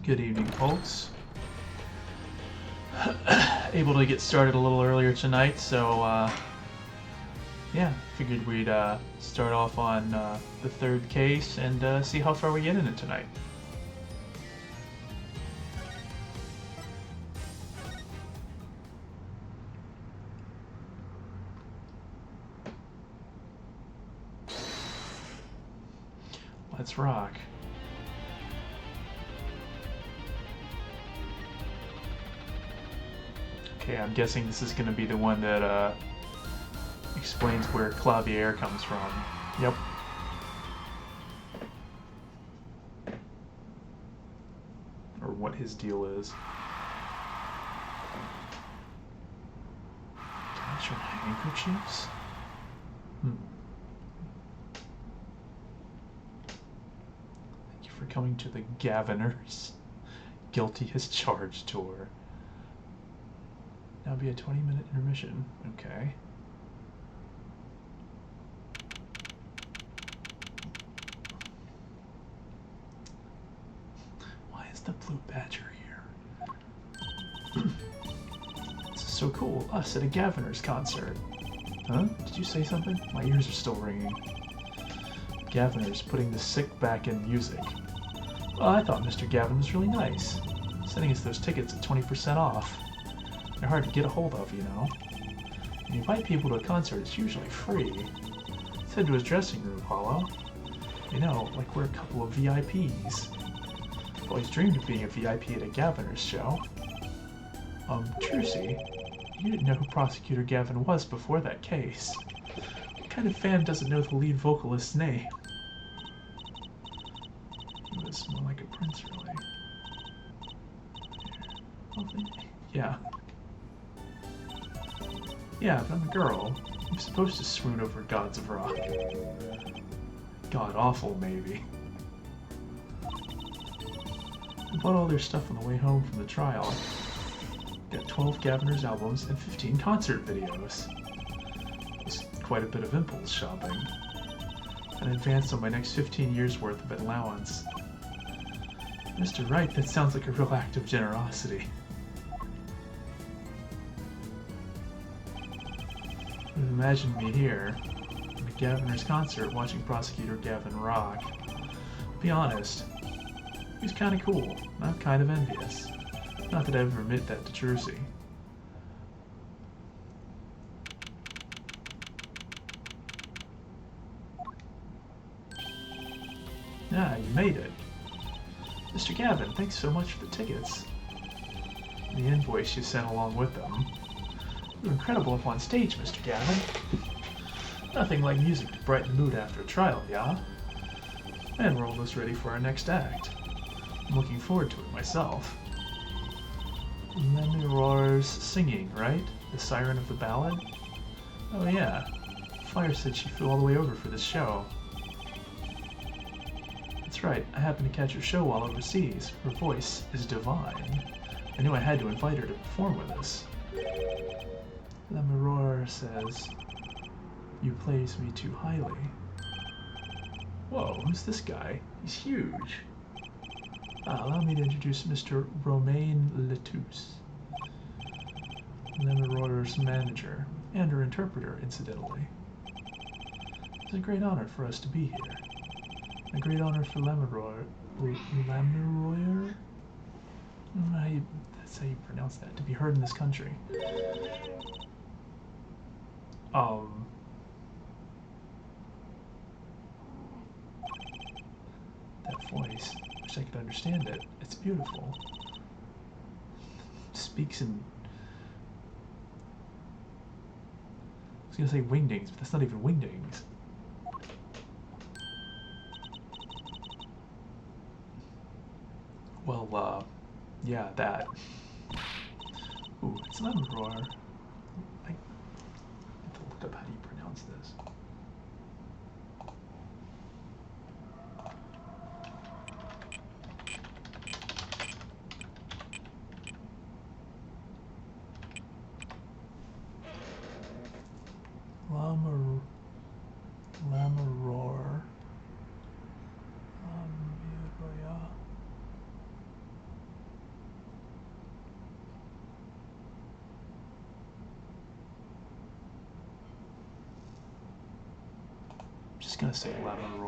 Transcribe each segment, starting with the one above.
Good evening, folks. Able to get started a little earlier tonight, so yeah, figured we'd start off on the third case and see how far we get in it tonight. Let's rock. Okay, I'm guessing this is going to be the one that explains where Clavier comes from. Yep. Or what his deal is. Touch on handkerchiefs? Thank you for coming to the Gaviners Guilty as Charged tour. Now be a 20-minute intermission. Okay. Why is the blue badger here? This is so cool. Us at a Gaviner's concert. Huh? Did you say something? My ears are still ringing. Gaviner's putting the sick back in music. Well, I thought Mr. Gavin was really nice. Sending us those tickets at 20% off. They're hard to get a hold of, you know. When you invite people to a concert, it's usually free. Let's head to his dressing room, Paulo. You know, like we're a couple of VIPs. I've always dreamed of being a VIP at a Gaviner's show. Trucy, you didn't know who Prosecutor Gavin was before that case. What kind of fan doesn't know the lead vocalist's name? He was more like a prince, really. Yeah. Yeah, but I'm a girl. I'm supposed to swoon over gods of rock. God awful, maybe. I bought all their stuff on the way home from the trial. Got 12 Gaviner's albums and 15 concert videos. It was quite a bit of impulse shopping. And advanced on my next 15 years worth of allowance. Mr. Wright, that sounds like a real act of generosity. Imagine me here, at a Gaviner's concert, watching Prosecutor Gavin rock. Be honest, he's kind of cool. I'm kind of envious. Not that I ever admit that to Trucy. Ah, you made it. Mr. Gavin, thanks so much for the tickets. The invoice you sent along with them. You're incredible up on stage, Mr. Gavin. Nothing like music to brighten the mood after a trial, yeah? And we're almost ready for our next act. I'm looking forward to it myself. Lemiror's singing, right? The siren of the ballad? Oh yeah. Fire said she flew all the way over for this show. That's right, I happened to catch her show while overseas. Her voice is divine. I knew I had to invite her to perform with us. Lemiror says, you praise me too highly. Whoa, who's this guy? He's huge. Allow me to introduce Mr. Romain Letousse, Lemiror's manager, and her interpreter, incidentally. It's a great honor for us to be here. A great honor for Lemiror. Lemiror? That's how you pronounce that. To be heard in this country. That voice. Wish I could understand it. It's beautiful. It speaks in... I was gonna say wingdings, but that's not even wingdings. Well, yeah, that. Ooh, it's Lemiror. I have to look up how do you pronounce this. Lemiror. just gonna say Lemon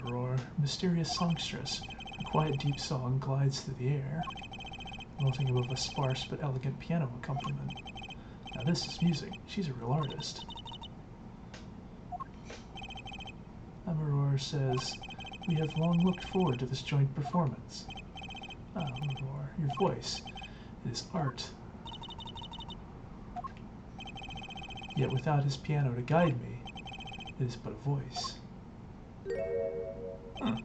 Roar, mysterious songstress. Her quiet, deep song glides through the air, melting above a sparse but elegant piano accompaniment. Now this is music. She's a real artist. Lemon says, "We have long looked forward to this joint performance." Ah, Lemon, your voice. It is art. Yet without his piano to guide me, it is but a voice. Huh.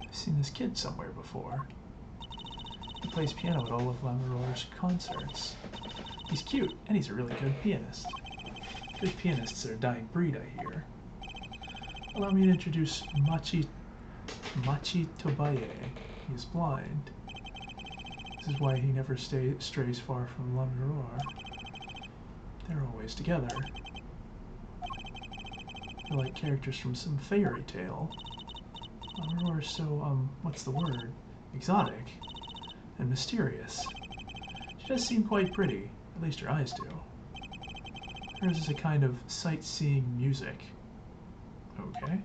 I've seen this kid somewhere before. He plays piano at all of Lamaror's concerts. He's cute, and he's a really good pianist. Good pianists are a dying breed, I hear. Allow me to introduce Machi Tobaye. He is blind. This is why he never strays far from Lamaror. They're always together. They're like characters from some fairy tale. Lamaror is so, what's the word? Exotic. And mysterious. She does seem quite pretty. At least her eyes do. Hers is a kind of sightseeing music. Okay.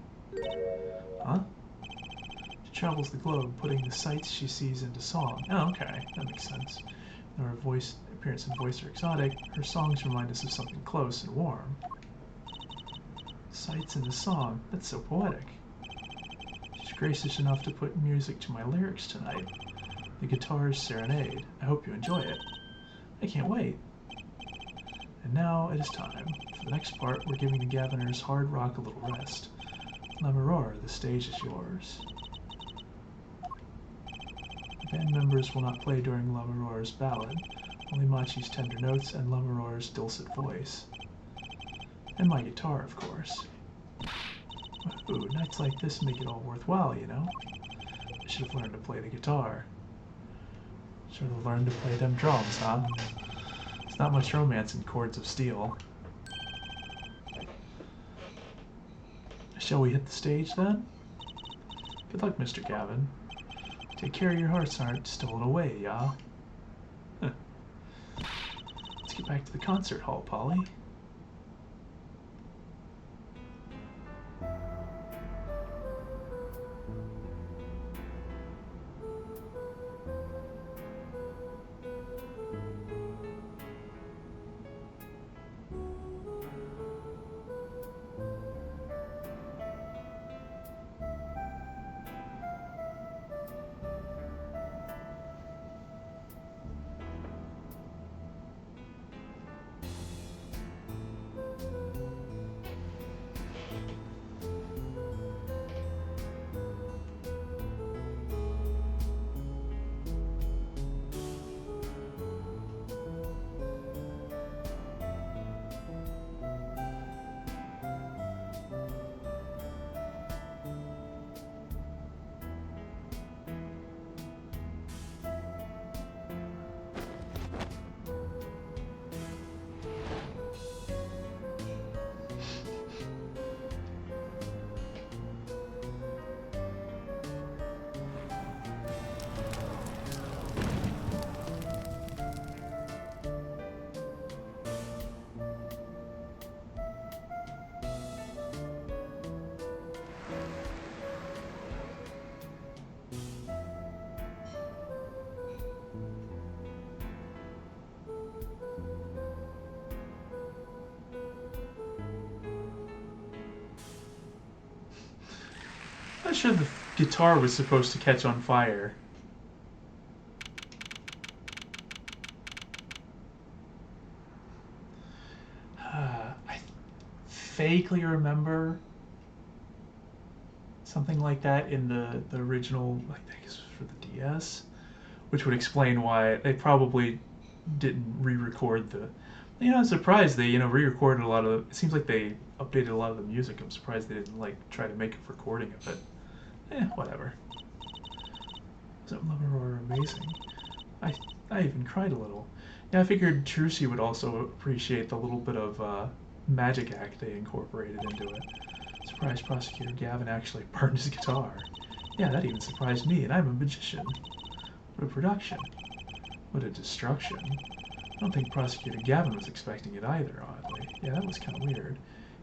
Huh? She travels the globe, putting the sights she sees into song. Oh, okay. That makes sense. Though her appearance and voice are exotic, her songs remind us of something close and warm. Sights in the song. That's so poetic. She's gracious enough to put music to my lyrics tonight. The Guitar's Serenade. I hope you enjoy it. I can't wait. And now it is time. For the next part, we're giving the Gaviners hard rock a little rest. Lamaror, the stage is yours. The band members will not play during Lamaror's ballad, only Machi's tender notes and Lamaror's dulcet voice. And my guitar, of course. Ooh, nights like this make it all worthwhile, you know? I should have learned to play the guitar. Should have learned to play them drums, huh? There's not much romance in Chords of Steel. Shall we hit the stage, then? Good luck, Mr. Gavin. Take care your hearts aren't stolen away, yeah? Let's get back to the concert hall, Polly. I'm not sure the guitar was supposed to catch on fire. I vaguely remember something like that in the original, I think it was for the DS, which would explain why they probably didn't re-record the... You know, I'm surprised they, re-recorded a lot of... It seems like they updated a lot of the music. I'm surprised they didn't, try to make a recording of it. Whatever. Wasn't Lemon amazing? I even cried a little. Yeah, I figured Trucy would also appreciate the little bit of magic act they incorporated into it. Surprised Prosecutor Gavin actually burned his guitar. Yeah, that even surprised me, and I'm a magician. What a production. What a destruction. I don't think Prosecutor Gavin was expecting it either, oddly. Yeah, that was kind of weird.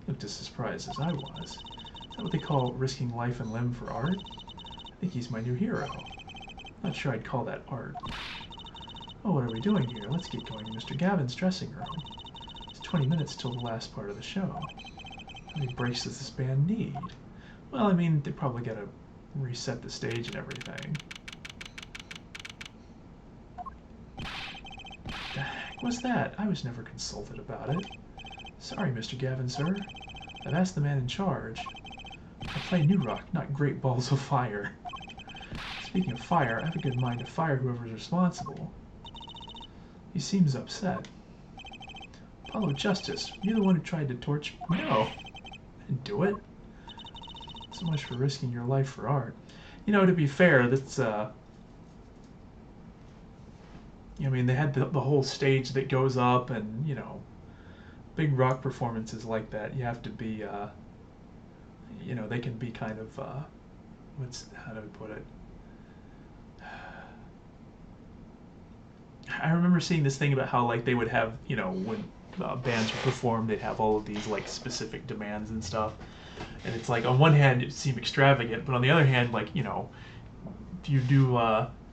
He looked as surprised as I was. Is that what they call risking life and limb for art? I think he's my new hero. Not sure I'd call that art. Oh, what are we doing here? Let's get going to Mr. Gavin's dressing room. It's 20 minutes till the last part of the show. How many breaks does this band need? Well, I mean, they probably gotta reset the stage and everything. The heck was that? I was never consulted about it. Sorry, Mr. Gavin, sir. I've asked the man in charge. I play New Rock, not Great Balls of Fire. Speaking of fire, I have a good mind to fire whoever's responsible. He seems upset. Apollo Justice, you're the one who tried to torch... No, I didn't do it. So much for risking your life for art. You know, to be fair, that's, I mean, they had the whole stage that goes up and, you know, big rock performances like that, you have to be, you know, they can be kind of, how do I put it? I remember seeing this thing about how, like, they would have, you know, when bands would perform, they'd have all of these, like, specific demands and stuff. And it's like, on one hand, it seemed extravagant, but on the other hand, like, you know, if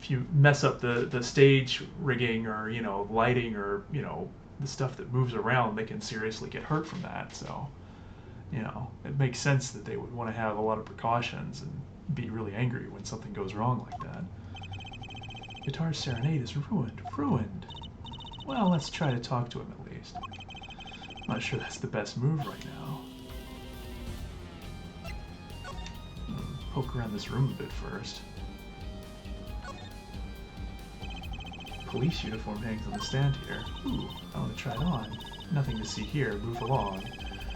you mess up the stage rigging or, you know, lighting or, you know, the stuff that moves around, they can seriously get hurt from that. So, you know, it makes sense that they would want to have a lot of precautions and be really angry when something goes wrong like that. Guitar Serenade is ruined. Well, let's try to talk to him at least. I'm not sure that's the best move right now. Poke around this room a bit first. Police uniform hangs on the stand here. Ooh, I want to try it on. Nothing to see here, move along.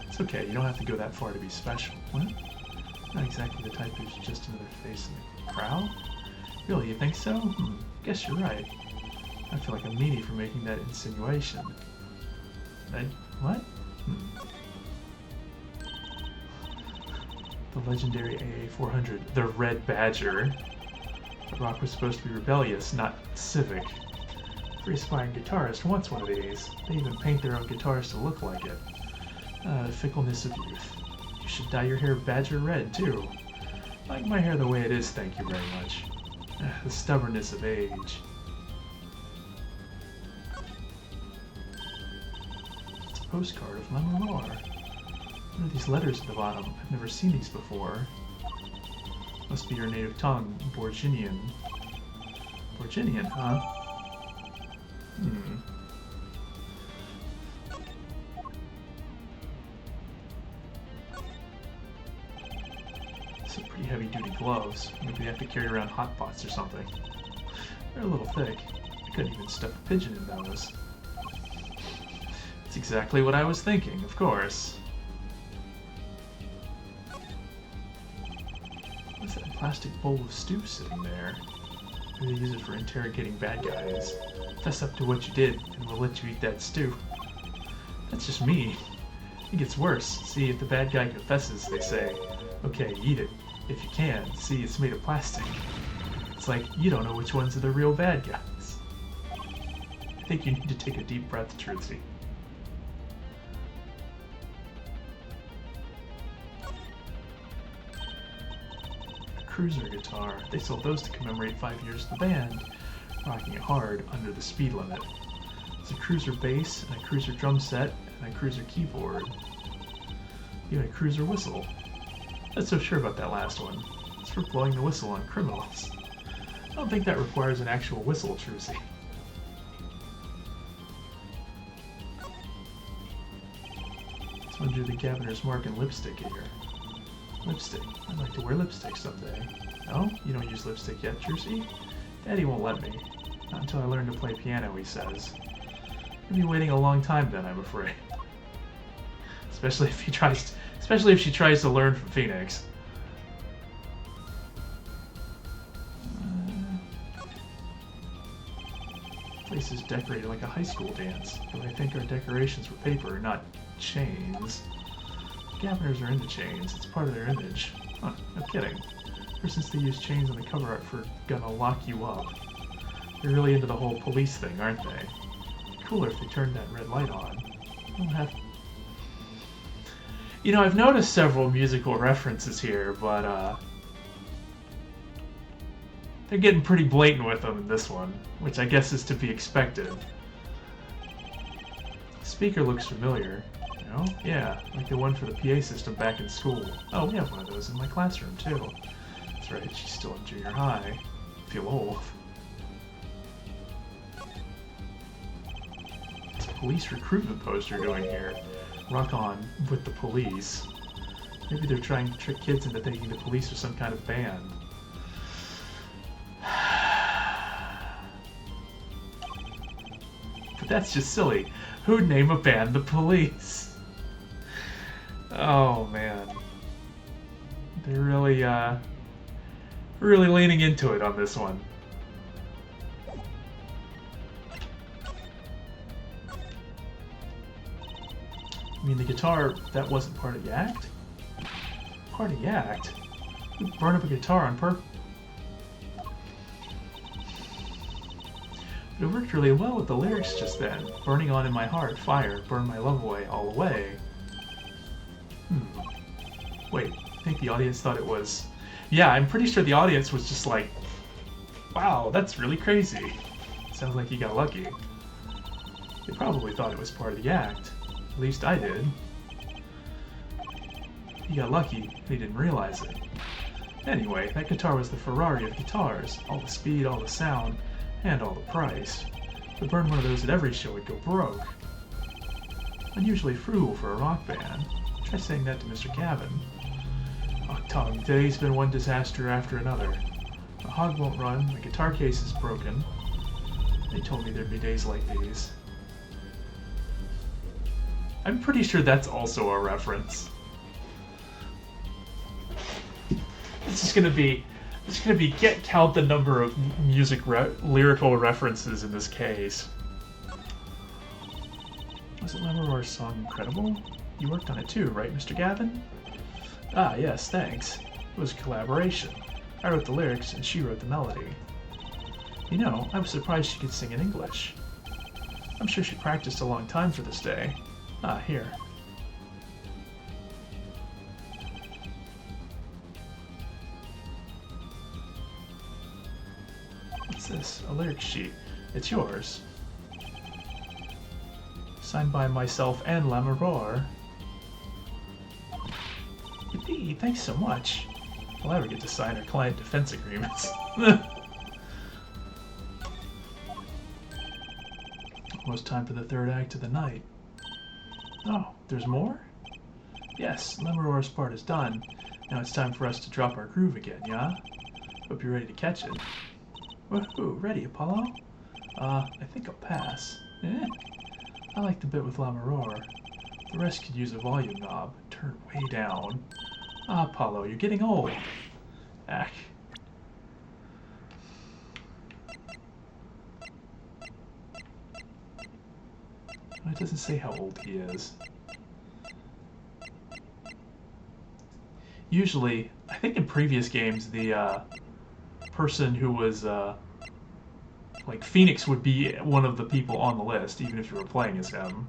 It's okay, you don't have to go that far to be special. What? Not exactly the type who's just another face in the crowd? Really, you think so? Guess you're right. I feel like a meanie for making that insinuation. What? The legendary AA-400, the Red Badger. The rock was supposed to be rebellious, not civic. Every aspiring guitarist wants one of these. They even paint their own guitars to look like it. The fickleness of youth. You should dye your hair badger red, too. I like my hair the way it is, thank you very much. The stubbornness of age. It's a postcard of Lemon. What are these letters at the bottom? I've never seen these before. Must be your native tongue, Borginian. Borginian, huh? Some pretty heavy-duty gloves. Maybe they have to carry around hot pots or something. They're a little thick. I couldn't even stuff a pigeon in those. That's exactly what I was thinking, of course. What's that plastic bowl of stew sitting there? Maybe they use it for interrogating bad guys. Fess up to what you did, and we'll let you eat that stew. That's just me. It gets worse. See, if the bad guy confesses, they say, okay, eat it. If you can, see, it's made of plastic. It's like, you don't know which ones are the real bad guys. I think you need to take a deep breath, Trucy. A cruiser guitar. They sold those to commemorate 5 years of the band, rocking it hard under the speed limit. It's a cruiser bass, and a cruiser drum set, and a cruiser keyboard. Even a cruiser whistle. Not so sure about that last one. It's for blowing the whistle on criminals. I don't think that requires an actual whistle, Trucy. It's under the Gaviner's mark and lipstick here. Lipstick. I'd like to wear lipstick someday. No? You don't use lipstick yet, Trucy? Daddy won't let me. Not until I learn to play piano, he says. I'll be waiting a long time then, I'm afraid. Especially if she tries to learn from Phoenix. Place is decorated like a high school dance, but I think our decorations were paper, not chains. Gaviners are into chains. It's part of their image. Huh, no kidding. Ever since they used chains on the cover art for Gonna Lock You Up. They're really into the whole police thing, aren't they? Cooler if they turned that red light on. I don't have... You know, I've noticed several musical references here, but they're getting pretty blatant with them in this one, which I guess is to be expected. The speaker looks familiar. You know? Yeah, like the one for the PA system back in school. Oh, we have one of those in my classroom, too. That's right, she's still in junior high. Feel old. What's a police recruitment poster doing here? Rock on with the police. Maybe they're trying to trick kids into thinking the police are some kind of band. But that's just silly. Who'd name a band the Police? Oh man. They're really leaning into it on this one. I mean, the guitar, that wasn't part of the act? Part of the act? Who'd burn up a guitar on purpose? But it worked really well with the lyrics just then. Burning on in my heart, fire, burn my love away, all away. Wait, I think the audience thought it was... Yeah, I'm pretty sure the audience was just like, wow, that's really crazy. Sounds like you got lucky. They probably thought it was part of the act. At least I did. He got lucky, and he didn't realize it. Anyway, that guitar was the Ferrari of guitars. All the speed, all the sound, and all the price. To burn one of those at every show would go broke. Unusually frugal for a rock band. Try saying that to Mr. Gavin. Oh, Tom, today's been one disaster after another. The hog won't run, the guitar case is broken. They told me there'd be days like these. I'm pretty sure that's also a reference. It's just gonna be count the number of lyrical references in this case. Was it Lamaror's song Incredible? You worked on it too, right, Mr. Gavin? Ah, yes, thanks. It was a collaboration. I wrote the lyrics and she wrote the melody. You know, I was surprised she could sing in English. I'm sure she practiced a long time for this day. Ah, here. What's this? A lyric sheet. It's yours. Signed by myself and Lamaror. Yippee, thanks so much. I'll ever get to sign our client defense agreements. Almost time for the third act of the night. Oh, there's more? Yes, Lamaror's part is done. Now it's time for us to drop our groove again, yeah? Hope you're ready to catch it. Woohoo, ready, Apollo? I think I'll pass. Eh? I like the bit with Lamaror. The rest could use a volume knob. Turn way down. Ah, Apollo, you're getting old. Ack. It doesn't say how old he is. Usually, I think in previous games, the person who was like Phoenix would be one of the people on the list, even if you were playing as him.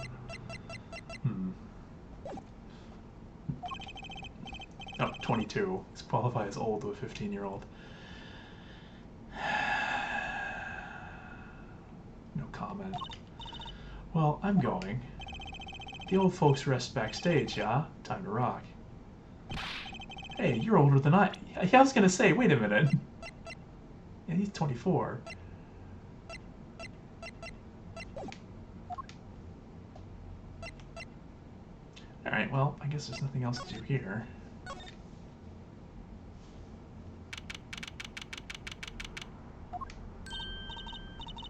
Oh, 22. He's qualified as old to a 15-year-old. No comment. Well, I'm going. The old folks rest backstage, yeah? Time to rock. Hey, you're older than I was gonna say, wait a minute. Yeah, he's 24. Alright, well, I guess there's nothing else to do here.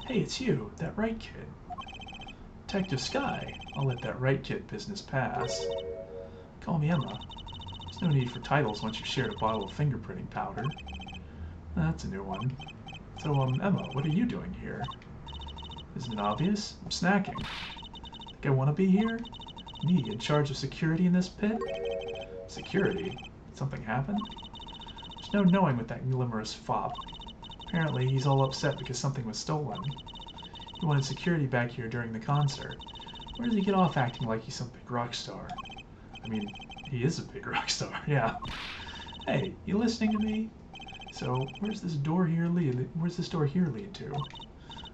Hey, it's you, that right kid. Detective Sky. I'll let that right kid business pass. Call me Emma. There's no need for titles once you've shared a bottle of fingerprinting powder. That's a new one. So, Emma, what are you doing here? Isn't it obvious? I'm snacking. Think I want to be here? Me, in charge of security in this pit? Security? Did something happen? There's no knowing with that glimmerous fop. Apparently, he's all upset because something was stolen. He wanted security back here during the concert. Where does he get off acting like he's some big rock star? I mean, he is a big rock star, yeah. Hey, you listening to me? So, where's this door here lead to?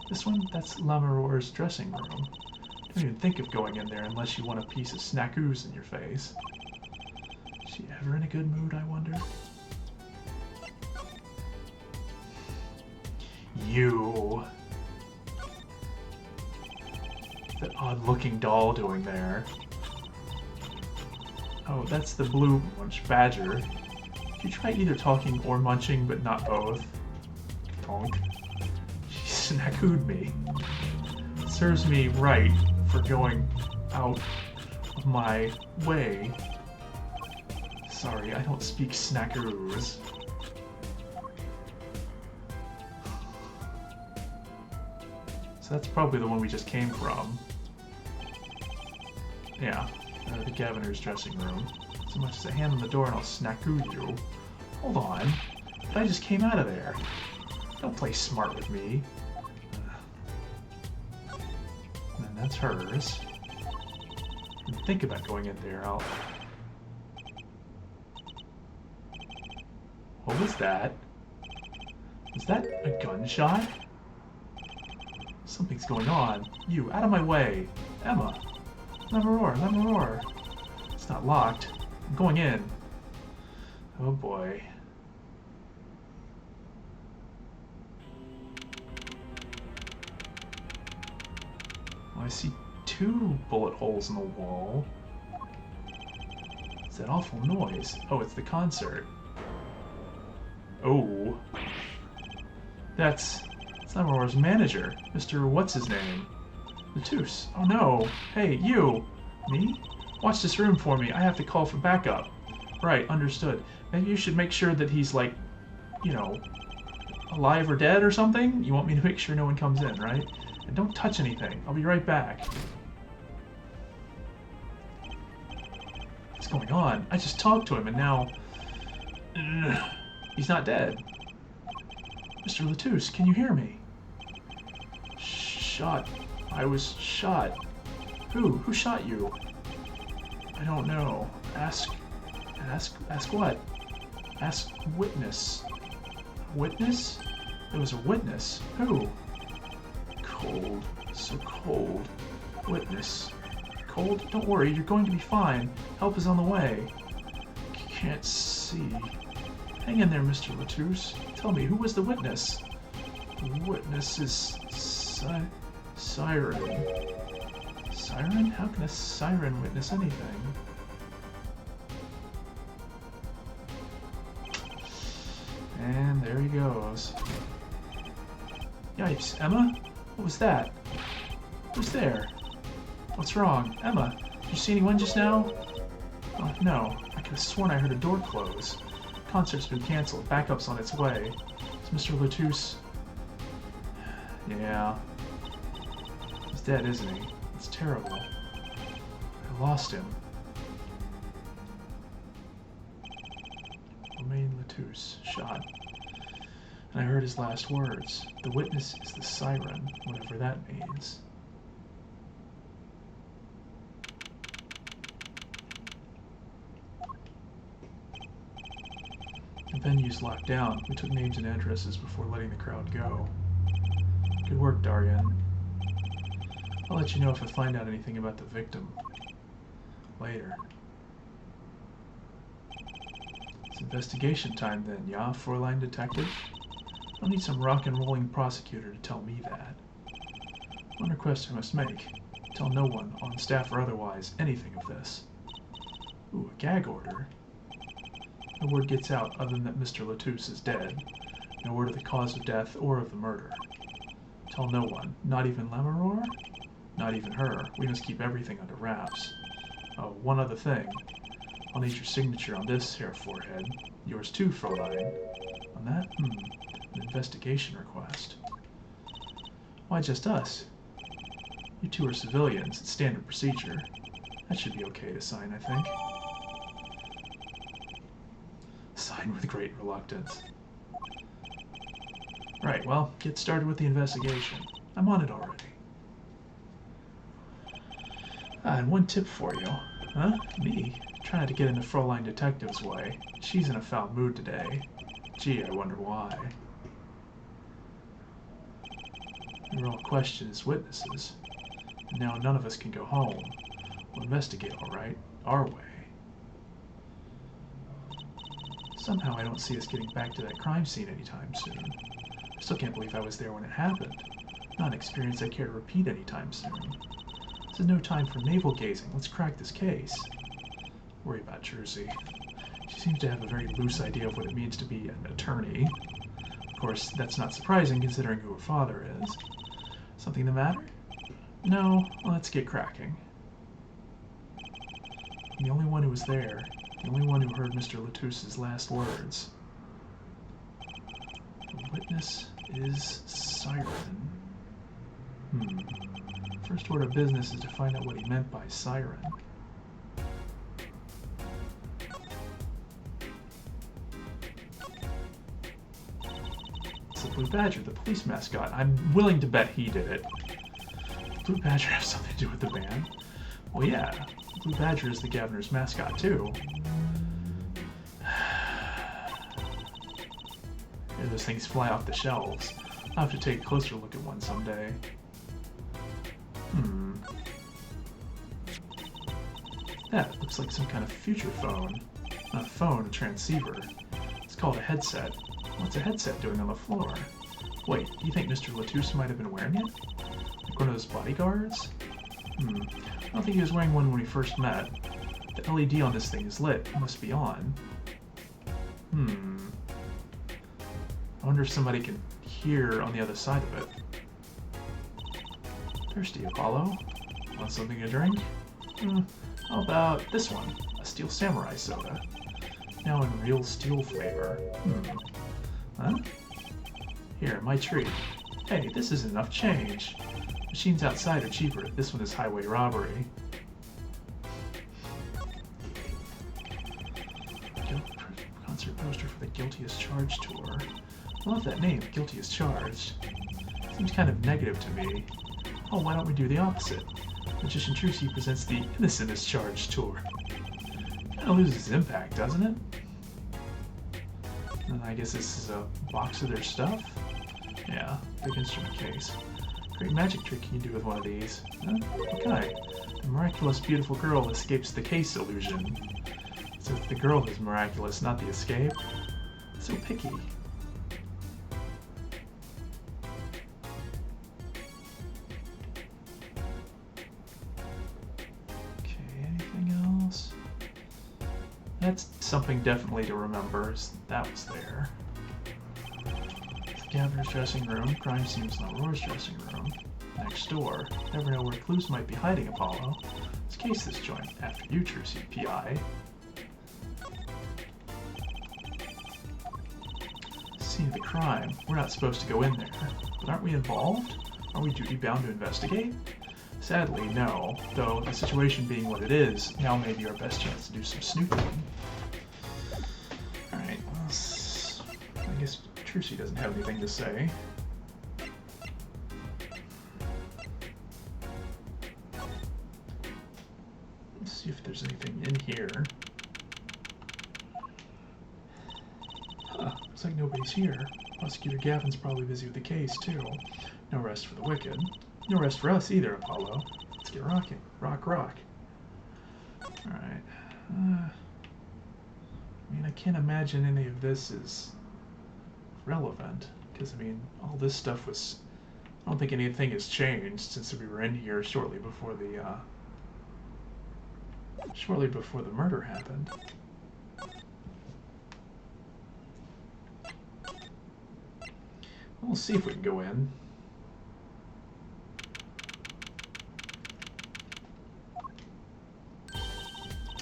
This one? That's Lamoureux's dressing room. Don't even think of going in there unless you want a piece of snackoos in your face. Is she ever in a good mood, I wonder? You. That odd-looking doll doing there. Oh, that's the blue munch badger. Did you try either talking or munching, but not both? Tonk. She snackooed me. It serves me right for going out of my way. Sorry, I don't speak snackaroos. So that's probably the one we just came from. Yeah, the governor's dressing room. So much as a hand on the door and I'll snackoo you. Hold on, but I just came out of there. Don't play smart with me. And then that's hers. And think about going in there, I'll... What was that? Was that a gunshot? Something's going on. You, out of my way. Emma. Lamoureux. It's not locked. I'm going in. Oh boy. Well, I see 2 bullet holes in the wall. What's that awful noise? Oh, it's the concert. Oh. That's Lamoureux's manager, Mr. What's-His-Name. Latouche. Oh no. Hey, you! Me? Watch this room for me. I have to call for backup. Right, understood. Maybe you should make sure that he's, like, you know, alive or dead or something? You want me to make sure no one comes in, right? And don't touch anything. I'll be right back. What's going on? I just talked to him and now... he's not dead. Mr. Latouche, can you hear me? Shot. I was shot. Who? Who shot you? I don't know. Ask what? Ask witness. Witness? There was a witness. Who? Cold. So cold. Witness. Cold? Don't worry, you're going to be fine. Help is on the way. Can't see. Hang in there, Mr. Latouche. Tell me, who was the witness? The witness is... Siren. Siren? How can a siren witness anything? And there he goes. Yipes, Emma? What was that? Who's there? What's wrong? Emma, did you see anyone just now? Oh, no. I could have sworn I heard a door close. Concert's been cancelled. Backup's on its way. Is Mr. Latouche... Yeah. He's dead, isn't he? It's terrible. I lost him. Romain Latouche, shot. And I heard his last words. The witness is the siren, whatever that means. The venue's locked down. We took names and addresses before letting the crowd go. Good work, Darian. I'll let you know if I find out anything about the victim. Later. It's investigation time then, yeah, Fräulein Detective? I'll need some rock and rolling prosecutor to tell me that. One request I must make. Tell no one, on staff or otherwise, anything of this. Ooh, a gag order? No word gets out other than that Mr. Latouche is dead. No word of the cause of death or of the murder. Tell no one, not even Lamoureux? Not even her. We must keep everything under wraps. Oh, one other thing. I'll need your signature on this here forehead. Yours too, Fräulein. On that? An investigation request. Why just us? You two are civilians. It's standard procedure. That should be okay to sign, I think. Sign with great reluctance. Right, well, get started with the investigation. I'm on it already. And one tip for you. Huh? Me? Trying to get in the Fräulein Detective's way. She's in a foul mood today. Gee, I wonder why. We were all questioned as witnesses. And now none of us can go home. We'll investigate, all right? Our way. Somehow I don't see us getting back to that crime scene anytime soon. I still can't believe I was there when it happened. Not an experience I care to repeat anytime soon. This is no time for navel-gazing. Let's crack this case. Worry about Jersey. She seems to have a very loose idea of what it means to be an attorney. Of course, that's not surprising considering who her father is. Something the matter? No, let's get cracking. I'm the only one who was there. The only one who heard Mr. Latouse's last words. The witness is Siren. First order of business is to find out what he meant by siren. It's the Blue Badger, the police mascot. I'm willing to bet he did it. The Blue Badger has something to do with the band? Well, yeah. The Blue Badger is the Governor's mascot, too. Those things fly off the shelves. I'll have to take a closer look at one someday. That looks like some kind of future phone. Not a phone, a transceiver. It's called a headset. What's a headset doing on the floor? Wait, do you think Mr. Latouse might have been wearing it? Like one of those bodyguards? I don't think he was wearing one when we first met. The LED on this thing is lit. It must be on. I wonder if somebody can hear on the other side of it. Thirsty, Apollo? Want something to drink? How about this one? A Steel Samurai soda. Now in real steel flavor. Huh? Here, my treat. Hey, this is enough change. Machines outside are cheaper. This one is highway robbery. Concert poster for the Guilty as Charged tour. I love that name, Guilty as Charged. Seems kind of negative to me. Oh, why don't we do the opposite? Magician Trucy presents the Innocent as Charged tour. Kind of loses its impact, doesn't it? And I guess this is a box of their stuff? Yeah, big instrument case. Great magic trick you can do with one of these. Huh? Okay. A miraculous beautiful girl escapes the case illusion. So it's the girl who's miraculous, not the escape. So picky. That's something definitely to remember, is that was there. The Governor's dressing room, crime scene's not Roar's dressing room. Next door. Never know where clues might be hiding, Apollo. Let's case this joint. After you, Trucy, P.I. Scene of the crime. We're not supposed to go in there. But aren't we involved? Are we duty-bound to investigate? Sadly, no. Though, the situation being what it is, now may be our best chance to do some snooping. Alright, well, I guess Trucy doesn't have anything to say. Let's see if there's anything in here. Huh, looks like nobody's here. Prosecutor Gavin's probably busy with the case, too. No rest for the wicked. No rest for us either, Apollo. Let's get rocking. Rock, rock. Alright. I mean, I can't imagine any of this is relevant. Because, I mean, all this stuff was... I don't think anything has changed since we were in here shortly before the murder happened. We'll see if we can go in.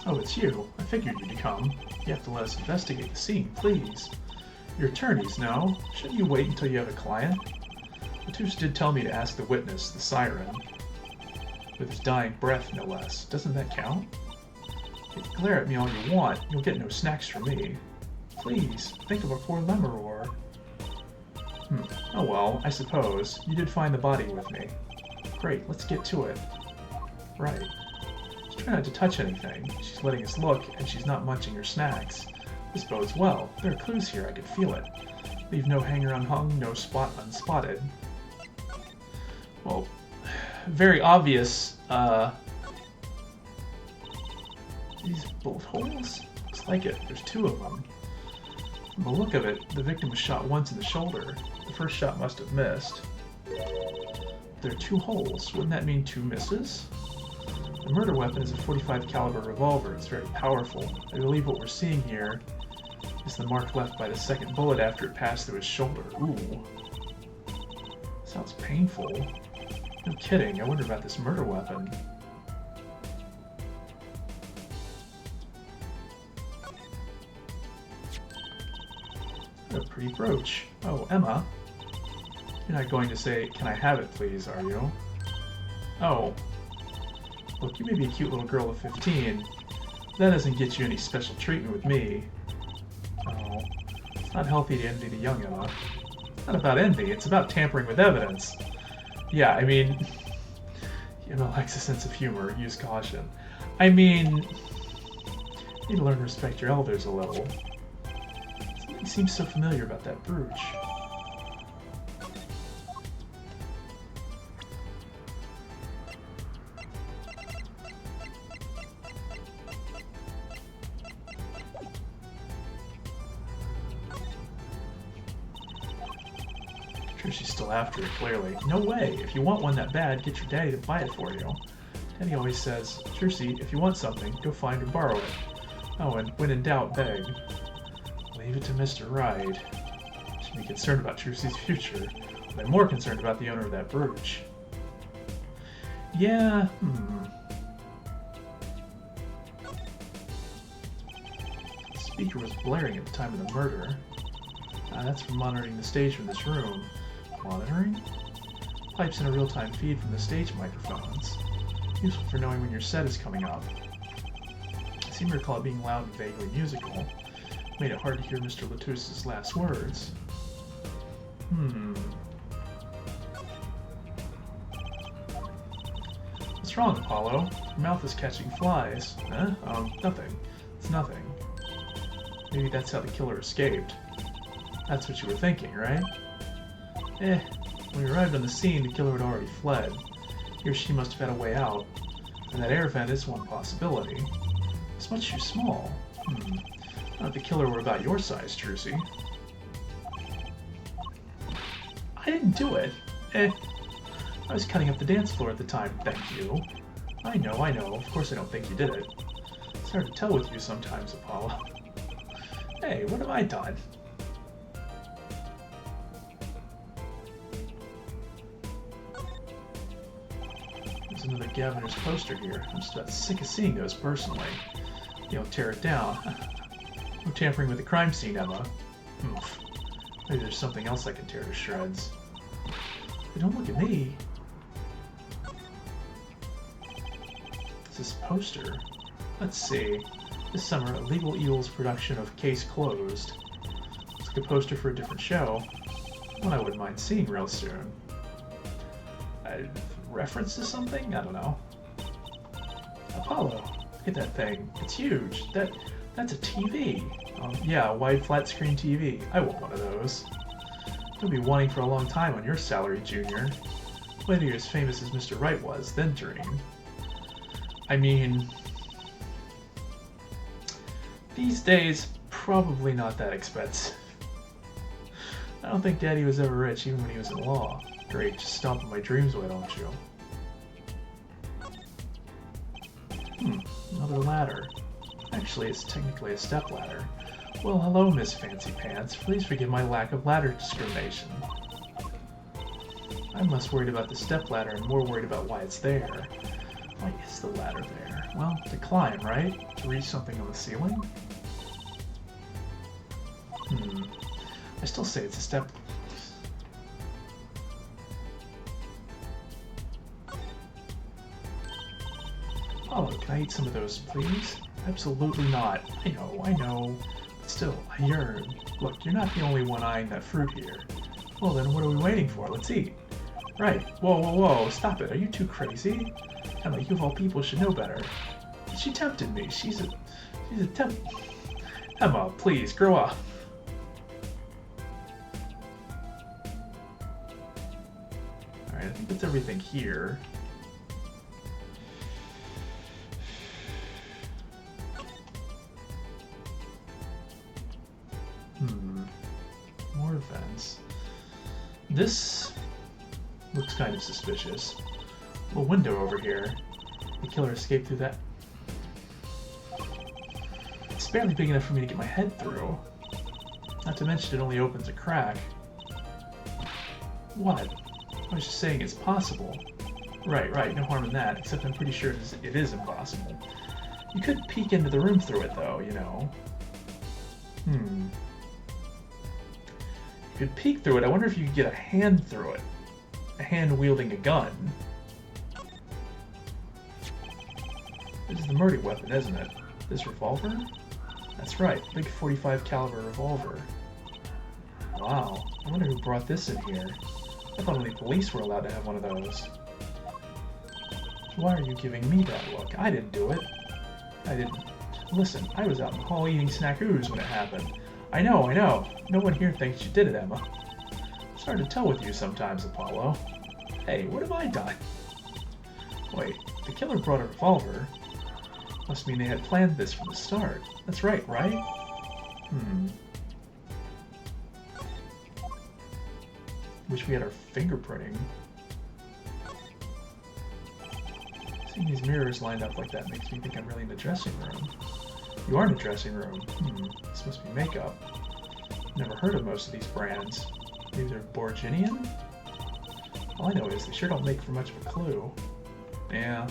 Oh, it's you. I figured you'd come. You have to let us investigate the scene, please. You're attorneys, no? Shouldn't you wait until you have a client? Latouche did tell me to ask the witness, the siren. With his dying breath, no less. Doesn't that count? You can glare at me all you want. You'll get no snacks from me. Please, think of a poor Lemuror. Oh well, I suppose. You did find the body with me. Great, let's get to it. Right. Just try not to touch anything. She's letting us look, and she's not munching her snacks. This bodes well. There are clues here, I can feel it. Leave no hanger unhung, no spot unspotted. Well, very obvious, these bullet holes? Looks like it. There's 2 of them. From the look of it, the victim was shot once in the shoulder. The first shot must have missed. There are 2 holes. Wouldn't that mean 2 misses? The murder weapon is a .45 caliber revolver. It's very powerful. I believe what we're seeing here is the mark left by the second bullet after it passed through his shoulder. Ooh. Sounds painful. No kidding. I wonder about this murder weapon. What a pretty brooch. Oh, Emma. You're not going to say, "Can I have it, please," are you? Oh. Look, you may be a cute little girl of 15. That doesn't get you any special treatment with me. Oh. It's not healthy to envy the young, Emma. It's not about envy, it's about tampering with evidence. Yeah, I mean... Emma lacks a sense of humor. Use caution. I mean... You need to learn to respect your elders a little. Something seems so familiar about that brooch. She's still after it, clearly. No way! If you want one that bad, get your daddy to buy it for you. Daddy always says, "Trucy, if you want something, go find or borrow it. Oh, and when in doubt, beg." Leave it to Mr. Right. Should be concerned about Trucy's future, but I'm more concerned about the owner of that brooch. Yeah, The speaker was blaring at the time of the murder. That's from monitoring the stage from this room. Monitoring? Pipes in a real-time feed from the stage microphones. Useful for knowing when your set is coming up. I seem to recall it being loud and vaguely musical. Made it hard to hear Mr. Latus's last words. What's wrong, Apollo? Your mouth is catching flies. Huh? Nothing. It's nothing. Maybe that's how the killer escaped. That's what you were thinking, right? When we arrived on the scene, the killer had already fled. He or she must have had a way out. And that air vent is one possibility. It's much too small. Not if the killer were about your size, Trucy. I didn't do it. I was cutting up the dance floor at the time, thank you. I know. Of course I don't think you did it. It's hard to tell with you sometimes, Apollo. Hey, what have I done? There's another Gaviner's poster here. I'm just about sick of seeing those personally. You know, tear it down. No tampering with the crime scene, Emma. Maybe there's something else I can tear to shreds. But don't look at me. It's this poster. Let's see. This summer, a Legal Eels production of Case Closed. Looks like a poster for a different show. One I wouldn't mind seeing real soon. Reference to something? I don't know. Apollo, look at that thing. It's huge. That's a TV. Yeah, a wide flat screen TV. I want one of those. You'll be wanting for a long time on your salary, Junior. Whether you're as famous as Mr. Wright was, then dream. I mean... These days, probably not that expensive. I don't think Daddy was ever rich, even when he was in law. Great, just stomping my dreams away, don't you? Another ladder. Actually, it's technically a step ladder. Well, hello, Miss Fancy Pants. Please forgive my lack of ladder discrimination. I'm less worried about the step ladder and more worried about why it's there. Why is the ladder there? Well, to climb, right? To reach something on the ceiling? I still say it's a step... Oh, can I eat some of those, please? Absolutely not. I know. But still, I yearn. Look, you're not the only one eyeing that fruit here. Well then, what are we waiting for? Let's eat. Right. Whoa, whoa, whoa. Stop it. Are you too crazy? Emma, you of all people should know better. She tempted me. She's a Emma, please, grow up. Alright, I think that's everything here. More vents. This looks kind of suspicious. A window over here. The killer escaped through that. It's barely big enough for me to get my head through. Not to mention it only opens a crack. What? I was just saying it's possible. Right, no harm in that, except I'm pretty sure it is impossible. You could peek into the room through it though, you know. You could peek through it. I wonder if you could get a hand through it. A hand wielding a gun. This is the murder weapon, isn't it? This revolver? That's right, big .45 caliber revolver. Wow, I wonder who brought this in here. I thought only police were allowed to have one of those. Why are you giving me that look? I didn't do it. I didn't. Listen, I was out in the hall eating snackoos when it happened. I know. No one here thinks you did it, Emma. It's hard to tell with you sometimes, Apollo. Hey, what have I done? Wait, the killer brought a revolver. Must mean they had planned this from the start. That's right? Wish we had our fingerprinting. Seeing these mirrors lined up like that makes me think I'm really in the dressing room. You are in the dressing room. This must be makeup. Never heard of most of these brands. Maybe they're Borginian? All I know is they sure don't make for much of a clue. Yeah.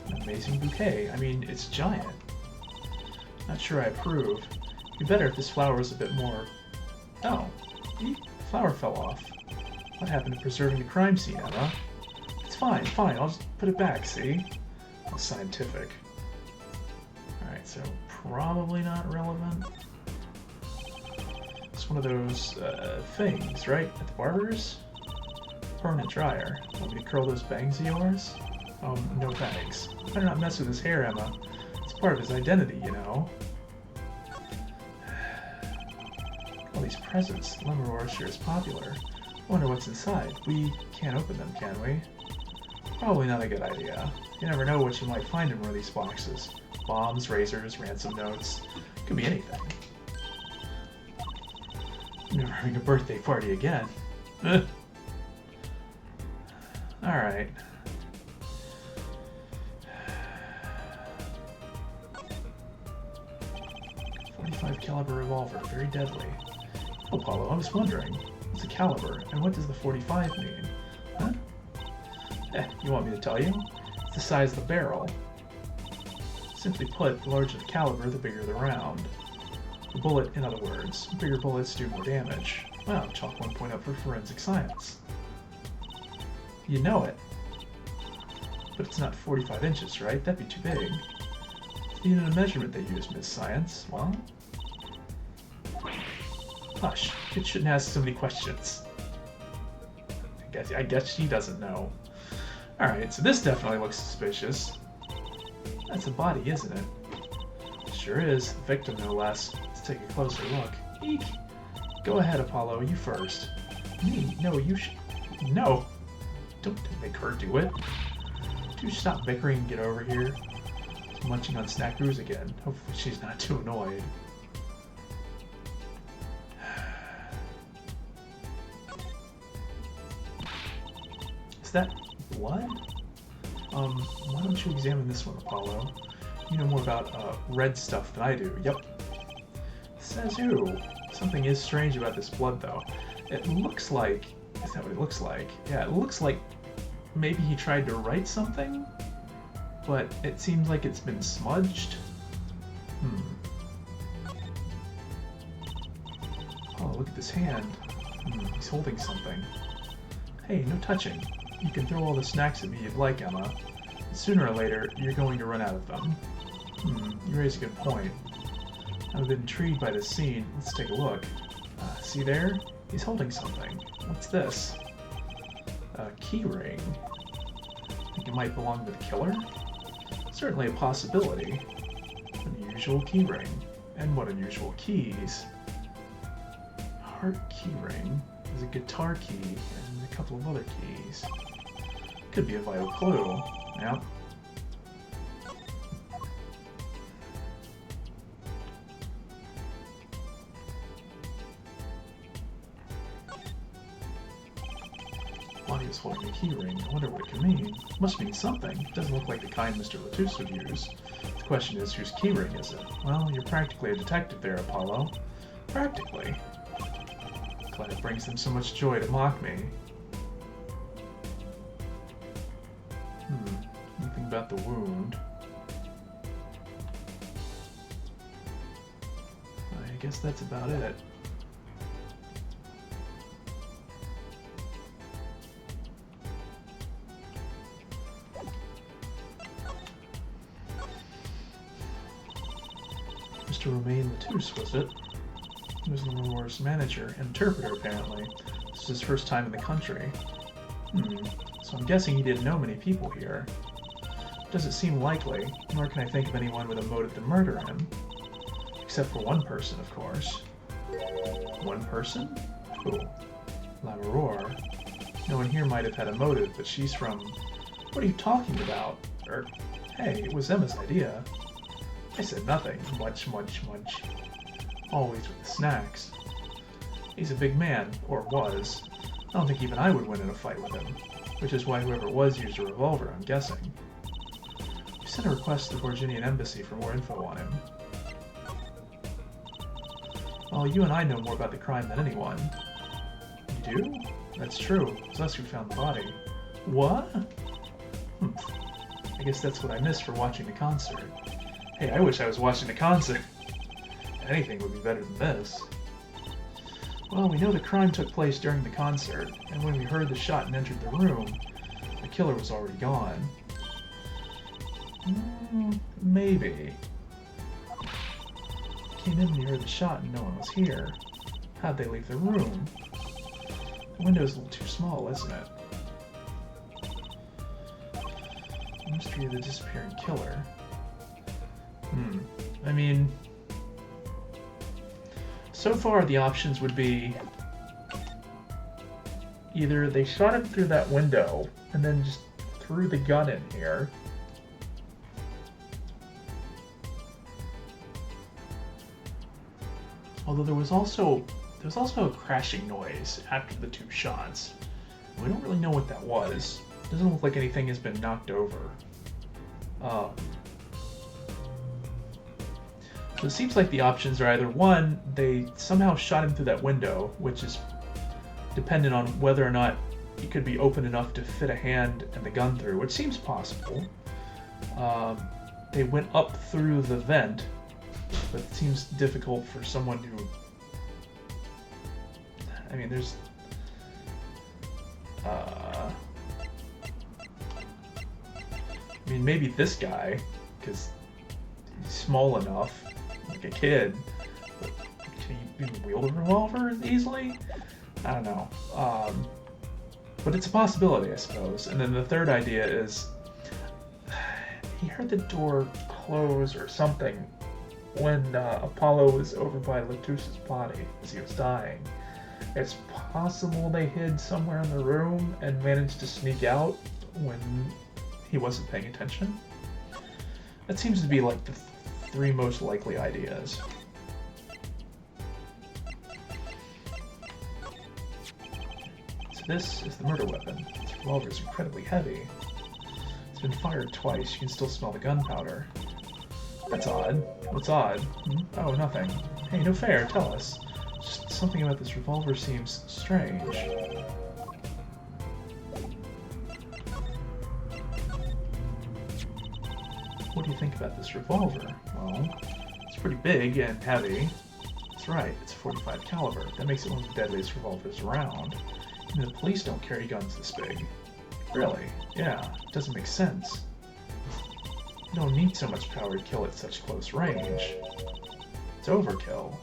An amazing bouquet. I mean, it's giant. Not sure I approve. It'd be better if this flower was a bit more... Oh, the flower fell off. What happened to preserving the crime scene, Emma? It's fine, I'll just put it back, see? That's scientific. Alright, so probably not relevant. It's one of those things, right? At the barber's? Permanent dryer. Want me to curl those bangs of yours? No thanks. Better not mess with his hair, Emma. It's part of his identity, you know? All these presents. Lemuror sure is popular. Wonder what's inside. We can't open them, can we? Probably not a good idea. You never know what you might find in one of these boxes. Bombs, razors, ransom notes. Could be anything. Never having a birthday party again. Alright. .45 caliber revolver, very deadly. Oh, Apollo, I was wondering, what's a caliber, and what does the 45 mean? Huh? You want me to tell you? It's the size of the barrel. Simply put, the larger the caliber, the bigger the round. The bullet, in other words. Bigger bullets do more damage. Well, chalk 1 point up for forensic science. You know it. But it's not 45 inches, right? That'd be too big. It's the unit of measurement they use, Miss Science. Well? Hush. Kids shouldn't ask so many questions. I guess she doesn't know. Alright, so this definitely looks suspicious. That's a body, isn't it? Sure is. The victim, no less. Let's take a closer look. Eek! Go ahead, Apollo. You first. Me? No, you should... No! Don't make her do it. Do stop bickering and get over here. She's munching on snackaroos again. Hopefully she's not too annoyed. Is that blood? Why don't you examine this one, Apollo? You know more about red stuff than I do. Yep. Says who? Something is strange about this blood, though. It looks like... Is that what it looks like? Yeah, it looks like maybe he tried to write something, but it seems like it's been smudged. Oh, look at this hand. He's holding something. Hey, no touching. You can throw all the snacks at me you'd like, Emma. Sooner or later, you're going to run out of them. You raise a good point. I'm a bit intrigued by this scene. Let's take a look. See there? He's holding something. What's this? A key ring. Think it might belong to the killer? Certainly a possibility. Unusual key ring. And what unusual keys? Heart key ring. There's a guitar key and a couple of other keys. Could be a vital clue. Yep. Bonnie is holding a key ring. I wonder what it could mean. Must mean something. It doesn't look like the kind Mr. Latouche would use. The question is, whose key ring is it? Well, you're practically a detective there, Apollo. Practically. Glad it brings them so much joy to mock me. Nothing about the wound. I guess that's about it. Mr. Romain Latouche, was it? He was the Aurora's manager and interpreter, apparently. This is his first time in the country. So I'm guessing he didn't know many people here. Doesn't seem likely, nor can I think of anyone with a motive to murder him. Except for one person, of course. One person? Who? La Aurora. No one here might have had a motive, but she's from... What are you talking about? Hey, it was Emma's idea. I said nothing. Munch, munch, munch. Always with the snacks. He's a big man, or was. I don't think even I would win in a fight with him. Which is why whoever it was used a revolver, I'm guessing. We sent a request to the Borginian embassy for more info on him. Well, you and I know more about the crime than anyone. You do? That's true. It's us who found the body. What? I guess that's what I missed for watching the concert. Hey, I wish I was watching the concert. Anything would be better than this. Well, we know the crime took place during the concert, and when we heard the shot and entered the room, the killer was already gone. Maybe. Came in when you heard the shot and no one was here. How'd they leave the room? The window's a little too small, isn't it? The mystery of the disappearing killer. I mean... So far, the options would be either they shot him through that window and then just threw the gun in here, although there was also a crashing noise after the two shots. We don't really know what that was. It doesn't look like anything has been knocked over. So it seems like the options are either one, they somehow shot him through that window, which is dependent on whether or not it could be open enough to fit a hand and the gun through, which seems possible. They went up through the vent, but it seems difficult for someone who... I mean, there's... I mean, maybe this guy, because he's small enough, like a kid, but can he even wield a revolver easily? I don't know. But it's a possibility, I suppose. And then the third idea is he heard the door close or something when Apollo was over by Latouche's body as he was dying. It's possible they hid somewhere in the room and managed to sneak out when he wasn't paying attention. That seems to be like the three most likely ideas. So this is the murder weapon. This revolver is incredibly heavy. It's been fired twice. You can still smell the gunpowder. That's odd. What's odd? Oh, nothing. Hey, no fair. Tell us. Just something about this revolver seems strange. What do you think about this revolver? Well, it's pretty big and heavy. That's right, it's a .45 caliber. That makes it one of the deadliest revolvers around. Even the police don't carry guns this big. Really? Yeah, it doesn't make sense. You don't need so much power to kill at such close range. It's overkill.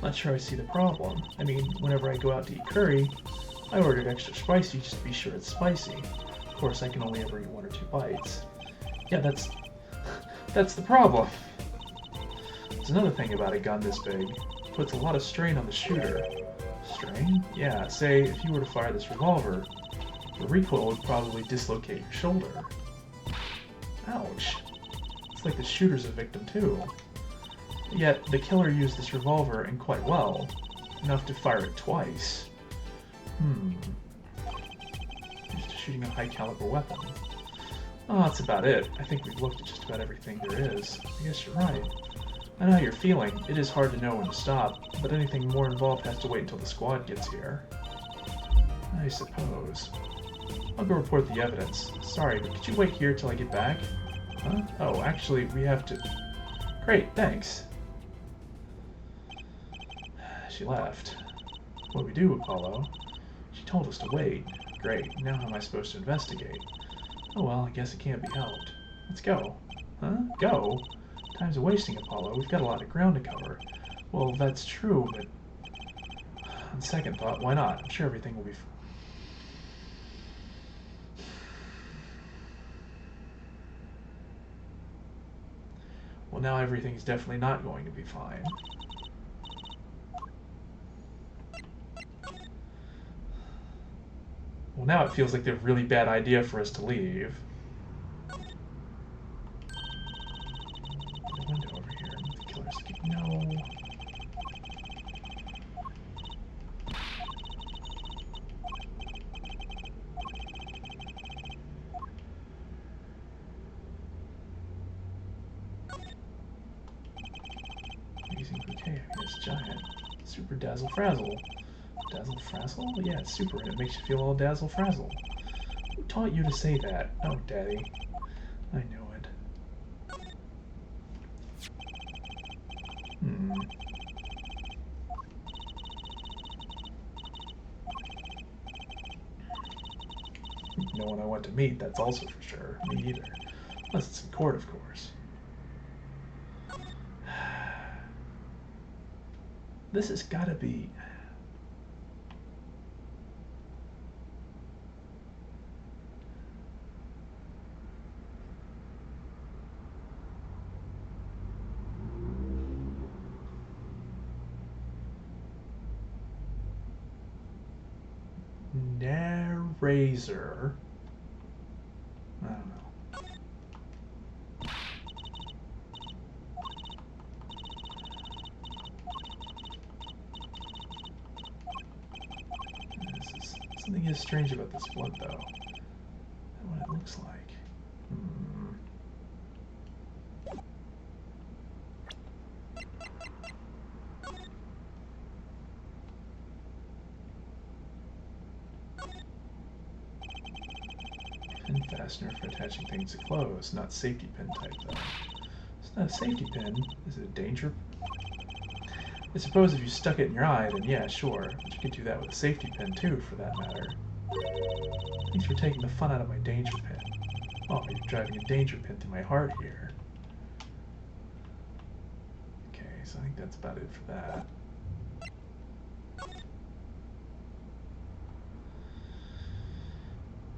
Not sure I see the problem. I mean, whenever I go out to eat curry, I ordered extra spicy just to be sure it's spicy. Of course, I can only ever eat 1 or 2 bites. Yeah, that's the problem. There's another thing about a gun this big. It puts a lot of strain on the shooter. Strain? Yeah, say, if you were to fire this revolver, the recoil would probably dislocate your shoulder. Ouch. It's like the shooter's a victim too. Yet, the killer used this revolver, and quite well. Enough to fire it twice. Used to shooting a high-caliber weapon. Oh, that's about it. I think we've looked at just about everything there is. I guess you're right. I know how you're feeling. It is hard to know when to stop, but anything more involved has to wait until the squad gets here. I suppose. I'll go report the evidence. Sorry, but could you wait here till I get back? Huh? Oh, actually, we have to... Great, thanks. She left. What do we do, Apollo? She told us to wait. Great, now how am I supposed to investigate? Oh well, I guess it can't be helped. Let's go. Huh? Go? Time's a-wasting, Apollo. We've got a lot of ground to cover. Well, that's true, but... On second thought, why not? I'm sure everything will be... Well, now everything's definitely not going to be fine. Well, now it feels like a really bad idea for us to leave. The window over here. The killer's... No. Amazing bouquet. I mean, it's giant. Super dazzle frazzle. Dazzle frazzle? Yeah, it's super, and it makes you feel all dazzle frazzle. Who taught you to say that? Oh, Daddy. I knew it. No one I want to meet, that's also for sure. Me either. Unless it's in court, of course. This has got to be... Razor. I don't know. Something is strange about this blood, though. And what it looks like. Pin fastener for attaching things to clothes, not safety pin type, though. It's not a safety pin. Is it a danger? I suppose if you stuck it in your eye, then yeah, sure. But you could do that with a safety pin, too, for that matter. Thanks for taking the fun out of my danger pin. Oh, you're driving a danger pin through my heart here. Okay, so I think that's about it for that.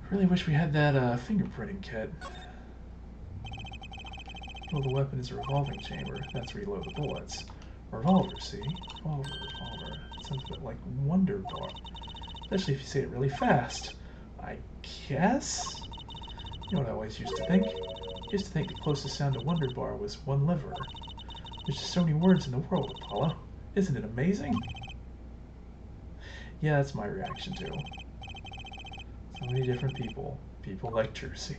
Really wish we had that fingerprinting kit. Well, the weapon is a revolving chamber. That's where you load the bullets. Revolver, see? Revolver. It sounds a bit like Wonder Bar. Especially if you say it really fast. I guess? You know what I always used to think? I used to think the closest sound to Wonder Bar was one liver. There's just so many words in the world, Apollo. Isn't it amazing? Yeah, that's my reaction too. So many different people. People like Jersey.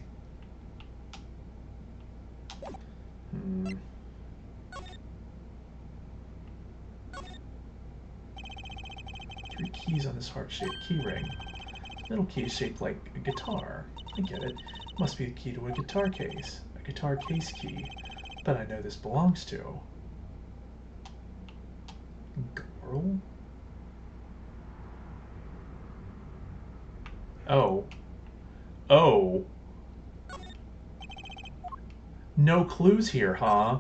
3 keys on this heart-shaped key ring. Middle key is shaped like a guitar. I get it. Must be the key to a guitar case. A guitar case key. But I know this belongs to. Girl? Oh. Oh. No clues here, huh?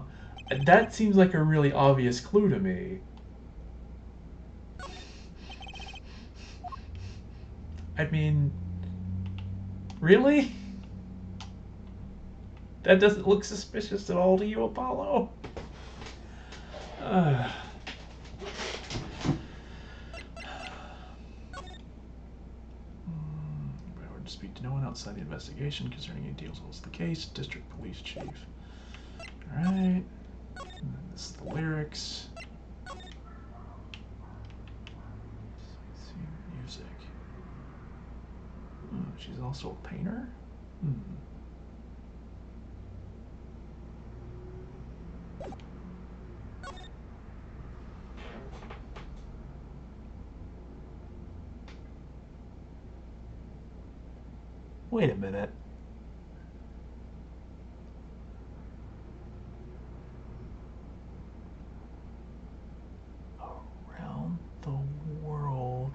That seems like a really obvious clue to me. I mean, really? That doesn't look suspicious at all to you, Apollo? Uh. I would speak to no one outside the investigation concerning any details of the case. District Police Chief. Alright. This is the lyrics. Music. Oh, she's also a painter? Wait a minute. Around the world.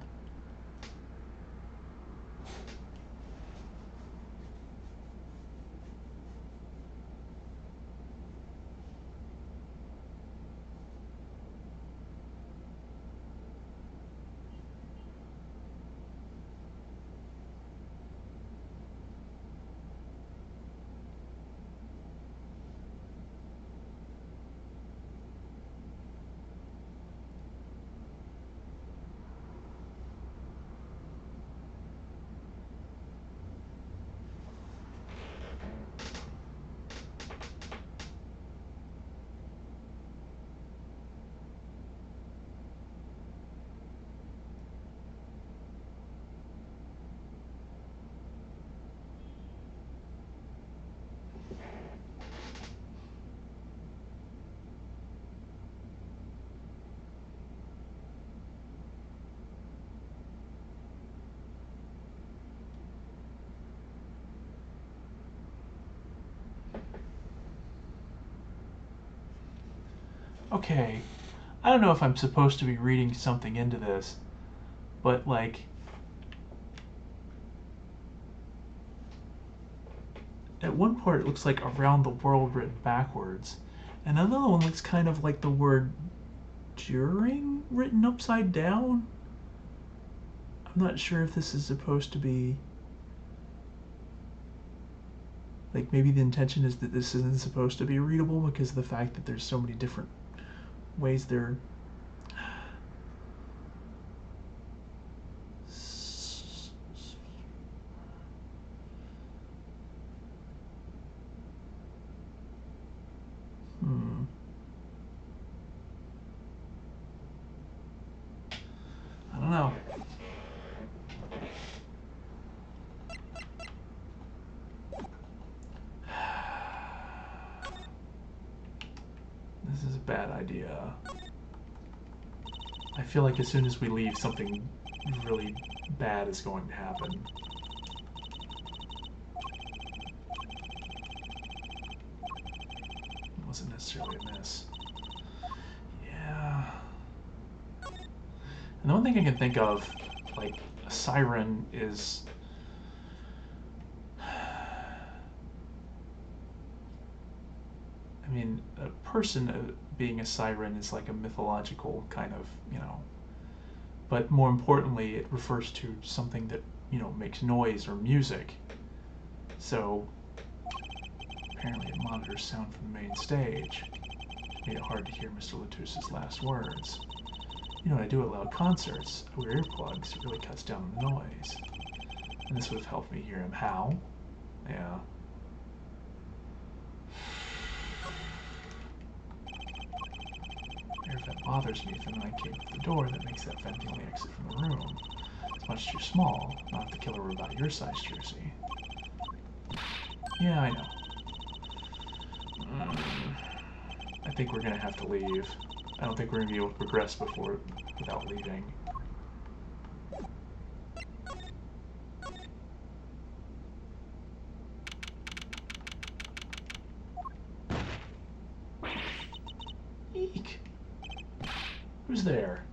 Okay, I don't know if I'm supposed to be reading something into this, but like, at one part it looks like around the world written backwards, and another one looks kind of like the word during written upside down. I'm not sure if this is supposed to be, like, maybe the intention is that this isn't supposed to be readable because of the fact that there's so many different ways they're I don't know. This is a bad idea. I feel like as soon as we leave, something really bad is going to happen. It wasn't necessarily a miss. Yeah. And the one thing I can think of, like, a siren is... I mean, a person being a siren is like a mythological kind of, you know... But more importantly, it refers to something that, you know, makes noise or music. So, apparently it monitors sound from the main stage. It made it hard to hear Mr. Latusse's last words. You know what I do at loud concerts? I wear earplugs. It really cuts down on the noise. And this would have helped me hear him. How? Yeah. Air vent bothers me if the man came through the door. That makes that vent the only exit from the room. It's much too small. Not if the killer were about your size, Jersey. Yeah, I know. I think we're gonna have to leave. I don't think we're gonna be able to progress without leaving. Eek! Who's there?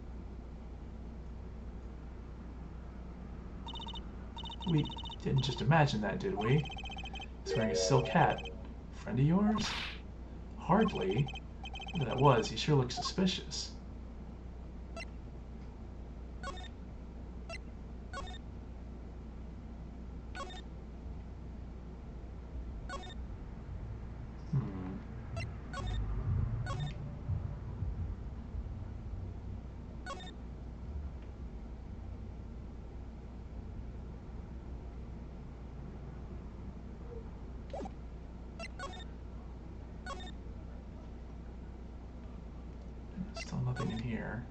We didn't just imagine that, did we? He's wearing a silk hat. Friend of yours? Hardly. Whoever that was, he sure looks suspicious. Still nothing in here.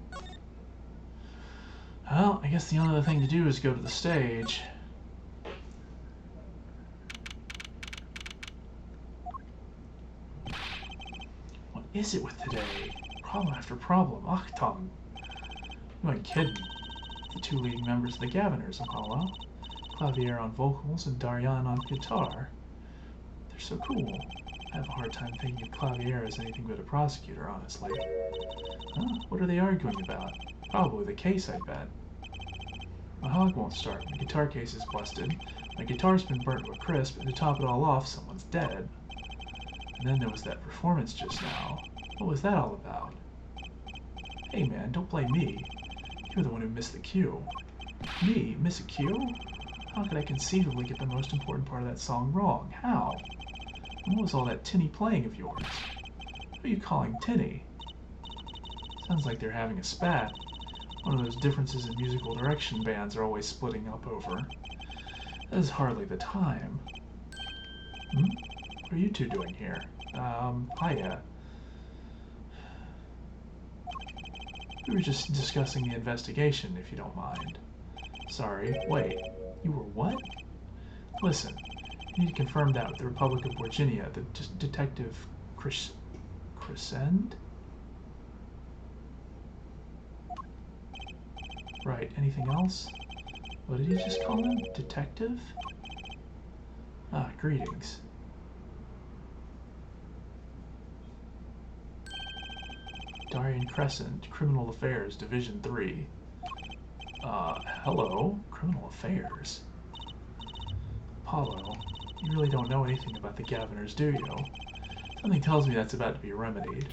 Well, I guess the only other thing to do is go to the stage. What is it with today? Problem after problem. Achtung. You ain't kidding. The two leading members of the Gaviners, Apollo. Clavier on vocals and Darian on guitar. They're so cool. I have a hard time thinking of Clavier as anything but a prosecutor, honestly. Huh? What are they arguing about? Probably the case, I bet. My hog won't start. My guitar case is busted. My guitar's been burnt to a crisp, and to top it all off, someone's dead. And then there was that performance just now. What was that all about? Hey man, don't blame me. You're the one who missed the cue. Me? Miss a cue? How could I conceivably get the most important part of that song wrong? How? And what was all that tinny playing of yours? Who are you calling tinny? Sounds like they're having a spat. One of those differences in musical direction bands are always splitting up over. That is hardly the time. What are you two doing here? Hiya. We were just discussing the investigation, if you don't mind. Sorry, wait. You were what? Listen, you need to confirm that with the Republic of Virginia, the Detective Crescend? Right, anything else? What did he just call him? Detective? Ah, greetings. Darian Crescent, Criminal Affairs, Division 3. Hello? Criminal Affairs? Apollo, you really don't know anything about the Gaviners, do you? Something tells me that's about to be remedied.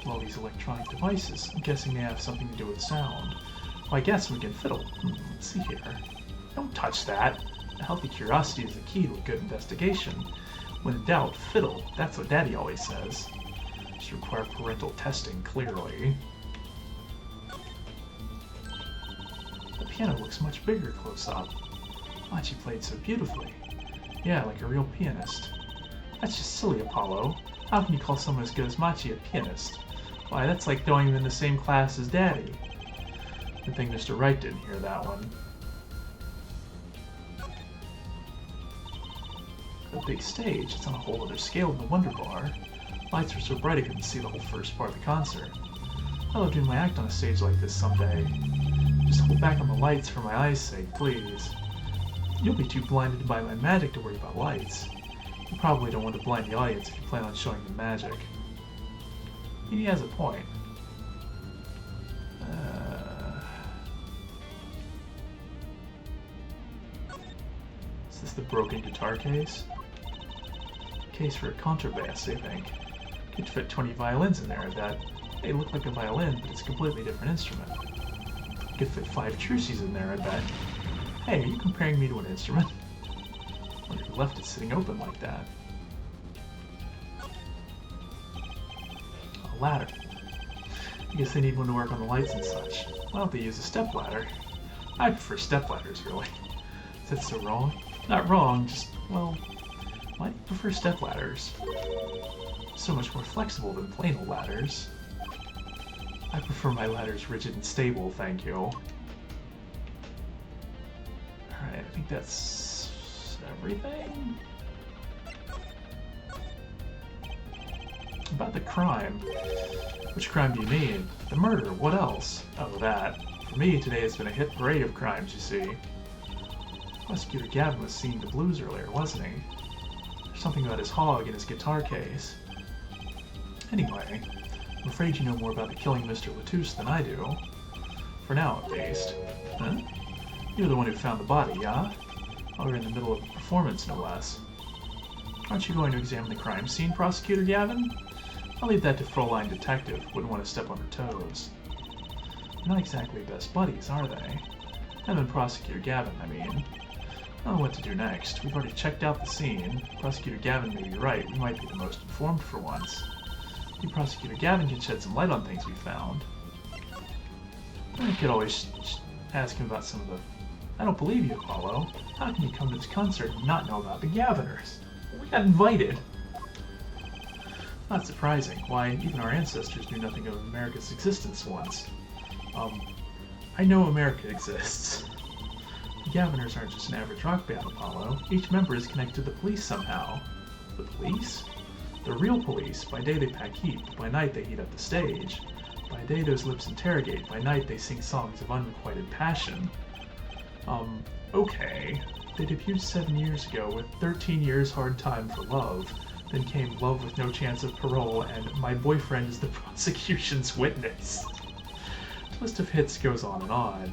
All these electronic devices, I'm guessing they have something to do with sound. Well, I guess we can fiddle. Let's see here. Don't touch that. A healthy curiosity is the key to a good investigation. When in doubt, fiddle. That's what Daddy always says. Just require parental testing, clearly. The piano looks much bigger close up. Machi played so beautifully. Yeah, like a real pianist. That's just silly, Apollo. How can you call someone as good as Machi a pianist? Why, that's like throwing him in the same class as Daddy. Good thing Mr. Wright didn't hear that one. The big stage, it's on a whole other scale than the Wonder Bar. Lights were so bright I couldn't see the whole first part of the concert. I love doing my act on a stage like this someday. Just hold back on the lights for my eyes' sake, please. You'll be too blinded by my magic to worry about lights. You probably don't want to blind the audience if you plan on showing them magic. He has a point. Is this the broken guitar case? Case for a contrabass, I think. Could fit 20 violins in there, I bet. They look like a violin, but it's a completely different instrument. Could fit 5 truces in there, I bet. Hey, are you comparing me to an instrument? I wonder who left it sitting open like that. A ladder. I guess they need one to work on the lights and such. Why don't they use a step ladder? I prefer step ladders, really. Is that so wrong? Not wrong, just, well, why do you prefer step ladders? So much more flexible than plain old ladders. I prefer my ladders rigid and stable, thank you. Alright, I think that's everything? About the crime. Which crime do you mean? The murder, what else? Oh, that. For me, today has been a hit parade of crimes, you see. Prosecutor Gavin was singing the blues earlier, wasn't he? There's something about his hog and his guitar case. Anyway, I'm afraid you know more about the killing of Mr. Latouche than I do. For now, at least. Huh? You're the one who found the body, yeah? Oh, we're in the middle of a performance, no less. Aren't you going to examine the crime scene, Prosecutor Gavin? I'll leave that to Fräulein Detective. Wouldn't want to step on her toes. Not exactly best buddies, are they? Him and Prosecutor Gavin, I mean. I don't know what to do next. We've already checked out the scene. Prosecutor Gavin may be right. We might be the most informed for once. Maybe Prosecutor Gavin can shed some light on things we found. I could always ask him about some of the... I don't believe you, Apollo. How can you come to this concert and not know about the Gaviners? We got invited. Not surprising. Why, even our ancestors knew nothing of America's existence once. I know America exists. The Gaviners aren't just an average rock band, Apollo. Each member is connected to the police somehow. The police? The real police. By day they pack heat, but by night they heat up the stage. By day those lips interrogate, by night they sing songs of unrequited passion. Okay. They debuted 7 years ago with 13 years hard time for love. Then came Love with No Chance of Parole and My Boyfriend is the Prosecution's Witness. The list of hits goes on and on.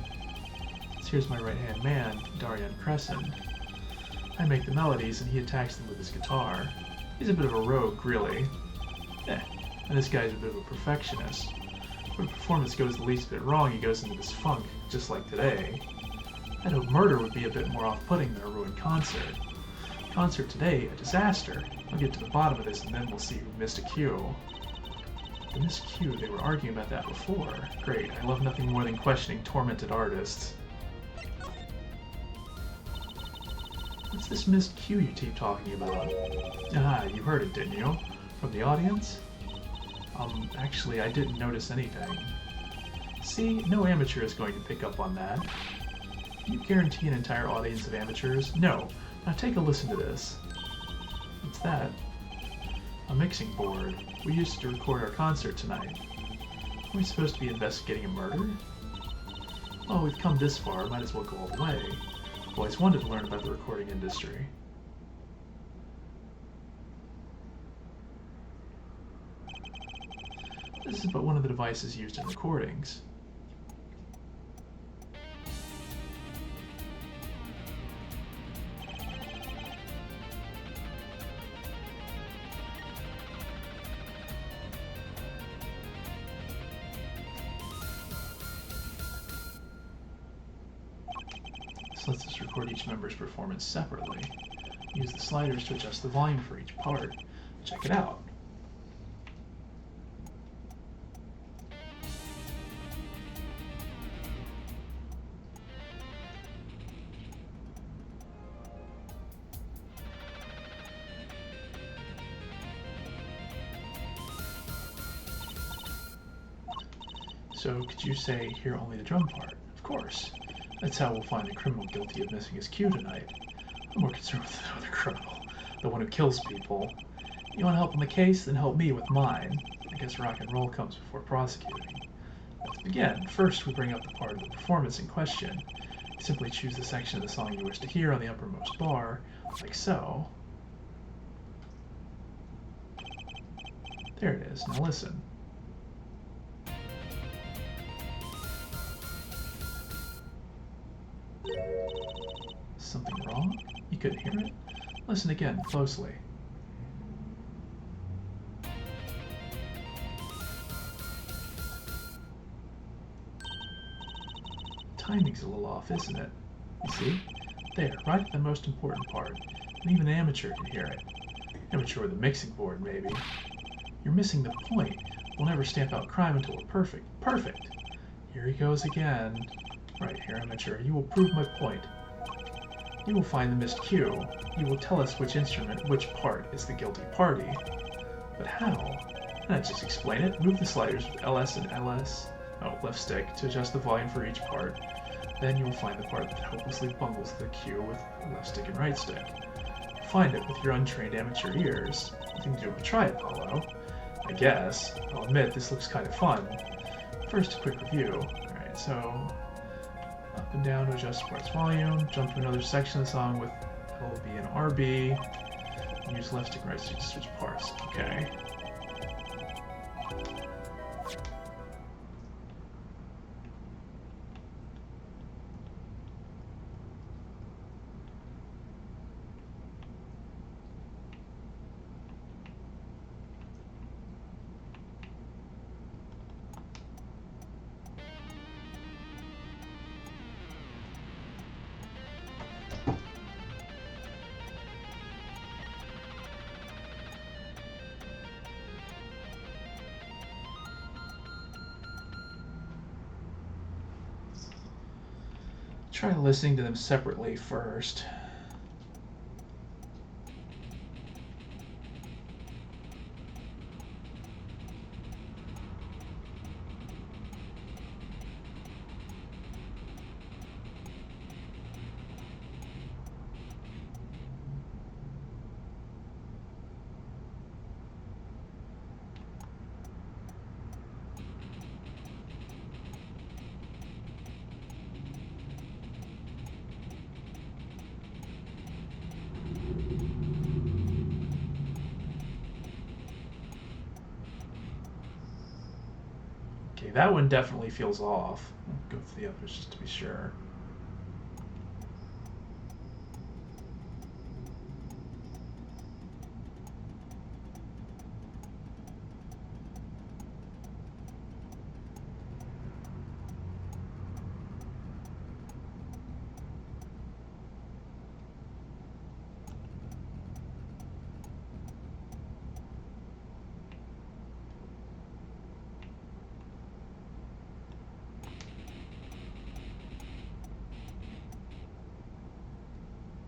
So here's my right-hand man, Darian Crescent. I make the melodies and he attacks them with his guitar. He's a bit of a rogue, really. And this guy's a bit of a perfectionist. When a performance goes the least bit wrong, he goes into this funk, just like today. I'd hope murder would be a bit more off-putting than a ruined concert. Concert today, a disaster. I'll get to the bottom of this and then we'll see who missed a cue. The missed cue, they were arguing about that before. Great, I love nothing more than questioning tormented artists. What's this missed cue you keep talking about? Ah, you heard it, didn't you? From the audience? Actually, I didn't notice anything. See, no amateur is going to pick up on that. Can you guarantee an entire audience of amateurs? No. Now take a listen to this. What's that? A mixing board. We used it to record our concert tonight. Are we supposed to be investigating a murder? Oh, we've come this far, might as well go all the way. I've always wanted to learn about the recording industry. This is but one of the devices used in recordings. This lets us record each member's performance separately. Use the sliders to adjust the volume for each part. Check it out. So, could you say, hear only the drum part? Of course. That's how we'll find the criminal guilty of missing his cue tonight. I'm more concerned with the other criminal, the one who kills people. You want help on the case? Then help me with mine. I guess rock and roll comes before prosecuting. Let's begin. First, we bring up the part of the performance in question. Simply choose the section of the song you wish to hear on the uppermost bar, like so. There it is. Now listen. Something wrong? You couldn't hear it? Listen again, closely. Timing's a little off, isn't it? You see? There, right at the most important part. And even an amateur can hear it. Amateur with a mixing board, maybe. You're missing the point. We'll never stamp out crime until we're perfect. Perfect! Here he goes again. Right here, amateur. You will prove my point. You will find the missed cue. You will tell us which instrument, which part, is the guilty party. But how? Let's just explain it. Move the sliders with LS and left stick, to adjust the volume for each part. Then you will find the part that hopelessly bungles the cue with left stick and right stick. Find it with your untrained amateur ears. Nothing to do but try it, Apollo. I guess. I'll admit, this looks kind of fun. First, a quick review. Alright, so... up and down to adjust the part's volume, jump to another section of the song with LB and RB, and use left stick and right stick to switch parts. Okay. Try listening to them separately first. Okay, that one definitely feels off. I'll go for the others just to be sure.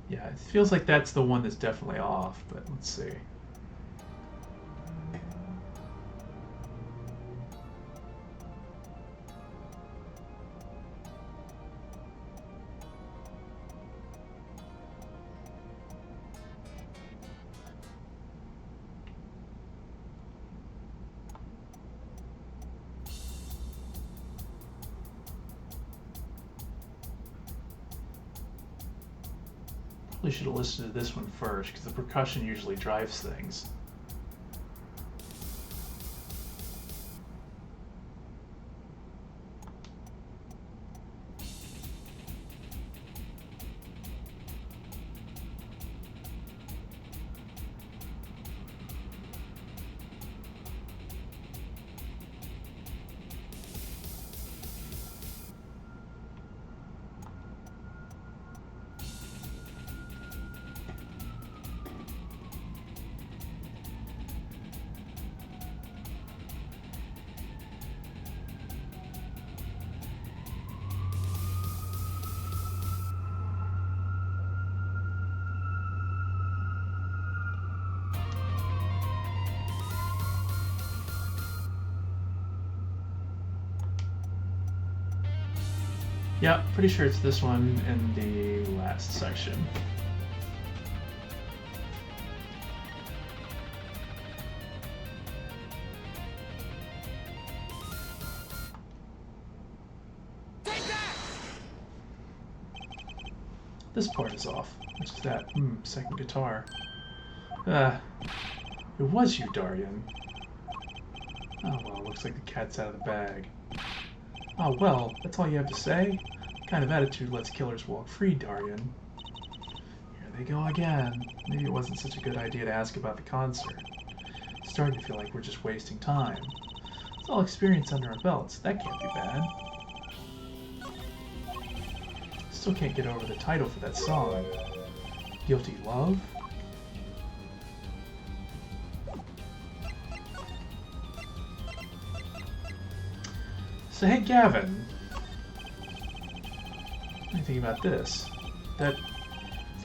Yeah, it feels like that's the one that's definitely off, but let's see. Probably should have listened to this one first, because the percussion usually drives things. Yeah, pretty sure it's this one in the last section. This part is off. What's that? Second guitar. It was you, Darian. Oh well, looks like the cat's out of the bag. Oh well, that's all you have to say? What kind of attitude lets killers walk free, Darian? Here they go again. Maybe it wasn't such a good idea to ask about the concert. It's starting to feel like we're just wasting time. It's all experience under our belts. That can't be bad. Still can't get over the title for that song. Guilty Love? So hey Gavin, what do you think about this? Does it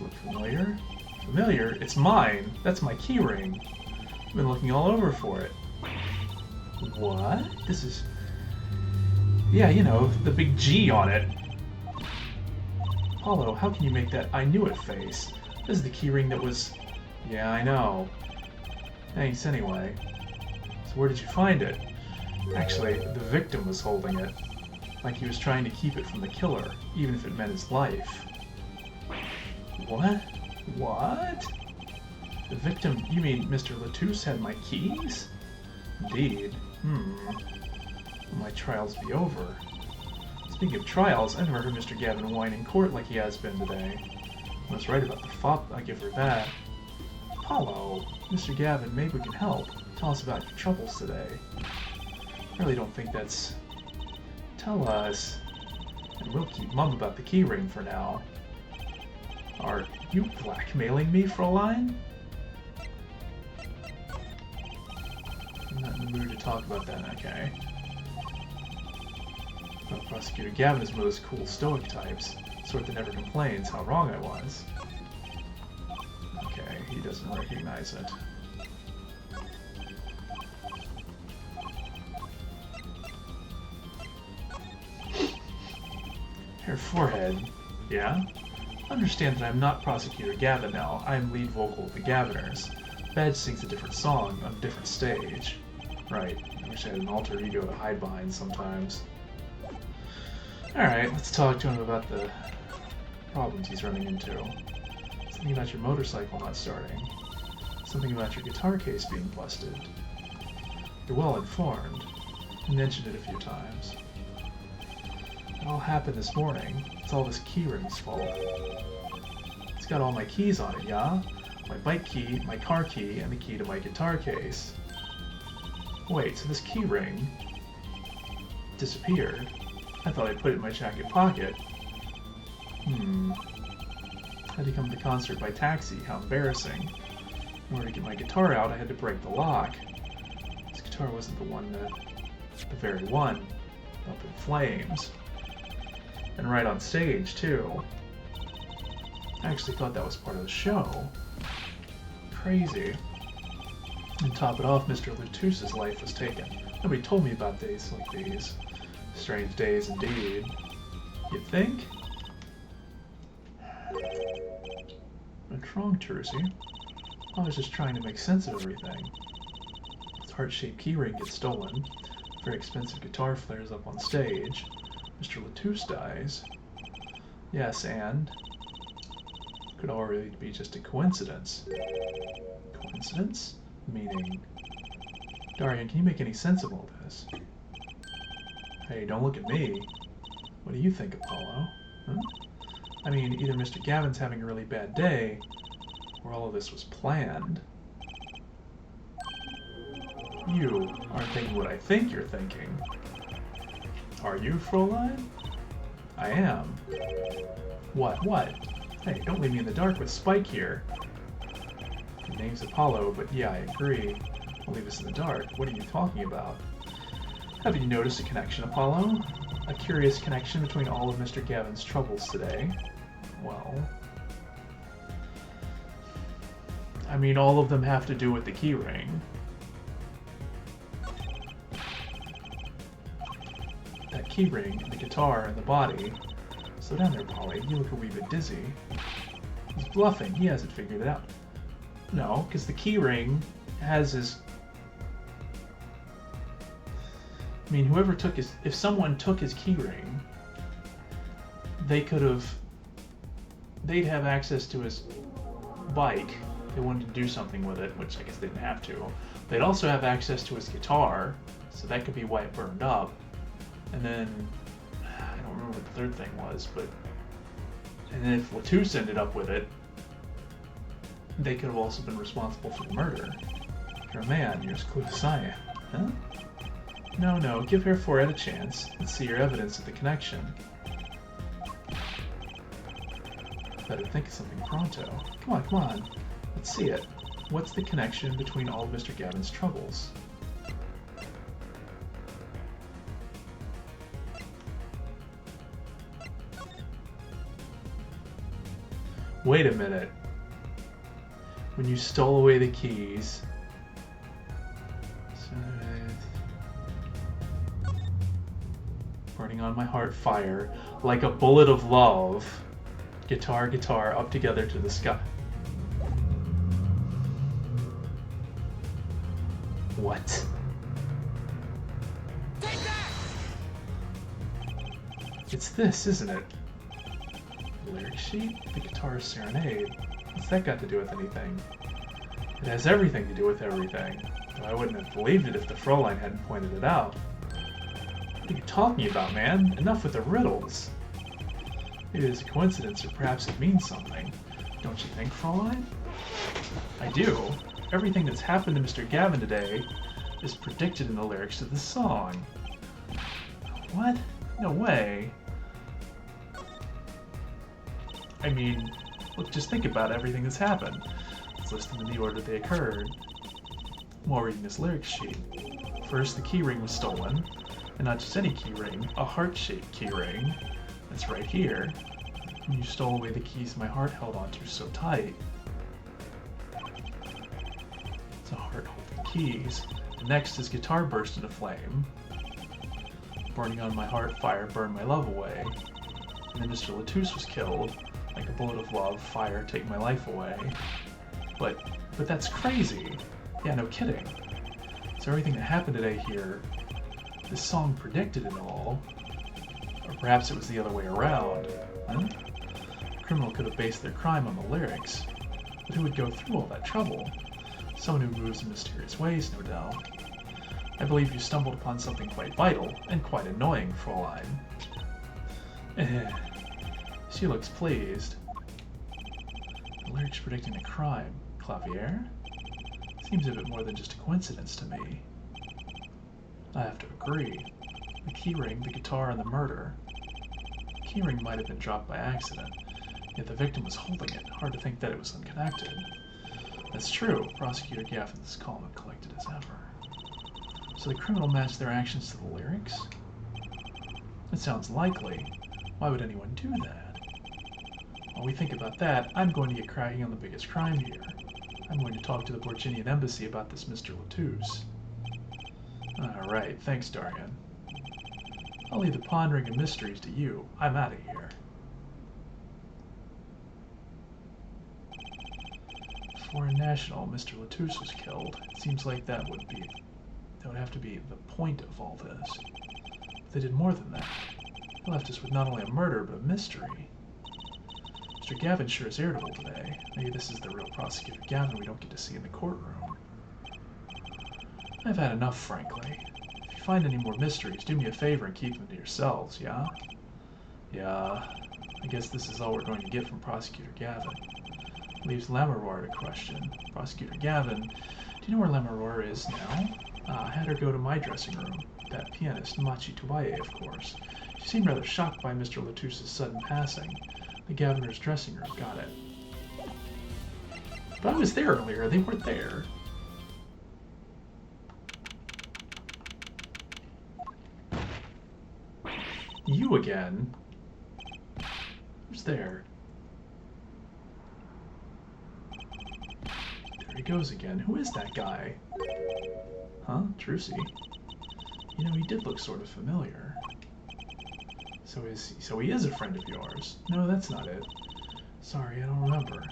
look familiar? Familiar? It's mine. That's my keyring. I've been looking all over for it. What? This is... Yeah, you know, the big G on it. Apollo, how can you make that I knew it face? This is the keyring that was... Yeah, I know. Thanks anyway. So where did you find it? Actually, the victim was holding it. Like he was trying to keep it from the killer, even if it meant his life. What? What? The victim, you mean Mr. Latouche had my keys? Indeed. Will my trials be over? Speaking of trials, I never heard Mr. Gavin whine in court like he has been today. I was right about the fop, I give her that. Apollo, Mr. Gavin, maybe we can help. Tell us about your troubles today. I really don't think that's... Tell us. And we'll keep mum about the keyring for now. Are you blackmailing me, Fräulein? I'm not in the mood to talk about that, okay? Well, Prosecutor Gavin is one of those cool stoic types. sort that never complains how wrong I was. Okay, he doesn't recognize it. Her forehead, yeah? Understand that I'm not Prosecutor Gavin now. I am lead vocal of the Gaviners. Badge sings a different song on a different stage. Right, I wish I had an alter ego to hide behind sometimes. Alright, let's talk to him about the problems he's running into. Something about your motorcycle not starting. Something about your guitar case being busted. You're well informed. You mentioned it a few times. It all happened this morning. It's all this keyring's fault. It's got all my keys on it, yeah? My bike key, my car key, and the key to my guitar case. Wait, so this keyring disappeared? I thought I put it in my jacket pocket. Had to come to the concert by taxi, how embarrassing. In order to get my guitar out, I had to break the lock. This guitar wasn't the one that... the very one. Up in flames. And right on stage, too. I actually thought that was part of the show. Crazy. And top it off, Mr. Lutus's life was taken. Nobody told me about days like these. Strange days indeed. You think? What's wrong, Terzi? I was just trying to make sense of everything. This heart-shaped keyring gets stolen. Very expensive guitar flares up on stage. Mr. Lutus dies. Yes, and? Could already be just a coincidence. Coincidence? Meaning? Darian, can you make any sense of all this? Hey, don't look at me. What do you think, Apollo? Huh? I mean, either Mr. Gavin's having a really bad day, or all of this was planned. You aren't thinking what I think you're thinking. Are you, Fräulein? I am. What? Hey, don't leave me in the dark with Spike here. Your name's Apollo, but yeah, I agree. Don't leave us in the dark. What are you talking about? Have you noticed a connection, Apollo? A curious connection between all of Mr. Gavin's troubles today? Well... I mean, all of them have to do with the keyring. That keyring, the guitar, and the body. Slow down there, Polly. You look a wee bit dizzy. He's bluffing. He hasn't figured it out. No, because the keyring has his... I mean, whoever took his... If someone took his keyring, they could have... They'd have access to his bike. They wanted to do something with it, which I guess they didn't have to. They'd also have access to his guitar, so that could be why it burned up. And then... I don't remember what the third thing was, but... And then if Lutus ended up with it, they could have also been responsible for the murder. You're a man, you're as clueless as I am. Huh? No, give Herr Forehead a chance. Let's see your evidence of the connection. Better think of something pronto. Come on. Let's see it. What's the connection between all of Mr. Gavin's troubles? Wait a minute. When you stole away the keys... Burning on my heart fire, like a bullet of love. Guitar, up together to the sky. What? Take that! It's this, isn't it? The lyric sheet? The guitar's serenade. What's that got to do with anything? It has everything to do with everything. Though I wouldn't have believed it if the Fräulein hadn't pointed it out. What are you talking about, man? Enough with the riddles. Maybe it's a coincidence, or perhaps it means something. Don't you think, Fräulein? I do. Everything that's happened to Mr. Gavin today is predicted in the lyrics to this song. What? No way. I mean, look, just think about everything that's happened. Let's list them in the order they occurred. While reading this lyrics sheet. First, the keyring was stolen. And not just any keyring, a heart-shaped keyring. That's right here. when you stole away the keys my heart held onto so tight. It's a heart holding keys. The next, his guitar burst into flame. Burning on my heart, fire burned my love away. And then Mr. Latouche was killed. Like a bullet of love, fire take my life away. But that's crazy. Yeah, no kidding. So everything that happened today here, this song predicted it all. Or perhaps it was the other way around. Huh? A criminal could have based their crime on the lyrics. But who would go through all that trouble? Someone who moves in mysterious ways, no doubt. I believe you stumbled upon something quite vital, and quite annoying, Fräulein. She looks pleased. The lyrics predicting a crime. Clavier? Seems a bit more than just a coincidence to me. I have to agree. The keyring, the guitar, and the murder. The keyring might have been dropped by accident, yet the victim was holding it. Hard to think that it was unconnected. That's true. Prosecutor Gavin's calm and collected as ever. So the criminal matched their actions to the lyrics? It sounds likely. Why would anyone do that? While we think about that, I'm going to get cracking on the biggest crime here. I'm going to talk to the Borginian embassy about this Mr. Latouche. Alright, thanks, Darian. I'll leave the pondering of mysteries to you. I'm out of here. Foreign national, Mr. Latouche was killed. It seems like that would have to be the point of all this. But they did more than that. They left us with not only a murder, but a mystery. Mr. Gavin sure is irritable today. Maybe this is the real Prosecutor Gavin we don't get to see in the courtroom. I've had enough, frankly. If you find any more mysteries, do me a favor and keep them to yourselves, yeah? Yeah, I guess this is all we're going to get from Prosecutor Gavin. Leaves Lamoureux to question. Prosecutor Gavin, do you know where Lamoureux is now? I had her go to my dressing room. That pianist, Machi Tobaye, of course. She seemed rather shocked by Mr. Latouche's sudden passing. The Governor's dressing room, got it. But I was there earlier, they weren't there. You again? Who's there? There he goes again. Who is that guy? Huh? Trucy? You know, he did look sort of familiar. So he is a friend of yours? No, that's not it. Sorry, I don't remember.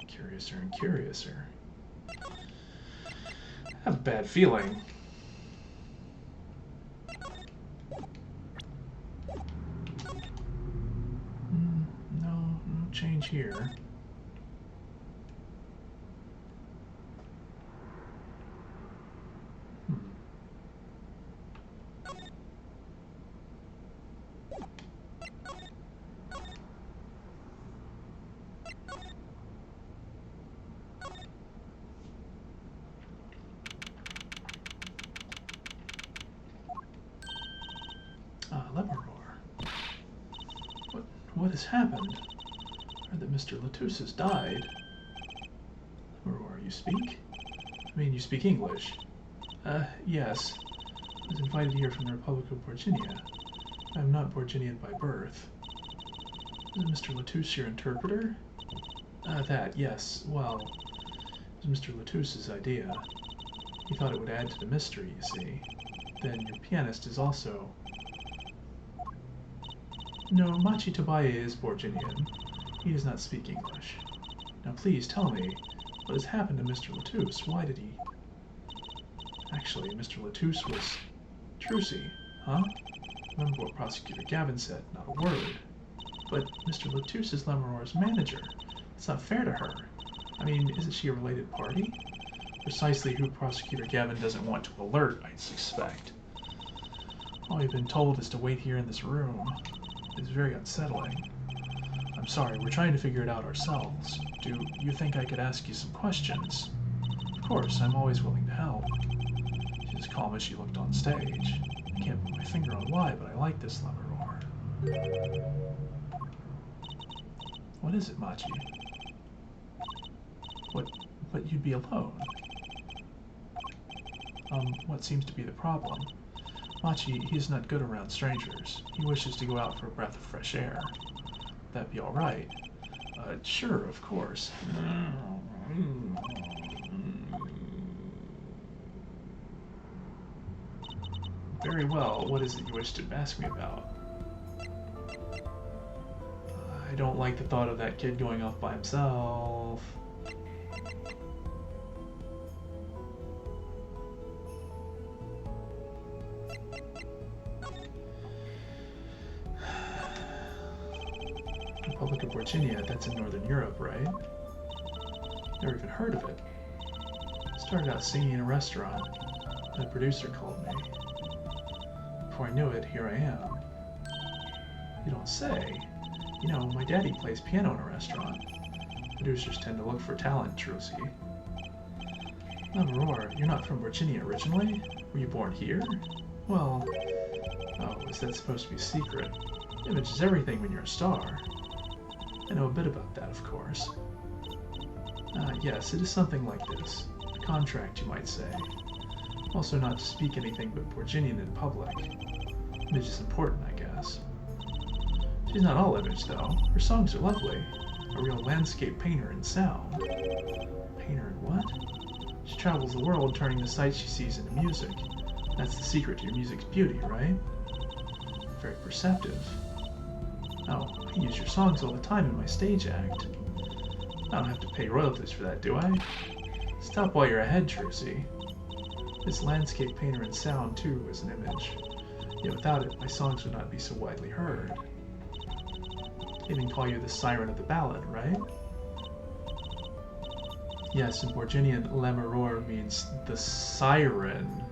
Curiouser and curiouser. I have a bad feeling. No change here. Lamoureux. What has happened? I heard that Mr. Latouche has died. Lamoureux, you speak? I mean, you speak English. Yes. I was invited here from the Republic of Borginia. I am not Borginian by birth. Is Mr. Latouche your interpreter? That, yes. Well, it was Mr. Latouche's idea. He thought it would add to the mystery, you see. Then your pianist is also... No, Machi Tobaye is Borginian. He does not speak English. Now please tell me, what has happened to Mr. Latouche? Why did he... Actually, Mr. Latouche was... Trucy, huh? Remember what Prosecutor Gavin said, not a word. But Mr. Latouche is Lamoureux's manager. It's not fair to her. I mean, isn't she a related party? Precisely who Prosecutor Gavin doesn't want to alert, I'd suspect. All we've been told is to wait here in this room. It's very unsettling. I'm sorry, we're trying to figure it out ourselves. Do you think I could ask you some questions? Of course, I'm always willing to help. She's as calm as she looked on stage. I can't put my finger on why, but I like this Lamoureux. What is it, Machi? But you'd be alone. What seems to be the problem? Machi, he is not good around strangers. He wishes to go out for a breath of fresh air. That'd be alright. Sure, of course. Very well, what is it you wish to ask me about? I don't like the thought of that kid going off by himself. Republic of Virginia, that's in Northern Europe, right? Never even heard of it. Started out singing in a restaurant. The producer called me. Before I knew it, here I am. You don't say. You know, my daddy plays piano in a restaurant. Producers tend to look for talent, Trilogy. Lamarore, you're not from Virginia originally? Were you born here? Well, oh, is that supposed to be a secret? Image is everything when you're a star. I know a bit about that, of course. Yes, it is something like this. A contract, you might say. Also not to speak anything but Virginian in public. Image is important, I guess. She's not all image, though. Her songs are lovely. A real landscape painter in sound. Painter in what? She travels the world turning the sights she sees into music. That's the secret to your music's beauty, right? Very perceptive. Oh, I use your songs all the time in my stage act. I don't have to pay royalties for that, do I? Stop while you're ahead, Trucy. This landscape painter in sound, too, is an image. Yet without it, my songs would not be so widely heard. They even call you the siren of the ballad, right? Yes, in Borginian, Lamarore means the siren.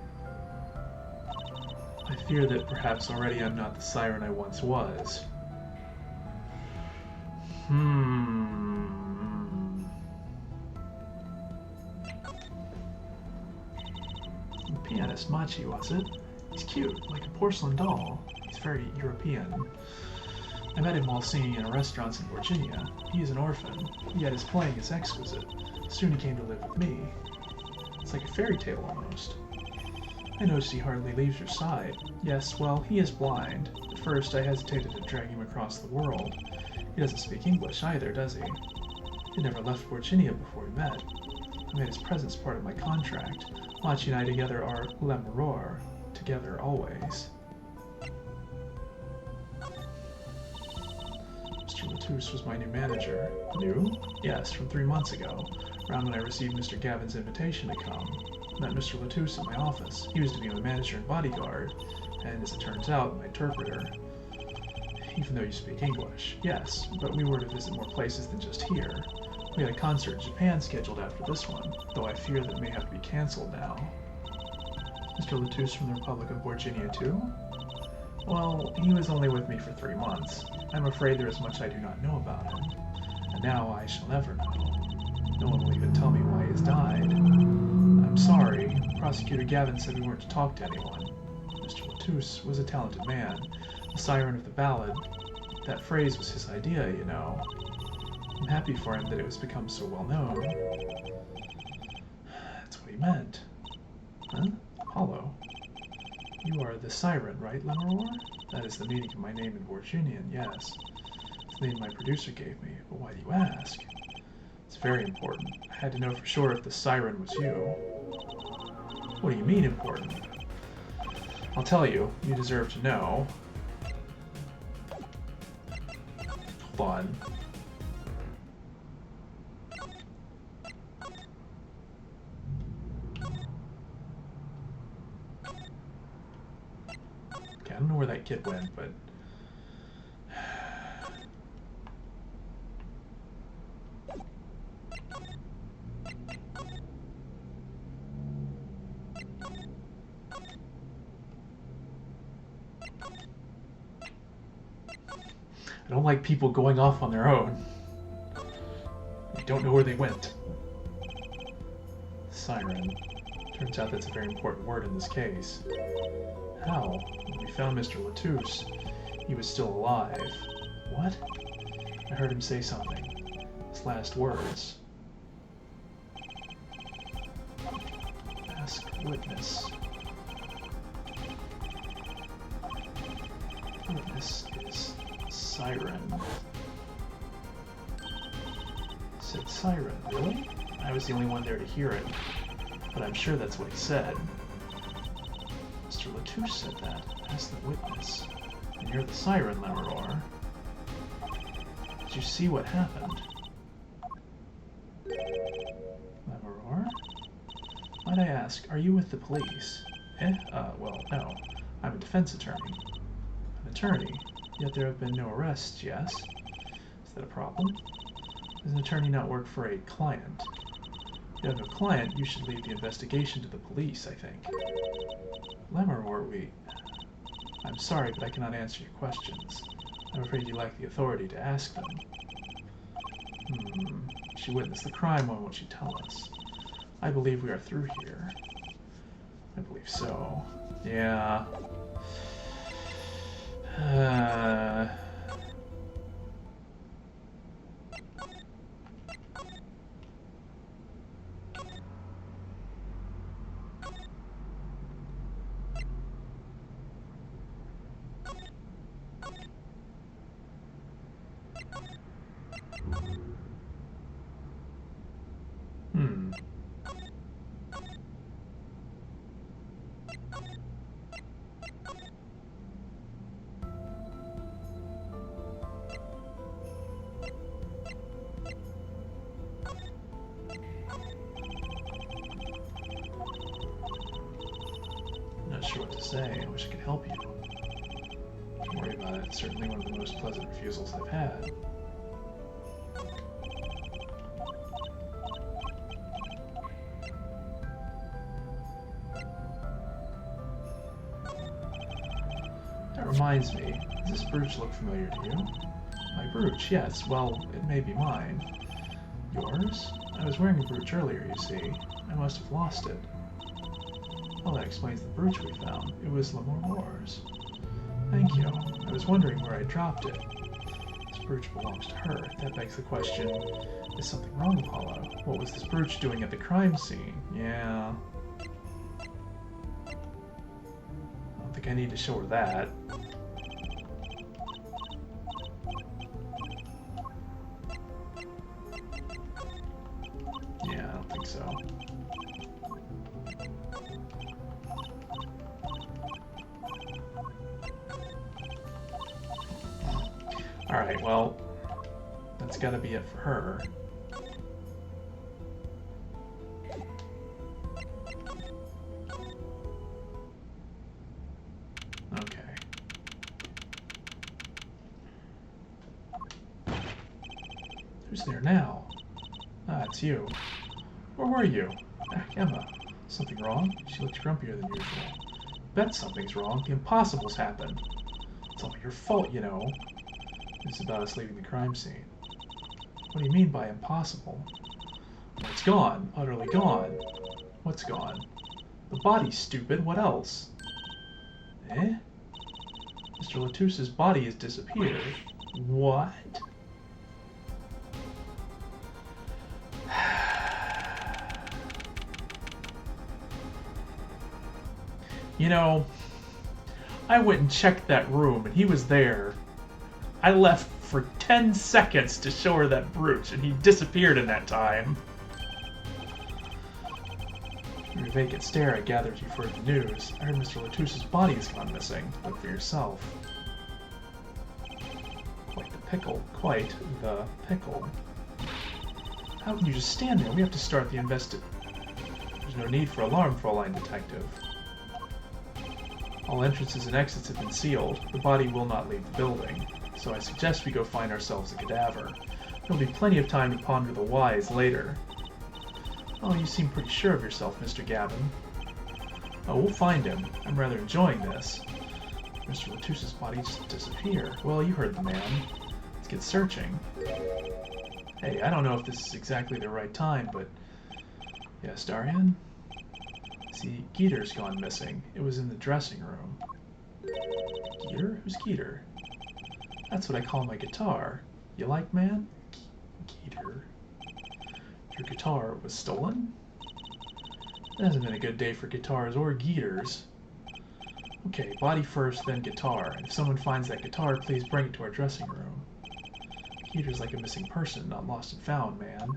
I fear that perhaps already I'm not the siren I once was. The pianist Machi, was it? He's cute, like a porcelain doll. He's very European. I met him while singing in a restaurant in Virginia. He is an orphan, yet his playing is exquisite. Soon he came to live with me. It's like a fairy tale almost. I noticed he hardly leaves your side. Yes, well, he is blind. At first I hesitated to drag him across the world. He doesn't speak English either, does he? He never left Virginia before we met. I made his presence part of my contract. Machi and I together are Lamarore. Together always. Mr. Latouche was my new manager. New? Yes, from 3 months ago, around when I received Mr. Gavin's invitation to come. I met Mr. Latouche in my office. He was to be my manager and bodyguard, and as it turns out, my interpreter. Even though you speak English. Yes, but we were to visit more places than just here. We had a concert in Japan scheduled after this one, though I fear that it may have to be cancelled now. Mr. Latouche from the Republic of Virginia too? Well, he was only with me for 3 months. I'm afraid there is much I do not know about him. And now I shall never know. No one will even tell me why he has died. I'm sorry. Prosecutor Gavin said we weren't to talk to anyone. Mr. Latouche was a talented man. The siren of the ballad. That phrase was his idea, you know. I'm happy for him that it was become so well known. That's what he meant. Huh? Hollow. You are the siren, right, Lamarore? That is the meaning of my name in Virginian, yes. It's the name my producer gave me, but why do you ask? It's very important. I had to know for sure if the siren was you. What do you mean, important? I'll tell you. You deserve to know. Hold on. Okay, I don't know where that kid went, but... I don't like people going off on their own. I don't know where they went. Siren. Turns out that's a very important word in this case. How? When we found Mr. Latouche, he was still alive. What? I heard him say something. His last words. Ask witness. Witness is siren. Said siren, really? I was the only one there to hear it, but I'm sure that's what he said. Mr. Latouche said that. Ask the witness. And you're the siren, Lemuror. Did you see what happened? Lemuror? Might I ask, are you with the police? Well, no. I'm a defense attorney. An attorney? Yet there have been no arrests, yes? Is that a problem? Does an attorney not work for a client? If you have no client, you should leave the investigation to the police, I think. Lemuror, I'm sorry, but I cannot answer your questions. I'm afraid you lack the authority to ask them. She witnessed the crime, why won't she tell us? I believe we are through here. I believe so. Yeah. Not sure what to say. I wish I could help you. Don't worry about it. It's certainly one of the most pleasant refusals I've had. That reminds me, does this brooch look familiar to you? My brooch, yes. Well, it may be mine. Yours? I was wearing a brooch earlier, you see. I must have lost it. Well, that explains the brooch we found. It was Lemuror's. Thank you. I was wondering where I dropped it. This brooch belongs to her. That begs the question, is something wrong, Apollo? What was this brooch doing at the crime scene? Yeah. I don't think I need to show her that. Yeah, I don't think so. Alright, well, that's gotta be it for her. Okay. Who's there now? Ah, it's you. Where were you? Ah, Emma. Something wrong? She looks grumpier than usual. Bet something's wrong. The impossible's happened. It's all your fault, you know. It's about us leaving the crime scene. What do you mean by impossible? Well, it's gone. Utterly gone. What's gone? The body, stupid. What else? Eh? Mr. Latouche's body has disappeared. What? You know, I went and checked that room, and he was there. I left for 10 seconds to show her that brooch, and he disappeared in that time. From your vacant stare, I gathered you've heard the news. I heard Mr. Latouche's body has gone missing. Look for yourself. Quite the pickle. Quite the pickle. How can you just stand there? We have to start the There's no need for alarm, Fräulein Detective. All entrances and exits have been sealed. The body will not leave the building. So I suggest we go find ourselves a cadaver. There'll be plenty of time to ponder the whys later. Oh, you seem pretty sure of yourself, Mr. Gavin. Oh, we'll find him. I'm rather enjoying this. Mr. Latouche's body just disappeared. Well, you heard the man. Let's get searching. Hey, I don't know if this is exactly the right time, but... Yes, Darian? See, Geeter's gone missing. It was in the dressing room. Geeter? Who's Geeter? That's what I call my guitar. You like, man? Geeter. Your guitar was stolen? It hasn't been a good day for guitars or Geeters. Okay, body first, then guitar. If someone finds that guitar, please bring it to our dressing room. Heater's like a missing person, not lost and found, man.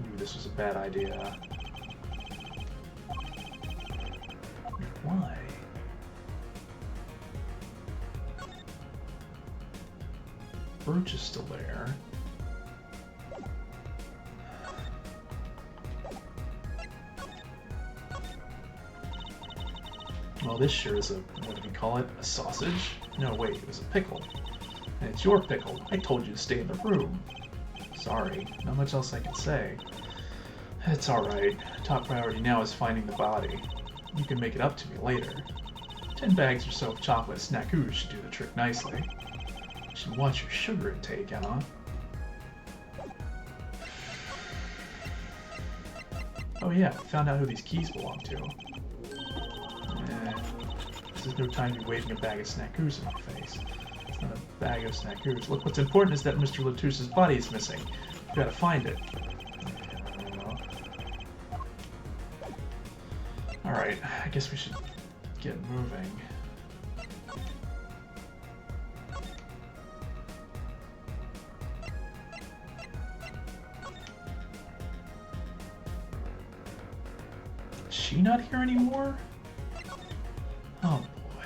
Knew this was a bad idea. Why? Brooch is still there. Well, this sure is a, what do we call it? A sausage? No, wait, it was a pickle. And it's your pickle. I told you to stay in the room. Sorry, not much else I can say. It's alright. Top priority now is finding the body. You can make it up to me later. 10 bags or so of chocolate snackoos should do the trick nicely. You should watch your sugar intake, Emma. Oh yeah, found out who these keys belong to. This is no time to be waving a bag of snackoos in my face. It's not a bag of snackoos. Look, what's important is that Mr. Latouche's body is missing. We gotta find it. Alright, I guess we should get moving. Is she not here anymore? Oh boy.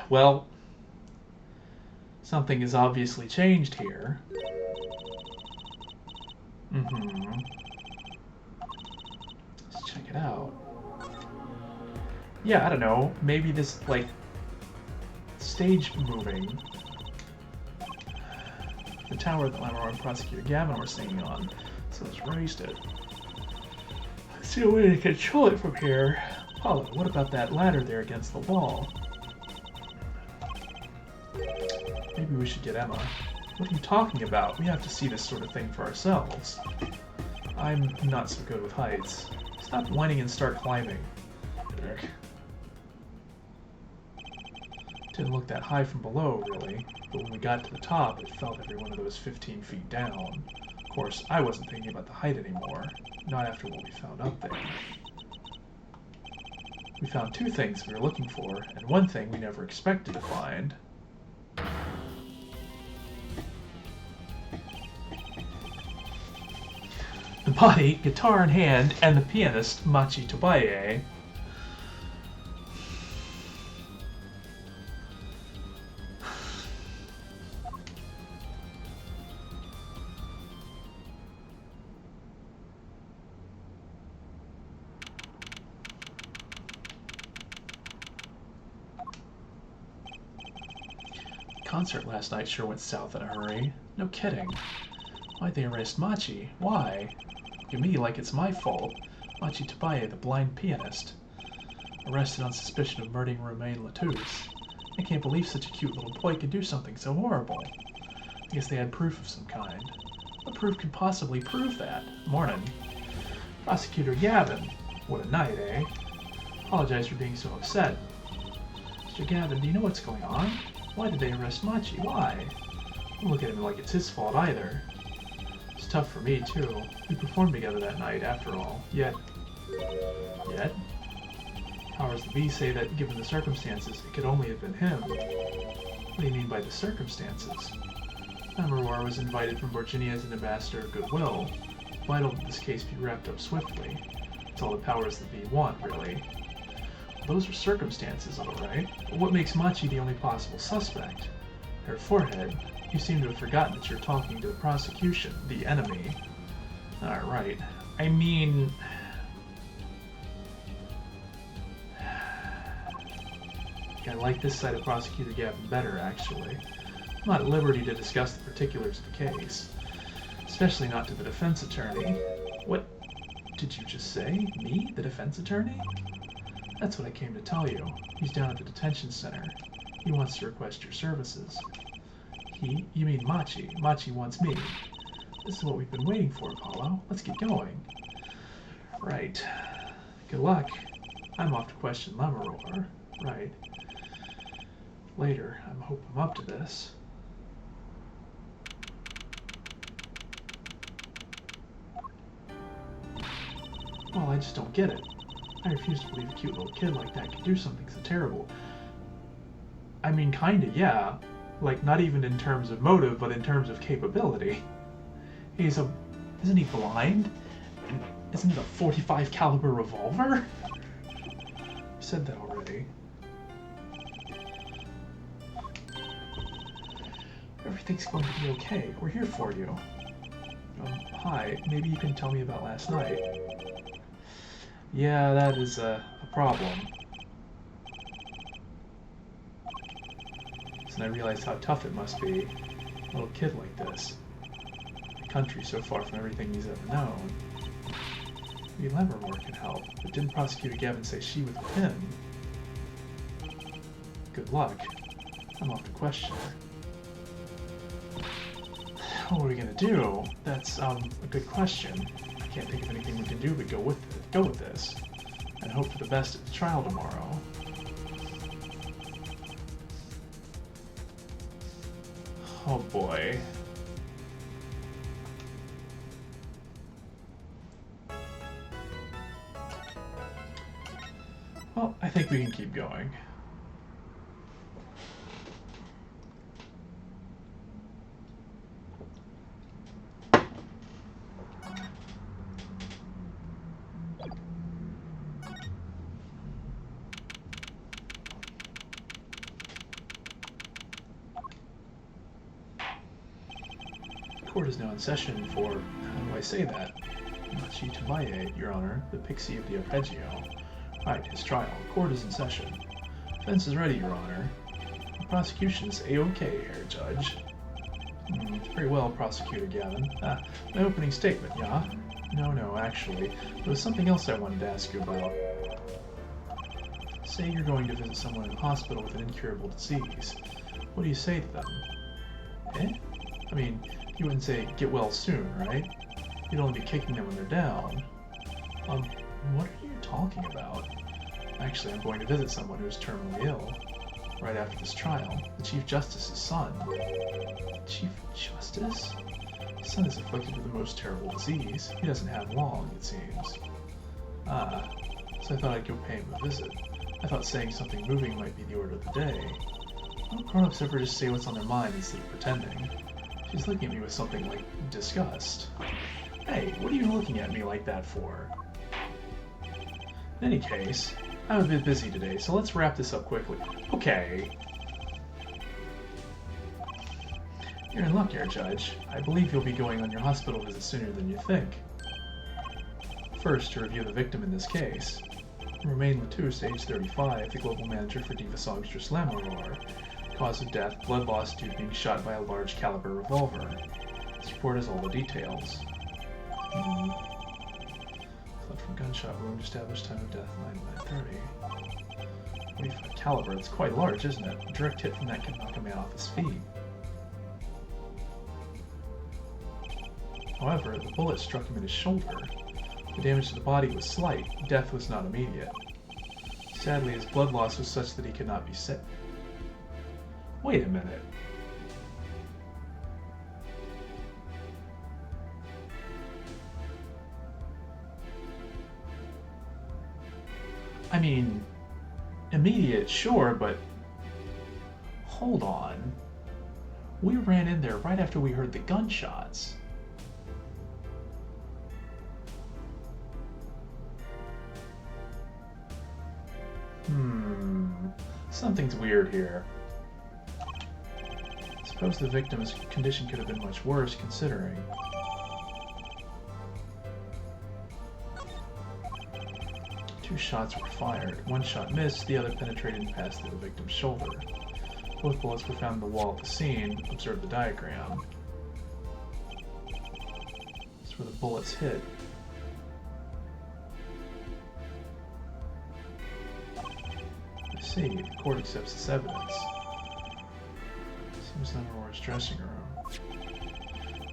Well, something has obviously changed here. Let's check it out. Yeah, I don't know. Maybe this, like, stage moving. The tower that Lamar and Prosecutor Gavin were singing on, so let's raise it. Let's see a way to control it from here. Paula, what about that ladder there against the wall? Maybe we should get Emma. What are you talking about? We have to see this sort of thing for ourselves. I'm not so good with heights. Stop whining and start climbing. Derek. Didn't look that high from below, really. But when we got to the top, it felt every one of those 15 feet down. Of course, I wasn't thinking about the height anymore. Not after what we found up there. We found two things we were looking for, and one thing we never expected to find. The body, guitar in hand, and the pianist, Machi Tobaye. Concert last night sure went south in a hurry. No kidding. Why'd they arrest Machi? Why? Look at me like it's my fault. Machi Tobaye, the blind pianist. Arrested on suspicion of murdering Romain Latouche. I can't believe such a cute little boy could do something so horrible. I guess they had proof of some kind. What proof could possibly prove that? Morning. Prosecutor Gavin. What a night, eh? Apologize for being so upset. Mr. Gavin, do you know what's going on? Why did they arrest Machi? Why? Don't look at him like it's his fault either. It's tough for me, too. We performed together that night, after all. Yet? Powers that be say that, given the circumstances, it could only have been him. What do you mean by the circumstances? Amaror was invited from Virginia as an ambassador of goodwill. It's vital that this case be wrapped up swiftly. It's all the powers that be want, really. Those are circumstances, all right. But what makes Machi the only possible suspect? Her forehead. You seem to have forgotten that you're talking to the prosecution, the enemy. Alright. I mean... I like this side of Prosecutor Gavin better, actually. I'm not at liberty to discuss the particulars of the case. Especially not to the defense attorney. What did you just say? Me? The defense attorney? That's what I came to tell you. He's down at the detention center. He wants to request your services. He? You mean Machi. Machi wants me. This is what we've been waiting for, Apollo. Let's get going. Right. Good luck. I'm off to question Lammeror. Right. Later. I hope I'm up to this. Well, I just don't get it. I refuse to believe a cute little kid like that could do something so terrible. I mean, kinda, yeah. Like, not even in terms of motive, but in terms of capability. Isn't he blind? And isn't it a .45 caliber revolver? You said that already. Everything's going to be okay. We're here for you. Hi. Maybe you can tell me about last night. Yeah, that is a problem. And I realized how tough it must be. A little kid like this. A country so far from everything he's ever known. Maybe Lemmermore can help, but didn't Prosecutor Gavin say she with a pin? Good luck. I'm off to question her. What are we gonna do? That's a good question. I can't think of anything we can do but go with this, and hope for the best at the trial tomorrow. Oh boy. Well, I think we can keep going. Court is now in session for, how do I say that? Machi Tabaye, Your Honor, the pixie of the arpeggio. Right, his trial. Court is in session. Defense is ready, Your Honor. The prosecution's A-OK here, Judge. Very well, Prosecutor Gavin. My opening statement, yeah? No, actually. There was something else I wanted to ask you about. Say you're going to visit someone in the hospital with an incurable disease. What do you say to them? Eh? I mean, you wouldn't say, get well soon, right? You'd only be kicking them when they're down. What are you talking about? Actually, I'm going to visit someone who is terminally ill. Right after this trial, the Chief Justice's son. Chief Justice? His son is afflicted with the most terrible disease. He doesn't have long, it seems. So I thought I'd go pay him a visit. I thought saying something moving might be the order of the day. Don't grown-ups ever just say what's on their mind instead of pretending? She's looking at me with something like disgust. Hey, what are you looking at me like that for? In any case, I'm a bit busy today, so let's wrap this up quickly. Okay. You're in luck here, Judge. I believe you'll be going on your hospital visit sooner than you think. First, to review the victim in this case. Romain Latouche, age 35, the global manager for Diva Songstress Lammermoor. Cause of death, blood loss due to being shot by a large caliber revolver. This report has all the details. Blood from gunshot wound, established time of death 9/9/30. 45 caliber, it's quite large, isn't it? A direct hit from that can knock a man off his feet. However, the bullet struck him in his shoulder. The damage to the body was slight. Death was not immediate. Sadly, his blood loss was such that he could not be saved. Wait a minute. I mean, immediate, sure, but hold on. We ran in there right after we heard the gunshots. Something's weird here. Suppose the victim's condition could have been much worse, considering. Two shots were fired. One shot missed, the other penetrated and passed through the victim's shoulder. Both bullets were found in the wall at the scene. Observe the diagram. That's where the bullets hit. I see. The court accepts this evidence. Seems Lammermoor's dressing room. If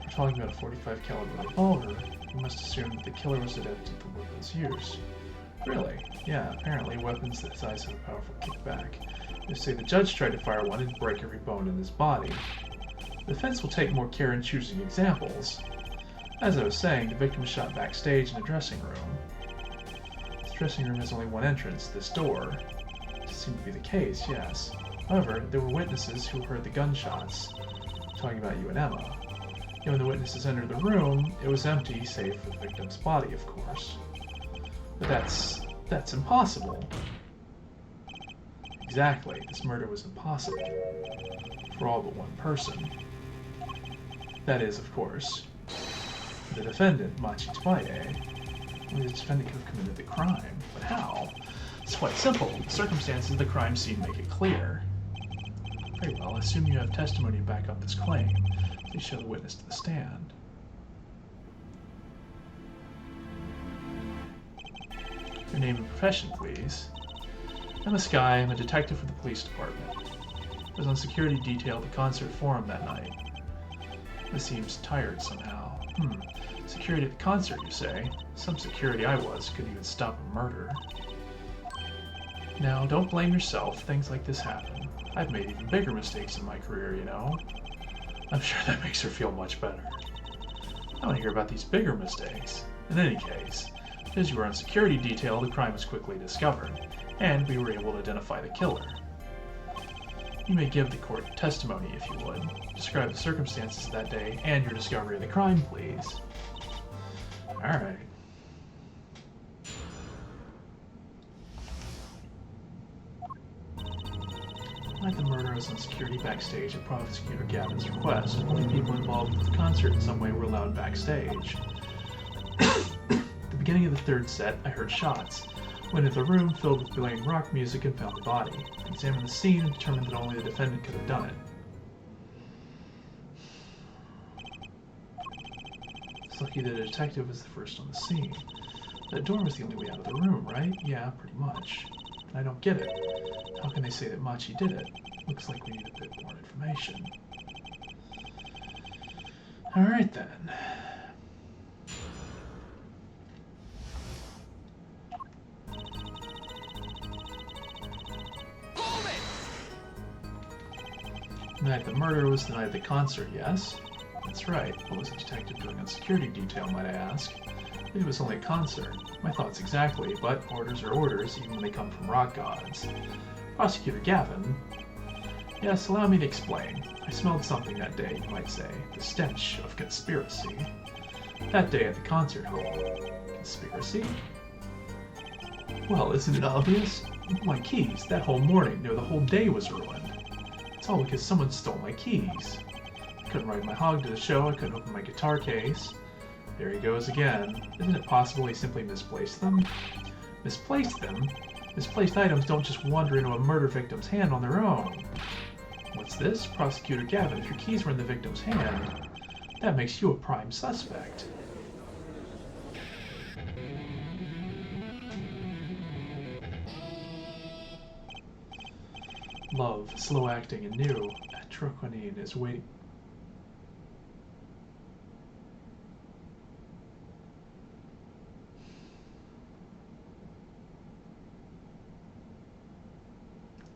we're talking about a .45 caliber revolver, we must assume that the killer was adept at the weapon's use. Really? Yeah, apparently weapons that size have a powerful kickback. They say the judge tried to fire one and break every bone in his body. The defense will take more care in choosing examples. As I was saying, the victim was shot backstage in a dressing room. dressing room has only one entrance, this door. This seemed to be the case, yes. However, there were witnesses who heard the gunshots. Talking about you and Emma. And when the witnesses entered the room, it was empty, save for the victim's body, of course. But that's impossible. Exactly, this murder was impossible. For all but one person. That is, of course, the defendant, Machi Tsubaye. Only the defendant could have committed the crime. But how? It's quite simple. The circumstances of the crime scene make it clear. Very well, assume you have testimony to back up this claim. Please show the witness to the stand. Your name and profession, please. Emma Sky. I'm a detective for the police department. I was on security detail at the concert forum that night. This seems tired somehow. Security at the concert, you say? Some security I was couldn't even stop a murder. Now, don't blame yourself. Things like this happen. I've made even bigger mistakes in my career, you know. I'm sure that makes her feel much better. I want to hear about these bigger mistakes. In any case, as you were on security detail, the crime was quickly discovered, and we were able to identify the killer. You may give the court testimony if you would. Describe the circumstances of that day and your discovery of the crime, please. Alright. Like the murder, I was on security backstage at Prosecutor Gavin's request. Only people involved with the concert in some way were allowed backstage. At the beginning of the third set, I heard shots. Went into the room filled with blaring rock music and found the body. I examined the scene and determined that only the defendant could have done it. It's lucky that a detective was the first on the scene. That door was the only way out of the room, right? Yeah, pretty much. I don't get it. How can they say that Machi did it? Looks like we need a bit more information. Alright then. The night the murder was the night of the concert, yes? That's right. What was the detective doing on security detail, might I ask? It was only a concert. My thoughts exactly, but orders are orders, even when they come from rock gods. Prosecutor Gavin? Yes, allow me to explain. I smelled something that day, you might say. The stench of conspiracy. That day at the concert hall. Conspiracy? Well, isn't it obvious? My keys, that whole morning, no, the whole day was ruined. It's all because someone stole my keys. I couldn't ride my hog to the show, I couldn't open my guitar case. There he goes again. Isn't it possible he simply misplaced them? Misplaced them? Misplaced items don't just wander into a murder victim's hand on their own. What's this? Prosecutor Gavin, if your keys were in the victim's hand, that makes you a prime suspect. Love, slow acting and new. Troquanine is waiting.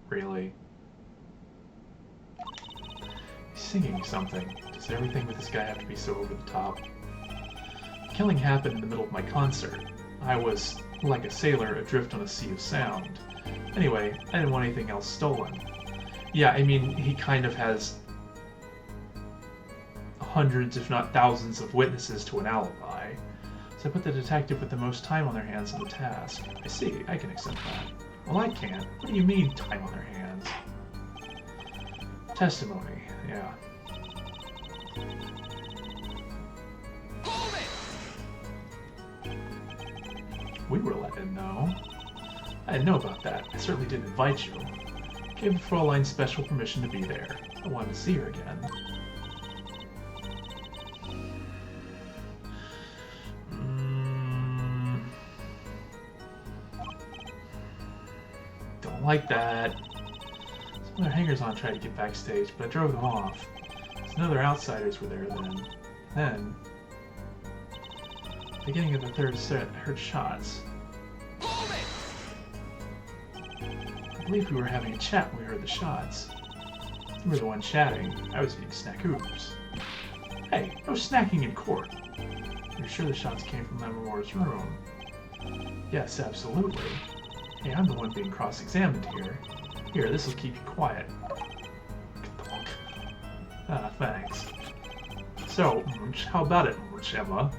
Really? He's singing something. Does everything with this guy have to be so over the top? The killing happened in the middle of my concert. I was, like a sailor, adrift on a sea of sound. Anyway, I didn't want anything else stolen. Yeah, I mean, he kind of has hundreds, if not thousands, of witnesses to an alibi. So I put the detective with the most time on their hands on the task. I see, I can accept that. Well, I can't. What do you mean, time on their hands? Testimony, yeah. We were let in, though. I didn't know about that. I certainly didn't invite you. Gave Fraulein special permission to be there. I wanted to see her again. Don't like that. Some other hangers-on tried to get backstage, but I drove them off. Some other outsiders were there then. Then, beginning of the third set, I heard shots. I believe we were having a chat when we heard the shots. You were the one chatting. I was eating snackoos. Hey, no snacking in court. You're sure the shots came from Lemmore's room? Yes, absolutely. Hey, I'm the one being cross-examined here. Here, this'll keep you quiet. Ah, thanks. So, how about it, Emma?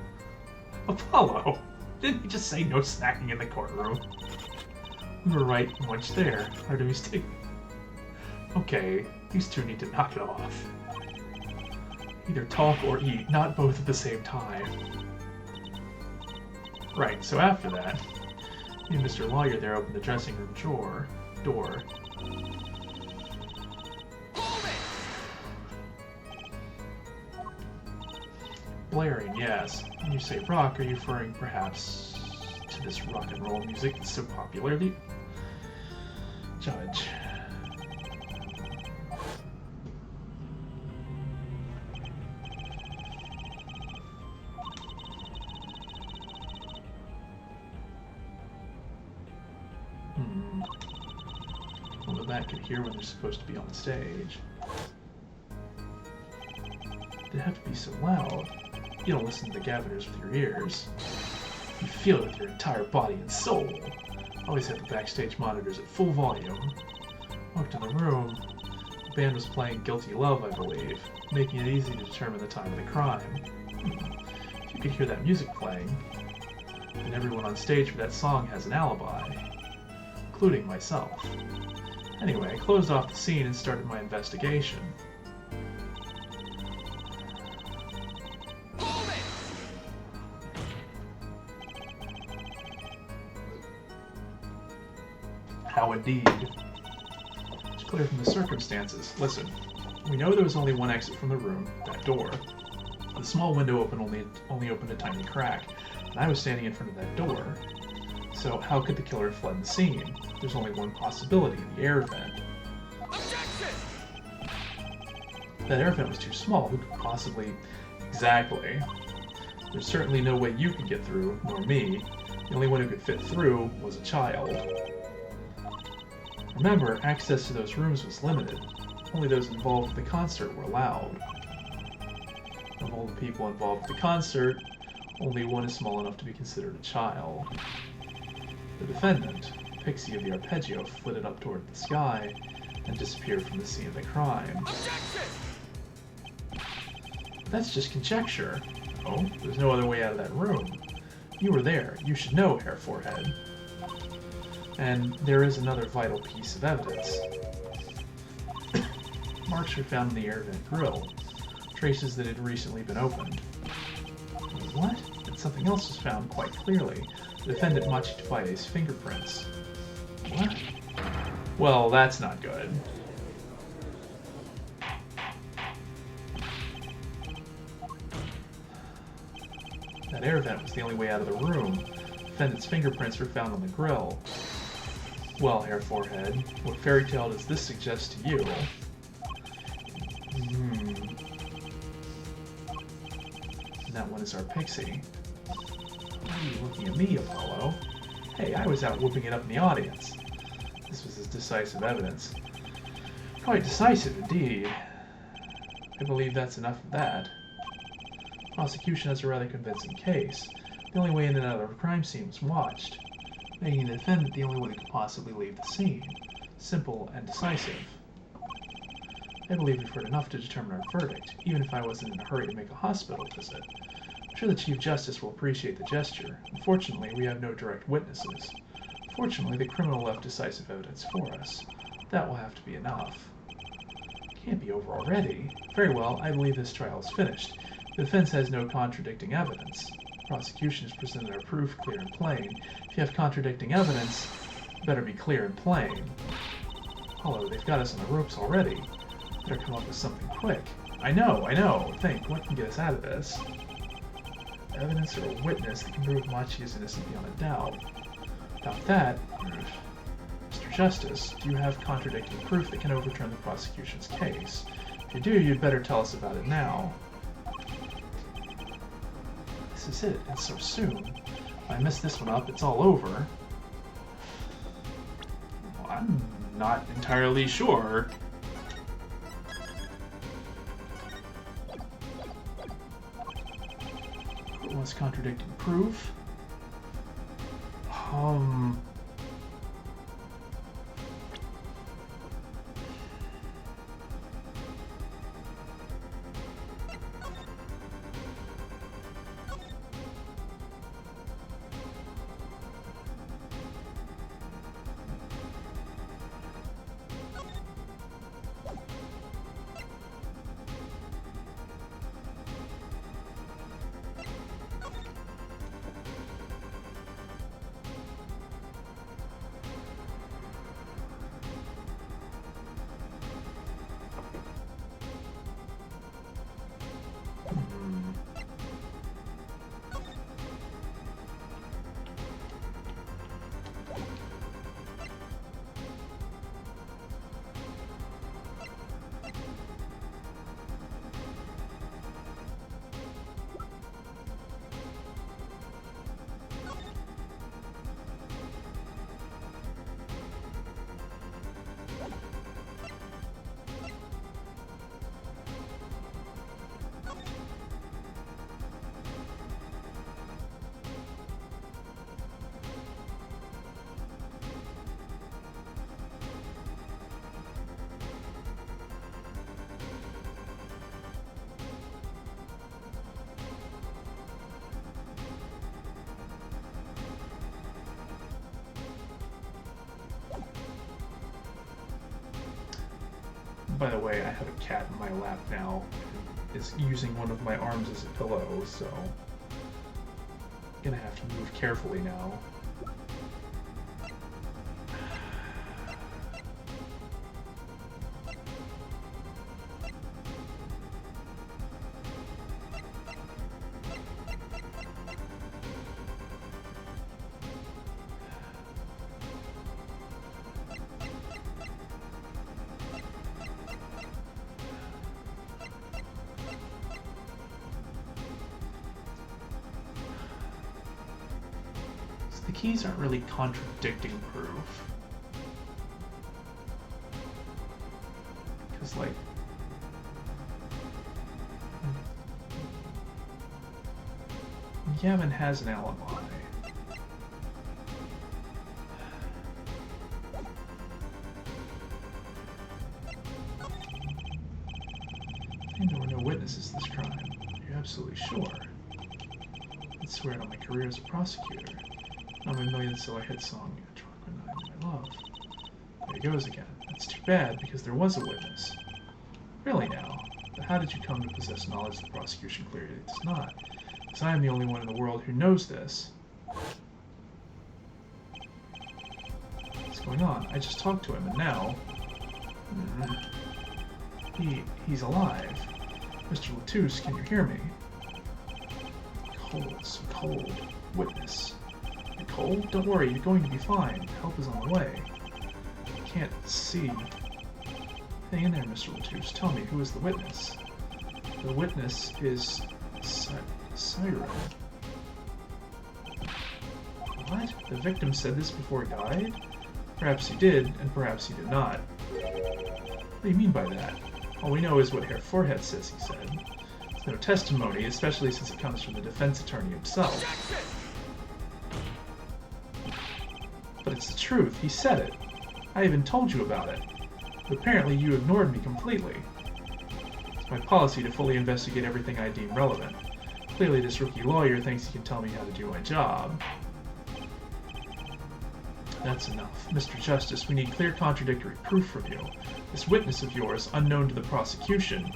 Apollo! Didn't you just say no snacking in the courtroom? We were right much there. Or do we stick? Okay, these two need to knock it off. Either talk or eat, not both at the same time. Right, so after that, me and Mr. Lawyer there opened the dressing room door. Blaring, yes. When you say rock, are you referring perhaps to this rock and roll music that's so popular? Judge. Well, the bat could hear when they're supposed to be on stage. They have to be so loud. You don't listen to the Gaviners with your ears. You feel it with your entire body and soul. Always have the backstage monitors at full volume. Walked in the room. The band was playing Guilty Love, I believe, making it easy to determine the time of the crime. If you could hear that music playing, then everyone on stage for that song has an alibi, including myself. Anyway, I closed off the scene and started my investigation. How indeed. It's clear from the circumstances. Listen, we know there was only one exit from the room, that door. The small window only opened a tiny crack, and I was standing in front of that door. So how could the killer have fled the scene? There's only one possibility, the air vent. Objection! That air vent was too small. Who could possibly... Exactly. There's certainly no way you could get through, nor me. The only one who could fit through was a child. Remember, access to those rooms was limited. Only those involved with the concert were allowed. Of all the people involved with the concert, only one is small enough to be considered a child. The defendant, Pixie of the Arpeggio, flitted up toward the sky and disappeared from the scene of the crime. Objection! That's just conjecture. Oh, there's no other way out of that room. You were there. You should know, Hair Forehead. And there is another vital piece of evidence. Marks were found in the air vent grill, traces that had recently been opened. Wait, what? And something else was found quite clearly. The defendant Machi Tufai's fingerprints. What? Well, that's not good. That air vent was the only way out of the room. The defendant's fingerprints were found on the grill. Well, Hair Forehead, what fairy tale does this suggest to you? And that one is our Pixie. Why are you looking at me, Apollo? Hey, I was out whooping it up in the audience. This was his decisive evidence. Quite decisive, indeed. I believe that's enough of that. The prosecution has a rather convincing case. The only way in and out of the crime scene was watched, making the defendant the only one who could possibly leave the scene. Simple and decisive. I believe we've heard enough to determine our verdict, even if I wasn't in a hurry to make a hospital visit. I'm sure the Chief Justice will appreciate the gesture. Unfortunately, we have no direct witnesses. Fortunately, the criminal left decisive evidence for us. That will have to be enough. It can't be over already. Very well, I believe this trial is finished. The defense has no contradicting evidence. The prosecution has presented our proof clear and plain. If you have contradicting evidence, it better be clear and plain. Apollo, they've got us on the ropes already. Better come up with something quick. I know. Think, what can get us out of this? Evidence or a witness that can prove Machi is innocent beyond a doubt. Without that, Mr. Justice, do you have contradicting proof that can overturn the prosecution's case? If you do, you'd better tell us about it now. This is it, and so soon. If I mess this one up, it's all over. Well, I'm not entirely sure. What's contradicting proof? Um... By the way, I have a cat in my lap now who is using one of my arms as a pillow, so I'm gonna have to move carefully now. The keys aren't really contradicting proof. Because, like... Gavin has an alibi. And there were no witnesses to this crime. You're absolutely sure? I'd swear it on my career as a prosecutor. On my million-seller hit song, A Drunk When I Love. There he goes again. That's too bad, because there was a witness. Really now? But how did you come to possess knowledge the prosecution clearly does not? Because I am the only one in the world who knows this. What's going on? I just talked to him, and now... He's alive. Mr. Latouche, can you hear me? Cold, so cold. Witness. Cold? Don't worry, you're going to be fine. Help is on the way. I can't see. Hang in there, Mr. Latouche. Tell me, who is the witness? The witness is... Siren. What? The victim said this before he died? Perhaps he did, and perhaps he did not. What do you mean by that? All we know is what Herr Forehead says he said. It's no testimony, especially since it comes from the defense attorney himself. But it's the truth. He said it. I even told you about it. But apparently you ignored me completely. It's my policy to fully investigate everything I deem relevant. Clearly this rookie lawyer thinks he can tell me how to do my job. That's enough. Mr. Justice, we need clear contradictory proof from you. This witness of yours, unknown to the prosecution.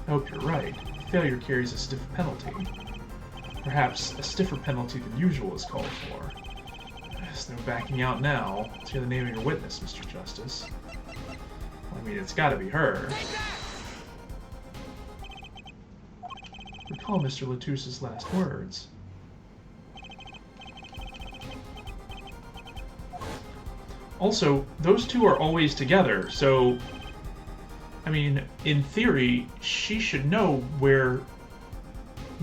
I hope you're right. Failure carries a stiff penalty. Perhaps a stiffer penalty than usual is called for. There's no backing out now. Let's hear the name of your witness, Mr. Justice. I mean, it's gotta be her. Recall Mr. Latouche's last words. Also, those two are always together, so... I mean, in theory, she should know where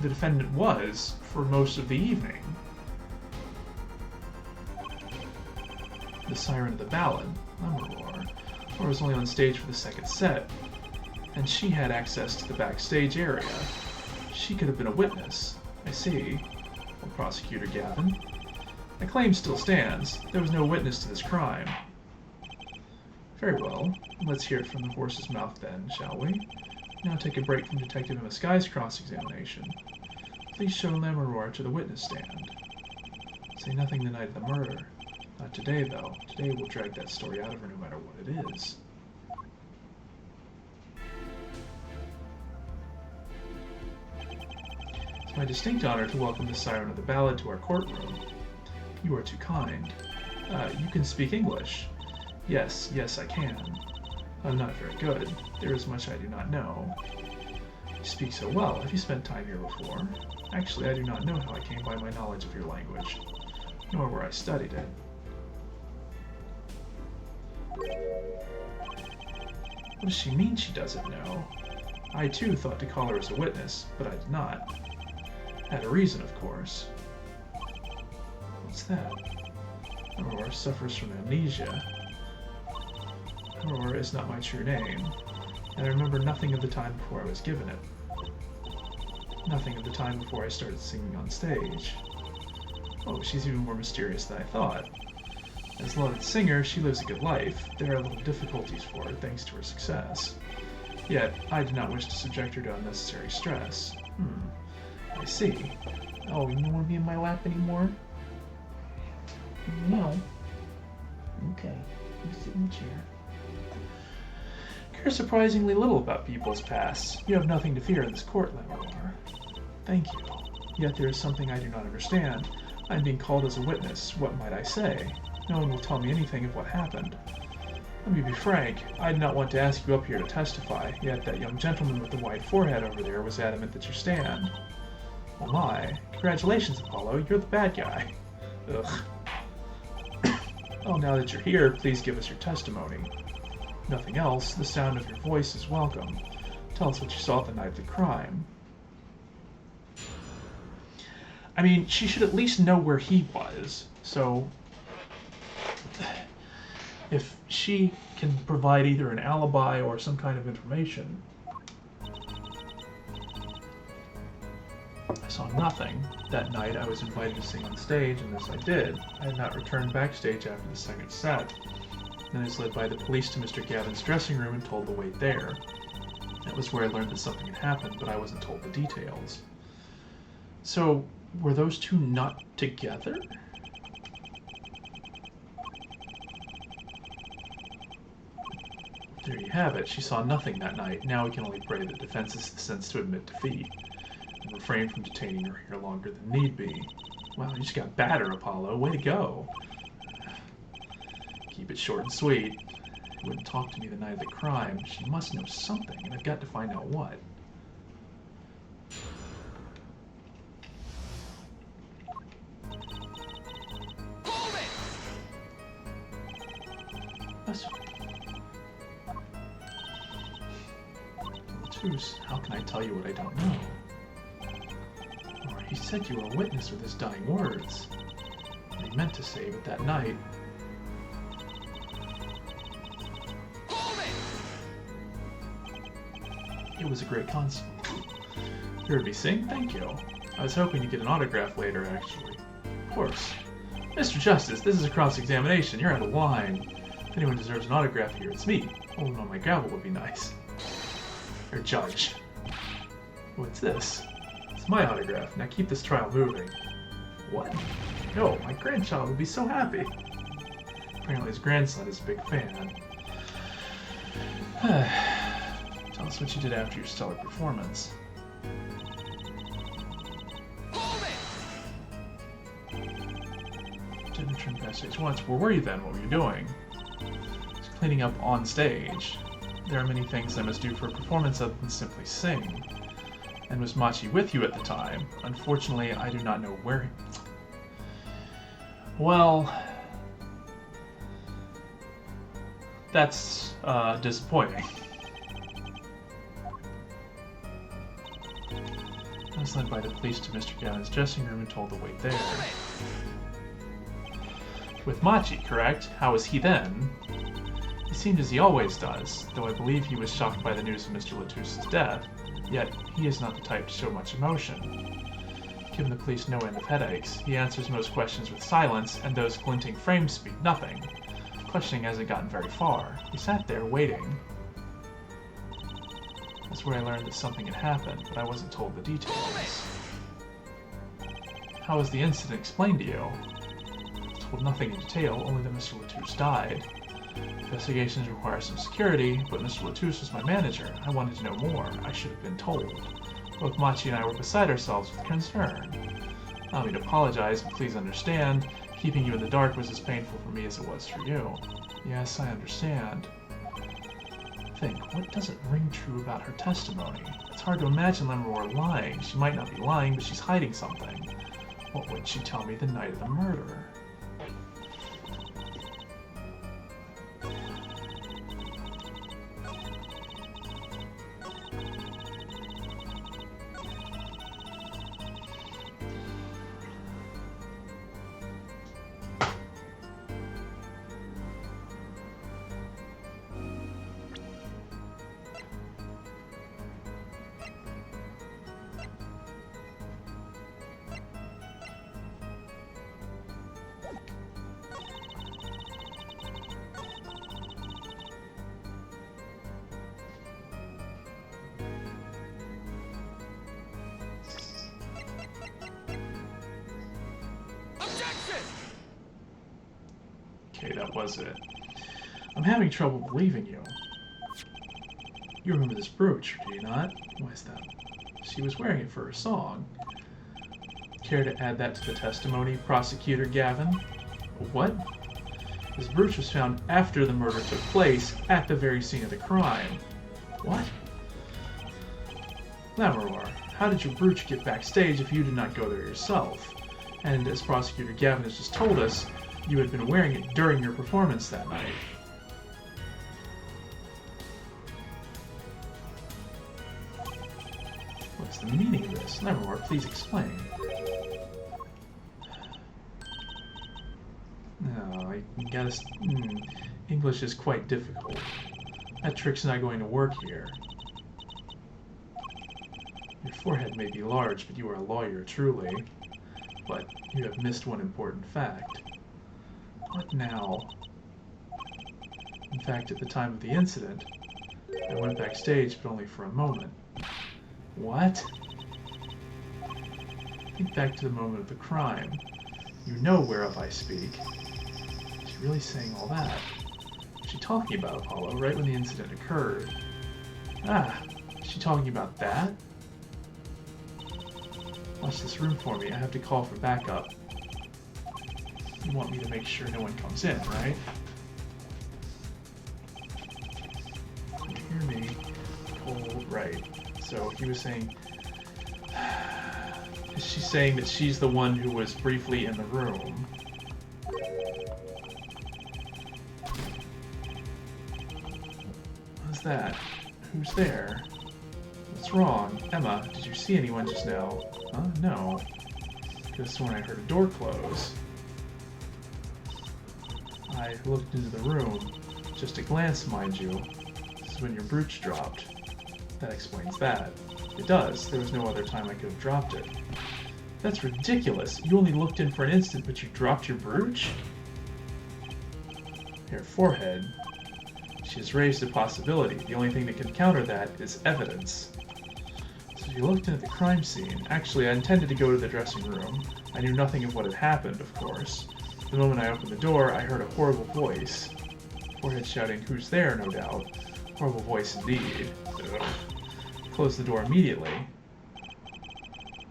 the defendant was for most of the evening. The siren of the ballad, Laura was only on stage for the second set, and she had access to the backstage area. She could have been a witness. I see. Well, Prosecutor Gavin. My claim still stands. There was no witness to this crime. Very well. Let's hear it from the horse's mouth then, shall we? Now take a break from Detective Emma Sky's cross-examination. Please show Lamoureux to the witness stand. Say nothing the night of the murder. Not today, though. Today we'll drag that story out of her no matter what it is. It's my distinct honor to welcome the Siren of the Ballad to our courtroom. You are too kind. You can speak English. Yes, I can. I'm not very good. There is much I do not know. You speak so well. Have you spent time here before? Actually, I do not know how I came by my knowledge of your language, nor where I studied it. What does she mean she doesn't know? I, too, thought to call her as a witness, but I did not. Had a reason, of course. What's that? Aurora suffers from amnesia. Aurora is not my true name, and I remember nothing of the time before I was given it. Nothing of the time before I started singing on stage. Oh, she's even more mysterious than I thought. As a lauded singer, she lives a good life. There are little difficulties for her, thanks to her success. Yet, I do not wish to subject her to unnecessary stress. I see. Oh, you don't want to be in my lap anymore? No. Okay, you sit in the chair. Care surprisingly little about people's pasts. You have nothing to fear in this court, Lamoureux. Thank you. Yet there is something I do not understand. I am being called as a witness. What might I say? No one will tell me anything of what happened. Let me be frank. I did not want to ask you up here to testify, yet that young gentleman with the white forehead over there was adamant that you stand. Oh my. Congratulations, Apollo. You're the bad guy. Ugh. Well, now that you're here, please give us your testimony. Nothing else, the sound of your voice is welcome. Tell us what you saw the night of the crime. I mean, she should at least know where he was, so if she can provide either an alibi or some kind of information. I saw nothing. That night I was invited to sing on stage, and this I did. I had not returned backstage after the second set. Then I was led by the police to Mr. Gavin's dressing room and told to wait there. That was where I learned that something had happened, but I wasn't told the details. So, were those two not together? There you have it. She saw nothing that night. Now we can only pray the defense has the sense to admit defeat and refrain from detaining her here longer than need be. Wow, you just got badder, Apollo. Way to go. Keep it short and sweet. She wouldn't talk to me the night of the crime. She must know something, and I've got to find out what. Latus, how can I tell you what I don't know? Or he said you were a witness with his dying words. And he meant to say, but that night... It was a great concert. You heard me sing? Thank you. I was hoping to get an autograph later, actually. Of course. Mr. Justice, this is a cross-examination. You're out of line. If anyone deserves an autograph here, it's me. Holding on my gavel would be nice. Or judge. What's this? It's my autograph. Now keep this trial moving. What? No, my grandchild will be so happy. Apparently his grandson is a big fan. Tell us what you did after your stellar performance. Didn't return backstage once. Where were you then? What were you doing? Just cleaning up on stage. There are many things I must do for a performance other than simply sing. And was Machi with you at the time? Unfortunately, I do not know where he... Well... That's, disappointing. I was led by the police to Mr. Gavin's dressing room and told to wait there. With Machi, correct? How was he then? He seemed as he always does, though I believe he was shocked by the news of Mr. Latus's death, yet he is not the type to show much emotion. giving the police no end of headaches. He answers most questions with silence, and those glinting frames speak nothing. Questioning hasn't gotten very far. He sat there, waiting. That's where I learned that something had happened, but I wasn't told the details. How was the incident explained to you? I was told nothing in detail, only that Mr. Latouche died. Investigations require some security, but Mr. Latouche was my manager. I wanted to know more. I should have been told. Both Machi and I were beside ourselves with concern. Allow me to apologize, but please understand, keeping you in the dark was as painful for me as it was for you. Yes, I understand. Think, what doesn't ring true about her testimony? It's hard to imagine Lemmeror lying. She might not be lying, but she's hiding something. What would she tell me the night of the murder? Okay, that was it. I'm having trouble believing you. You remember this brooch, do you not? Why is that? She was wearing it for her song. Care to add that to the testimony, Prosecutor Gavin? What? This brooch was found after the murder took place, at the very scene of the crime. What? Lemmeror, how did your brooch get backstage if you did not go there yourself? And as Prosecutor Gavin has just told us, you had been wearing it during your performance that night. What's the meaning of this? Lemmeror, please explain. No, I gotta... English is quite difficult. That trick's not going to work here. Your forehead may be large, but you are a lawyer, truly. But you have missed one important fact. What now? In fact, at the time of the incident, I went backstage, but only for a moment. What? Think back to the moment of the crime. You know whereof I speak. Is she really saying all that? Was she talking about Apollo right when the incident occurred? Ah, is she talking about that? Watch this room for me. I have to call for backup. You want me to make sure no one comes in, right? You hear me? Cold, right. So he was saying... Is she saying that she's the one who was briefly in the room? What's that? Who's there? What's wrong? Emma, did you see anyone just now? Huh? No. Could have sworn I heard a door close. I looked into the room. Just a glance, mind you. This is when your brooch dropped. That explains that. It does. There was no other time I could have dropped it. That's ridiculous. You only looked in for an instant, but you dropped your brooch? Her forehead. She has raised a possibility. The only thing that can counter that is evidence. So you looked in at the crime scene. Actually, I intended to go to the dressing room. I knew nothing of what had happened, of course. The moment I opened the door, I heard a horrible voice. Forehead shouting, "Who's there?" no doubt. Horrible voice indeed. Ugh. Closed the door immediately.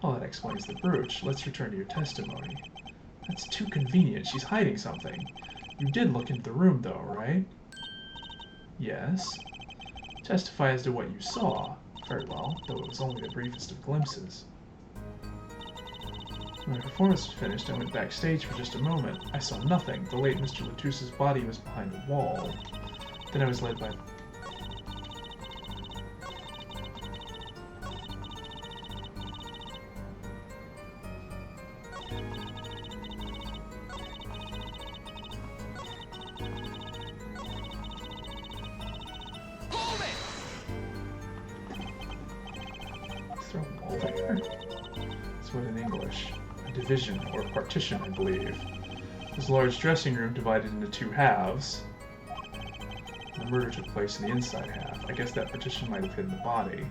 Oh, that explains the brooch. Let's return to your testimony. That's too convenient. She's hiding something. You did look into the room, though, right? Yes. Testify as to what you saw. Very well, though it was only the briefest of glimpses. When my performance was finished, I went backstage for just a moment. I saw nothing. The late Mr. Latouche's body was behind the wall. Then I was led by... Throw a wall there. That's what in English. A division, or partition, I believe. This large dressing room divided into two halves. The murder took place in the inside half. I guess that partition might have hidden the body.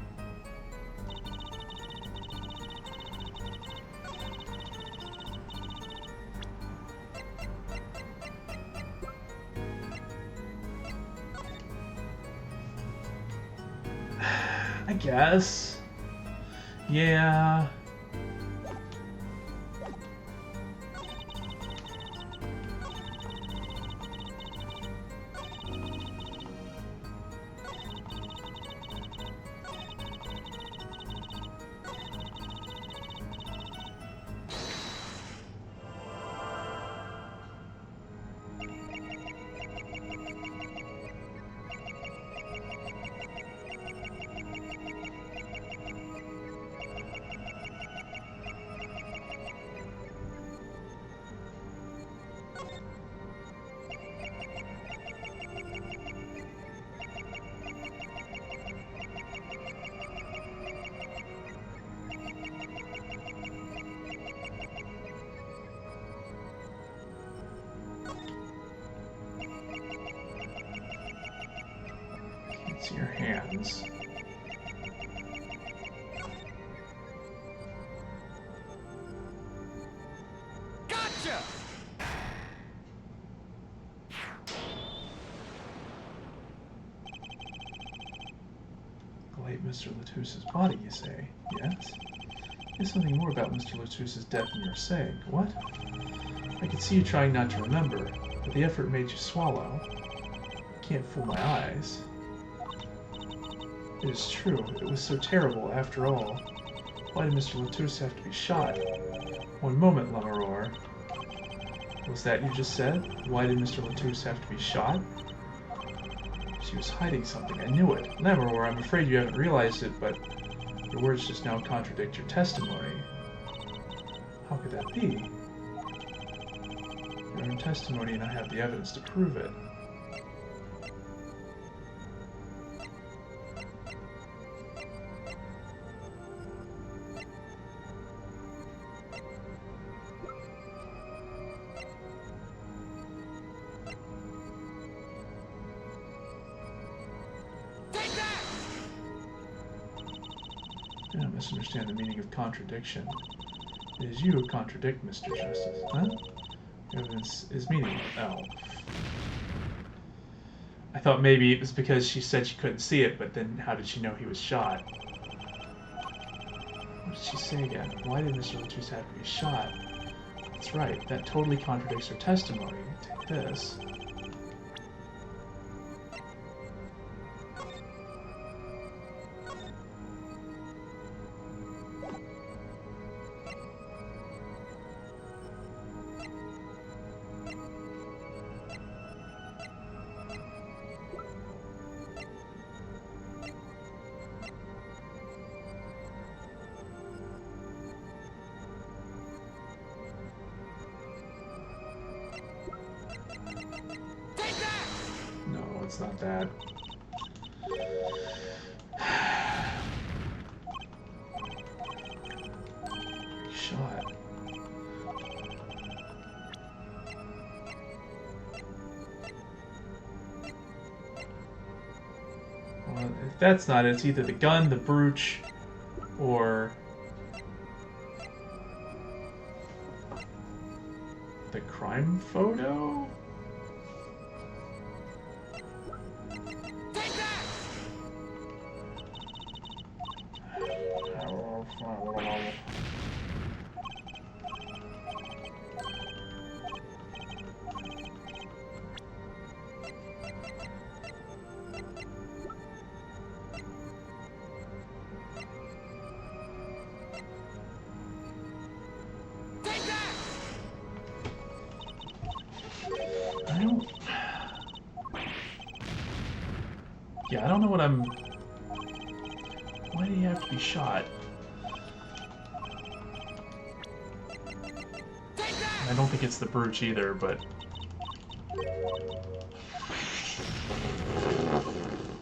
I guess. Yeah. See your hands. Gotcha! The late Mr. Latouse's body, you say? Yes? There's something more about Mr. Latouse's death than you're saying. What? I could see you trying not to remember, but the effort made you swallow. I can't fool my eyes. It is true. It was so terrible, after all. Why did Mr. Latouche have to be shot? One moment, Lemmeror. Was that you just said? Why did Mr. Latouche have to be shot? She was hiding something. I knew it. Lemmeror, I'm afraid you haven't realized it, but your words just now contradict your testimony. How could that be? Your own testimony, and I have the evidence to prove it. I don't misunderstand the meaning of contradiction. It is you who contradict, Mr. Justice. Huh? Evidence is meaningless. Oh. I thought maybe it was because she said she couldn't see it, but then how did she know he was shot? What did she say again? Why did Mr. Latouche have to be shot? That's right, that totally contradicts her testimony. Take this. It's not that. Shot. Well, if that's not it, it's either the gun, the brooch, or the crime photo? Yeah, I don't know what I'm... Why did he have to be shot? I don't think it's the brooch either, but...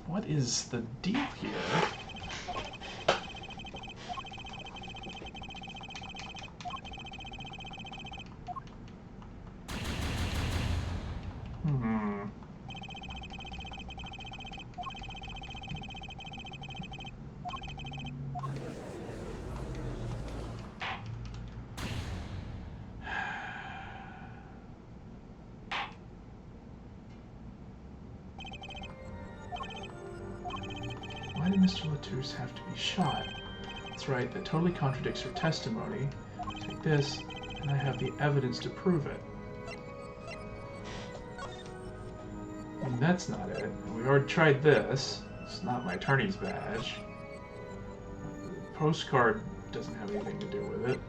What is the deal here? Mr. Latouche have to be shot? That's right, that totally contradicts her testimony. Take this, and I have the evidence to prove it. And that's not it. We already tried this. It's not my attorney's badge. The postcard doesn't have anything to do with it.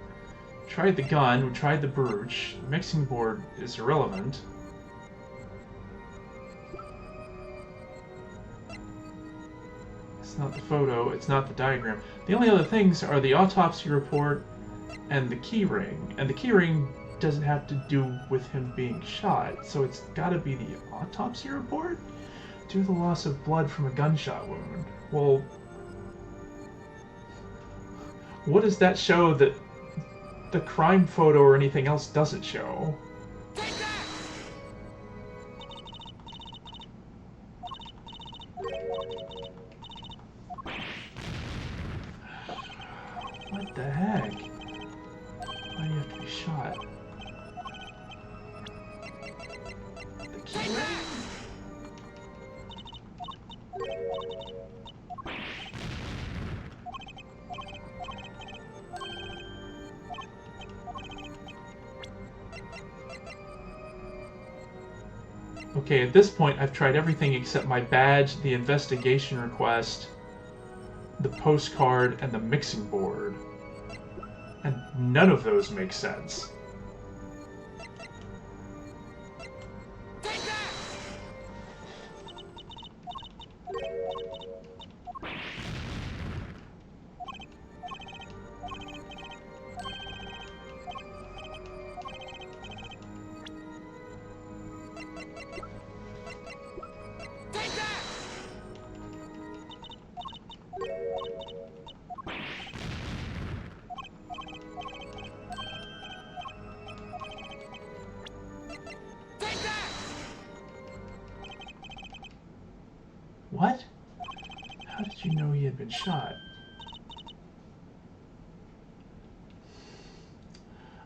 We tried the gun, we tried the brooch. The mixing board is irrelevant. It's not the photo, it's not the diagram. The only other things are the autopsy report and the key ring. And the key ring doesn't have to do with him being shot, so it's gotta be the autopsy report? Due to the loss of blood from a gunshot wound. Well, what does that show that the crime photo or anything else doesn't show? What the heck? Why do you have to be shot? The key ring? Okay, at this point I've tried everything except my badge, the investigation request, the postcard, and the mixing board. And none of those make sense. What? How did you know he had been shot?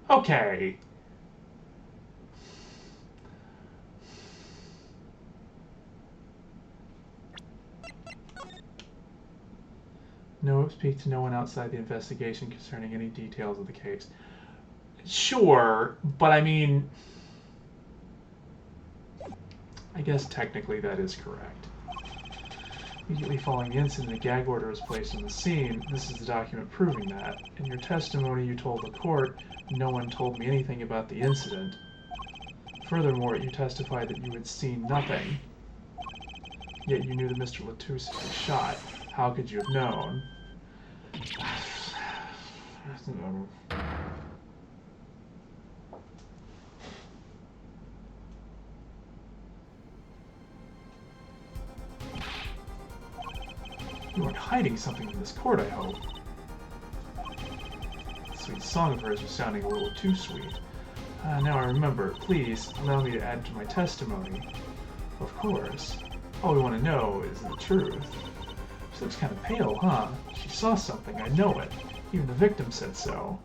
Okay. No, speak to no one outside the investigation concerning any details of the case. Sure, but I mean, I guess technically that is correct. Immediately following the incident, a gag order was placed on the scene. This is the document proving that. In your testimony, you told the court, no one told me anything about the incident. Furthermore, you testified that you had seen nothing. Yet you knew that Mr. Latouche had been shot. How could you have known? You weren't hiding something in this court, I hope. The sweet song of hers was sounding a little too sweet. Now I remember. Please, allow me to add to my testimony. Of course. All we want to know is the truth. She looks kind of pale, huh? She saw something, I know it. Even the victim said so.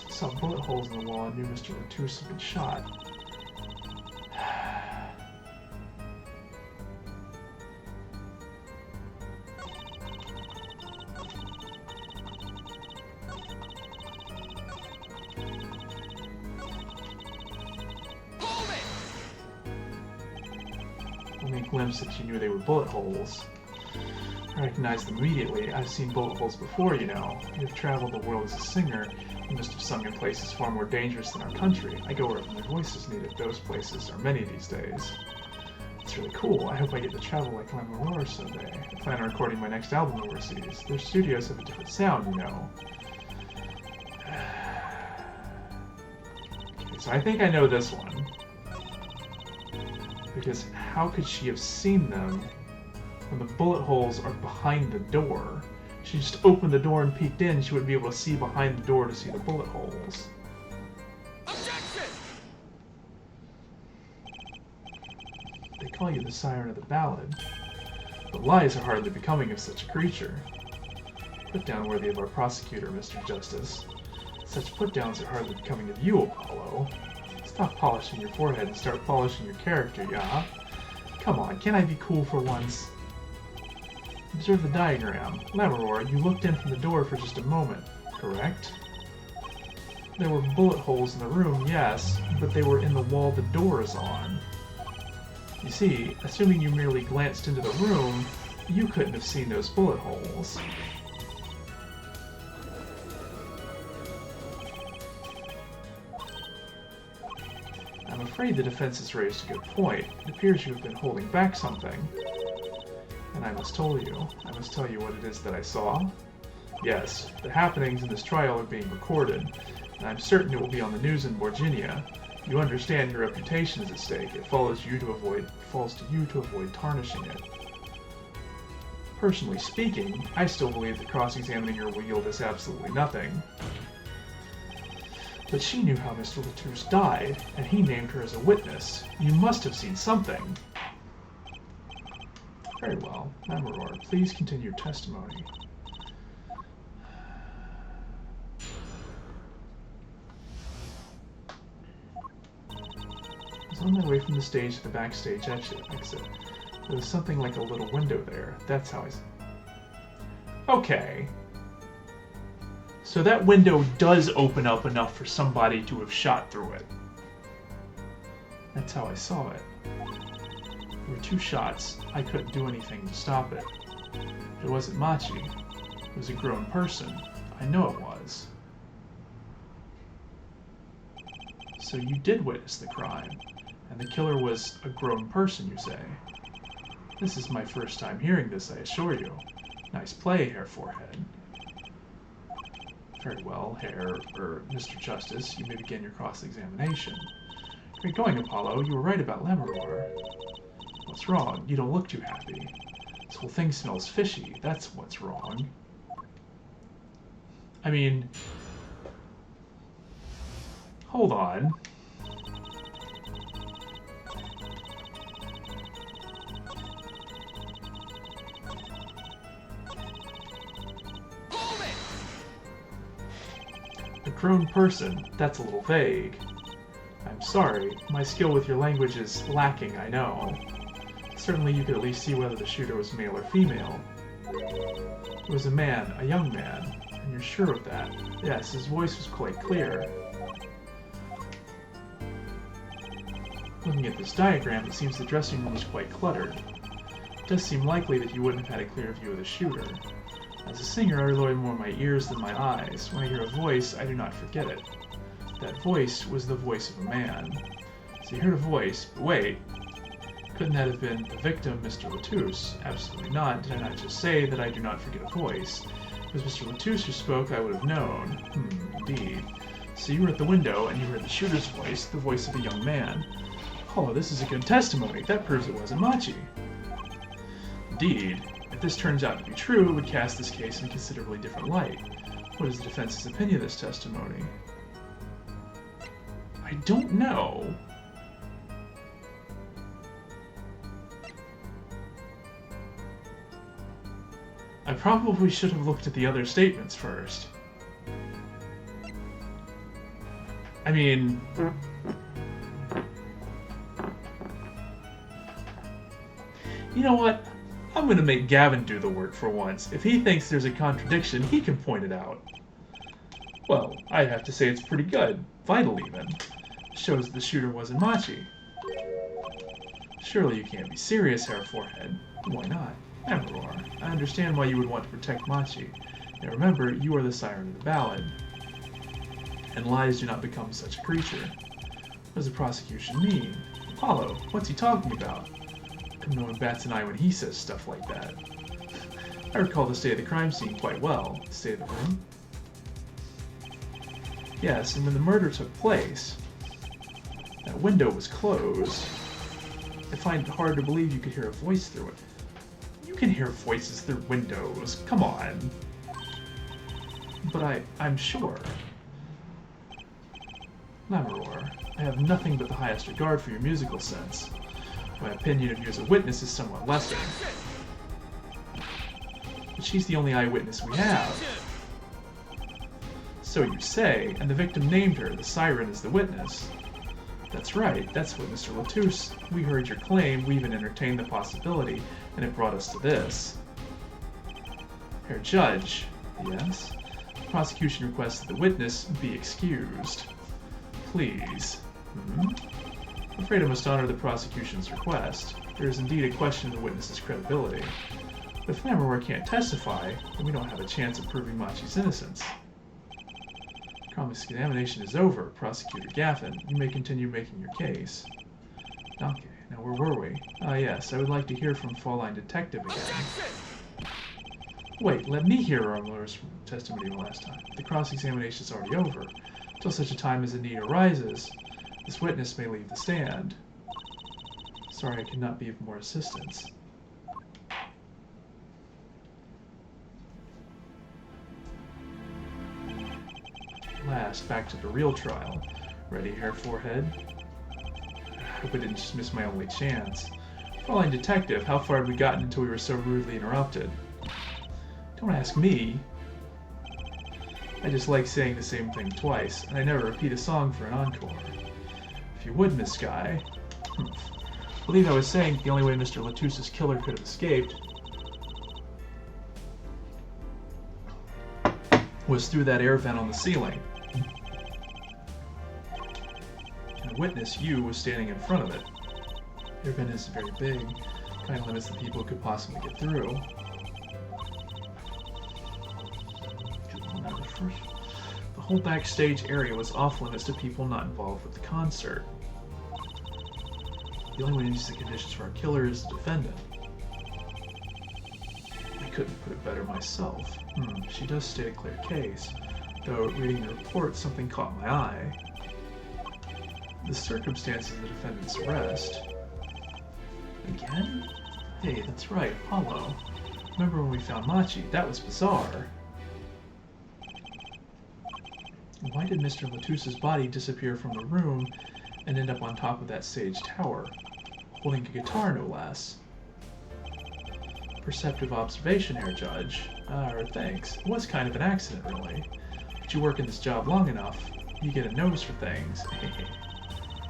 She saw bullet holes in the wall and knew Mr. Latouche had been shot. Only a glimpse that you knew they were bullet holes. I recognized them immediately. I've seen bullet holes before, you know. You've traveled the world as a singer. You must have sung in places far more dangerous than our country. I go wherever my voice is needed. Those places are many these days. It's really cool. I hope I get to travel like Glenn Aurora someday. I plan on recording my next album overseas. Their studios have a different sound, you know. Okay, so I think I know this one. Because how could she have seen them when the bullet holes are behind the door? She just opened the door and peeked in, she wouldn't be able to see behind the door to see the bullet holes. Objection! They call you the siren of the ballad, but lies are hardly becoming of such a creature. Put down worthy of our prosecutor, Mr. Justice. Such put-downs are hardly becoming of you, Apollo. Stop polishing your forehead and start polishing your character, yeah? Come on, can't I be cool for once? Observe the diagram. Lammeror, you looked in from the door for just a moment, correct? There were bullet holes in the room, yes, but they were in the wall the door is on. You see, assuming you merely glanced into the room, you couldn't have seen those bullet holes. I'm afraid the defense has raised a good point. It appears you have been holding back something. And I must tell you what it is that I saw. Yes, the happenings in this trial are being recorded, and I'm certain it will be on the news in Virginia. You understand your reputation is at stake. It falls to you to avoid tarnishing it. Personally speaking, I still believe that cross-examining her will yield us absolutely nothing. But she knew how Mr. Latouche died, and he named her as a witness. You must have seen something. Very well. Lammeror, please continue your testimony. I was on my way from the stage to the backstage exit. There was something like a little window there. That's how I... Okay. So that window does open up enough for somebody to have shot through it. That's how I saw it. There were 2 shots. I couldn't do anything to stop it. It wasn't Machi. It was a grown person. I know it was. So you did witness the crime, and the killer was a grown person, you say? This is my first time hearing this, I assure you. Nice play, Herr Forehead. Very well, Mr. Justice, you may begin your cross-examination. Great going, Apollo. You were right about Lammeror. What's wrong? You don't look too happy. This whole thing smells fishy. That's what's wrong. I mean... Hold on. A grown person? That's a little vague. I'm sorry. My skill with your language is lacking, I know. Certainly you could at least see whether the shooter was male or female. It was a man, a young man. And you're sure of that? Yes, his voice was quite clear. Looking at this diagram, it seems the dressing room was quite cluttered. It does seem likely that you wouldn't have had a clear view of the shooter. As a singer, I rely more on my ears than my eyes. When I hear a voice, I do not forget it. That voice was the voice of a man. So you heard a voice, but wait. Couldn't that have been the victim, Mr. Latouche? Absolutely not. Did I not just say that I do not forget a voice? If it was Mr. Latouche who spoke, I would have known. Indeed. So you were at the window, and you heard the shooter's voice, the voice of a young man. Oh, this is a good testimony. That proves it wasn't Machi. Indeed. If this turns out to be true, it would cast this case in a considerably different light. What is the defense's opinion of this testimony? I don't know. I probably should have looked at the other statements first. I mean... You know what? I'm going to make Gavin do the work for once. If he thinks there's a contradiction, he can point it out. Well, I'd have to say it's pretty good. Vital, even. Shows the shooter wasn't Machi. Surely you can't be serious, Herr Forehead. Why not? Lammeror, I understand why you would want to protect Machi. Now remember, you are the siren of the ballad. And lies do not become such a creature. What does the prosecution mean? Apollo, what's he talking about? No one bats an eye when he says stuff like that. I recall the state of the crime scene quite well. The state of the room? Yes, and when the murder took place, that window was closed. I find it hard to believe you could hear a voice through it. You can hear voices through windows. Come on. But I'm sure. Lammeror, I have nothing but the highest regard for your musical sense. My opinion of you as a witness is somewhat lesser. But she's the only eyewitness we have. So you say, and the victim named her, the siren, as the witness. That's right, that's what Mr. Latouche. We heard your claim, we even entertained the possibility, and it brought us to this. Herr Judge. Yes? The prosecution requests that the witness be excused. Please. I'm afraid I must honor the prosecution's request. There is indeed a question of the witness's credibility. But if Flammerware can't testify, then we don't have a chance of proving Machi's innocence. Cross-examination is over, Prosecutor Gaffin. You may continue making your case. Okay, now where were we? Ah yes, I would like to hear from Fraulein Detective again. Wait, let me hear Armlor's testimony last time. The cross-examination is already over. Until such a time as a need arises, this witness may leave the stand. Sorry I could not be of more assistance. Last, back to the real trial. Ready, Herr Forehead? I hope I didn't just miss my only chance. Fraulein Detective, how far had we gotten until we were so rudely interrupted? Don't ask me. I just like saying the same thing twice, and I never repeat a song for an encore. If you would, Miss Skye. I believe I was saying the only way Mr. Latouche's killer could have escaped was through that air vent on the ceiling. And a witness, you, was standing in front of it. The air vent is very big, kind of limits the people who could possibly get through. The whole backstage area was off limits to people not involved with the concert. The only way to use the conditions for our killer is the defendant. I couldn't put it better myself. She does state a clear case, though reading the report, something caught my eye. The circumstances of the defendant's arrest. Again? Hey, that's right, Apollo. Remember when we found Machi? That was bizarre. Why did Mr. Latouche's body disappear from the room and end up on top of that stage tower, holding a guitar no less? Perceptive observation, Herr Judge. Thanks. It was kind of an accident, really. But you work in this job long enough, you get a nose for things.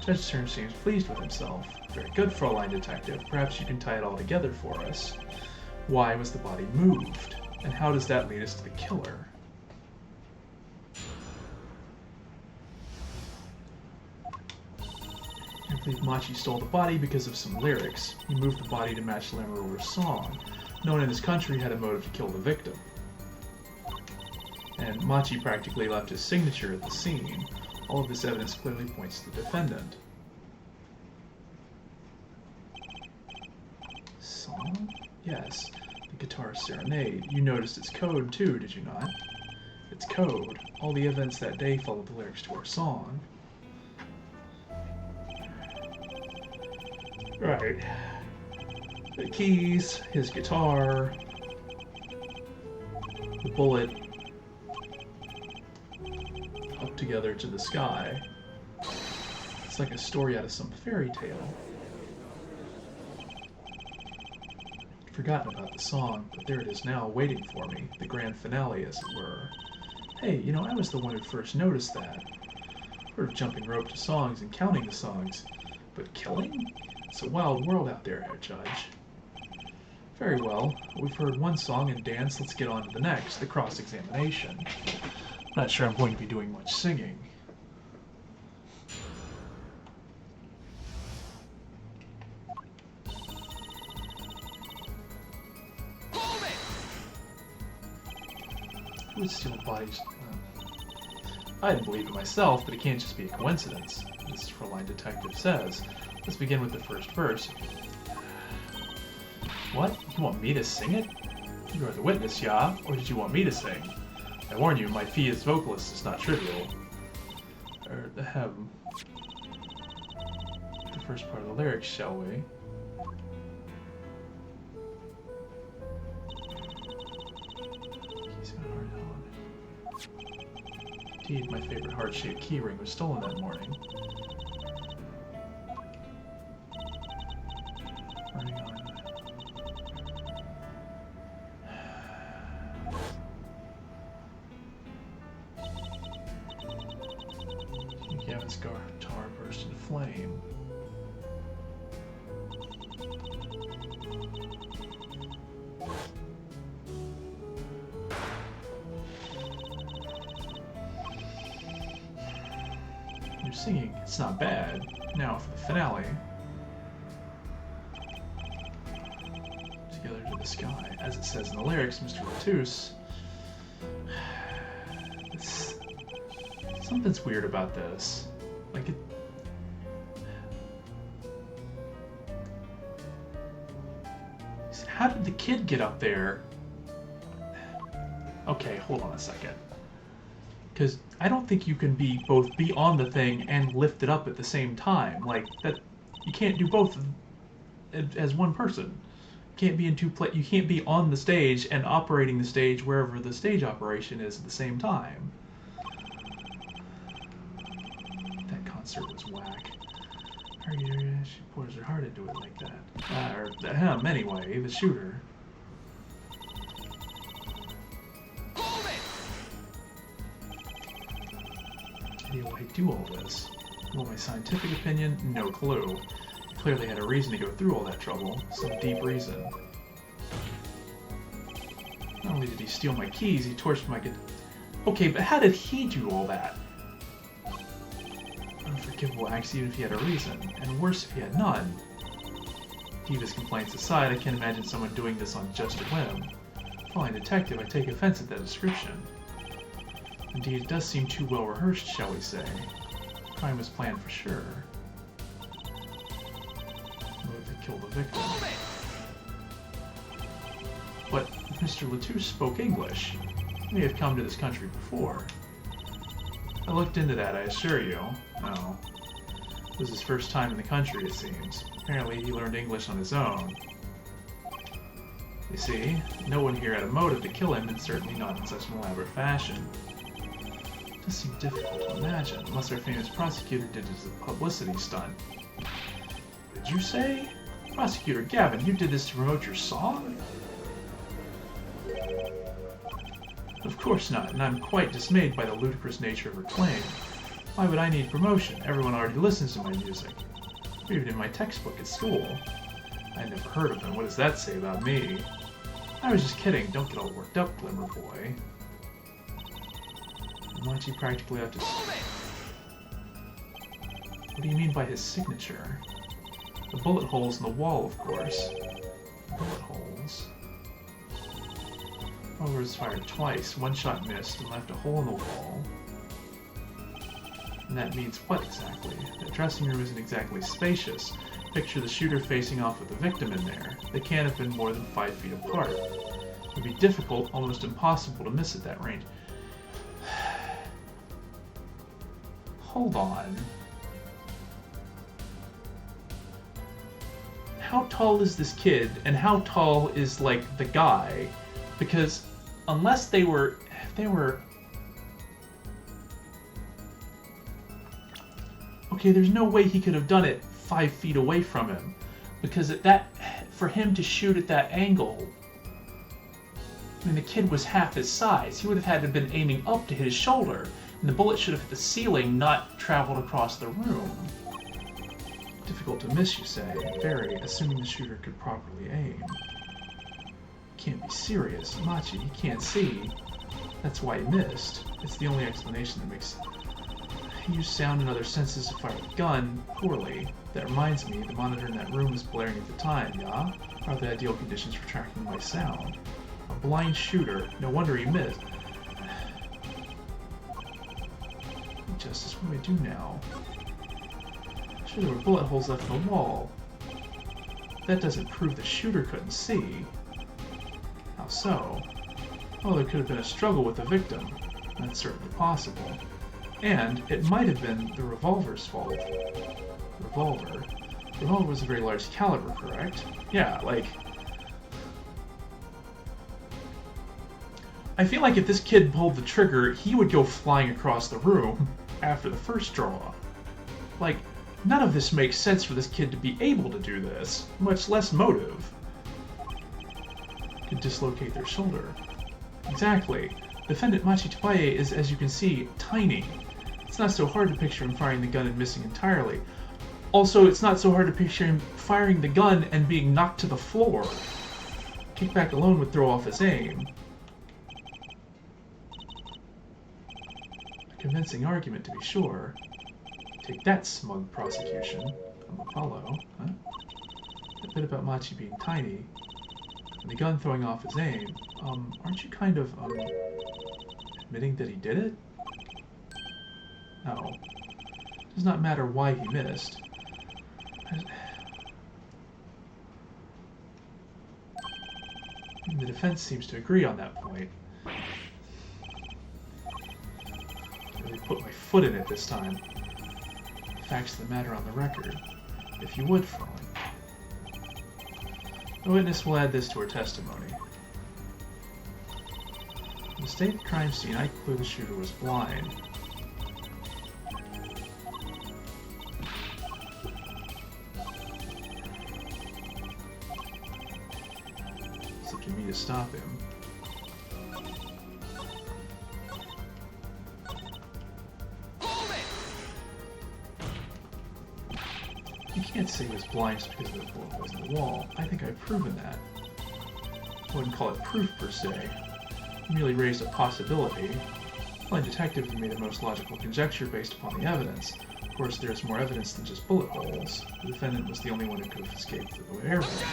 Judge Stern seems pleased with himself. Very good, Fraulein Detective. Perhaps you can tie it all together for us. Why was the body moved? And how does that lead us to the killer? I believe Machi stole the body because of some lyrics. He moved the body to match Lammermoor's song. No one in this country had a motive to kill the victim. And Machi practically left his signature at the scene. All of this evidence clearly points to the defendant. Song? Yes, the guitar serenade. You noticed its code too, did you not? Its code. All the events that day followed the lyrics to our song. Right. The keys, his guitar, the bullet, up together to the sky. It's like a story out of some fairy tale. I'd forgotten about the song, but there it is now, waiting for me, the grand finale, as it were. Hey, you know, I was the one who first noticed that. Sort of jumping rope to songs and counting the songs, but killing? It's a wild world out there, Herr Judge. Very well. We've heard one song and dance. Let's get on to the next, the cross-examination. I'm not sure I'm going to be doing much singing. Hold it! Who would steal bodies? I didn't believe it myself, but it can't just be a coincidence. This Fraulein Detective says. Let's begin with the first verse. What? You want me to sing it? You are the witness, yeah? Or did you want me to sing? I warn you, my fee as vocalist is not trivial. The first part of the lyrics, shall we? Keys got a hard on. Indeed, my favorite heart-shaped keyring was stolen that morning. Running on. His guitar burst into flame. You're singing. It's not bad. Now for the finale. Together to the sky. As it says in the lyrics, Mr. Latouche. Something's weird about this. Like it. How did the kid get up there? Okay, hold on a second. Because I don't think you can both be on the thing and lift it up at the same time. Like that, you can't do both as one person. You can't be in you can't be on the stage and operating the stage wherever the stage operation is at the same time. That concert was whack. She pours her heart into it like that. Or him anyway, the shooter. How do I do all this? Well, my scientific opinion, no clue. He clearly had a reason to go through all that trouble. Some deep reason. Not only did he steal my keys, he torched my guitar. Okay, but how did he do all that? Unforgivable acts even if he had a reason, and worse if he had none. Diva's complaints aside, I can't imagine someone doing this on just a whim. Fine detective, I take offense at that description. Indeed, it does seem too well rehearsed, shall we say. Crime was planned for sure. Motive to kill the victim. But Mr. Latouche spoke English. He may have come to this country before. I looked into that, I assure you. No. It was his first time in the country, it seems. Apparently, he learned English on his own. You see, no one here had a motive to kill him, and certainly not in such an elaborate fashion. It does seem difficult to imagine, unless our famous prosecutor did it as a publicity stunt. What did you say? Prosecutor Gavin, you did this to promote your song? Of course not, and I'm quite dismayed by the ludicrous nature of her claim. Why would I need promotion? Everyone already listens to my music. Even in my textbook at school. I never heard of him. What does that say about me? I was just kidding. Don't get all worked up, Glimmer Boy. Machi practically up to... What do you mean by his signature? The bullet holes in the wall, of course. Bullet holes. Revolver was fired twice. One shot missed and left a hole in the wall. And that means what exactly? The dressing room isn't exactly spacious. Picture the shooter facing off with the victim in there. They can't have been more than 5 feet apart. It would be difficult, almost impossible to miss at that range. Hold on. How tall is this kid, and how tall is, like, the guy? Because unless if they were... Okay, there's no way he could have done it 5 feet away from him, because for him to shoot at that angle, I mean, the kid was half his size. He would have had to have been aiming up to his shoulder, and the bullet should have hit the ceiling, not traveled across the room. Difficult to miss, you say? Very, assuming the shooter could properly aim. Can't be serious. Machi, he can't see. That's why he missed. It's the only explanation that makes sense. He used sound and other senses to fire the gun poorly. That reminds me, the monitor in that room was blaring at the time, yeah? Are the ideal conditions for tracking my sound? A blind shooter. No wonder he missed. Justice, what do I do now? Sure, there were bullet holes left in the wall. That doesn't prove the shooter couldn't see. How so? Well, there could have been a struggle with the victim. That's certainly possible. And it might have been the revolver's fault. Revolver? The revolver was a very large caliber, correct? Yeah, like... I feel like if this kid pulled the trigger, he would go flying across the room after the first draw. Like, none of this makes sense for this kid to be able to do this, much less motive. Could dislocate their shoulder. Exactly. Defendant Machi Tapaye is, as you can see, tiny. It's It's not so hard to picture him firing the gun and missing entirely. Also, it's not so hard to picture him firing the gun and being knocked to the floor. Kickback alone would throw off his aim. A convincing argument, to be sure. Take that, smug prosecution. I'm Apollo, huh? That bit about Machi being tiny, and the gun throwing off his aim. Aren't you kind of, admitting that he did it? No. It does not matter why he missed. The defense seems to agree on that point. I really put my foot in it this time. Facts of the matter on the record. If you would, Fraulein. The witness will add this to her testimony. In the state of the crime scene, I conclude the shooter was blind. It's up to me to stop him. You can't say he was blind just because of the bullet holes in the wall. I think I've proven that. I wouldn't call it proof per se. I merely raised a possibility. The blind detective made the most logical conjecture based upon the evidence. Of course, there's more evidence than just bullet holes. The defendant was the only one who could have escaped through the air vent.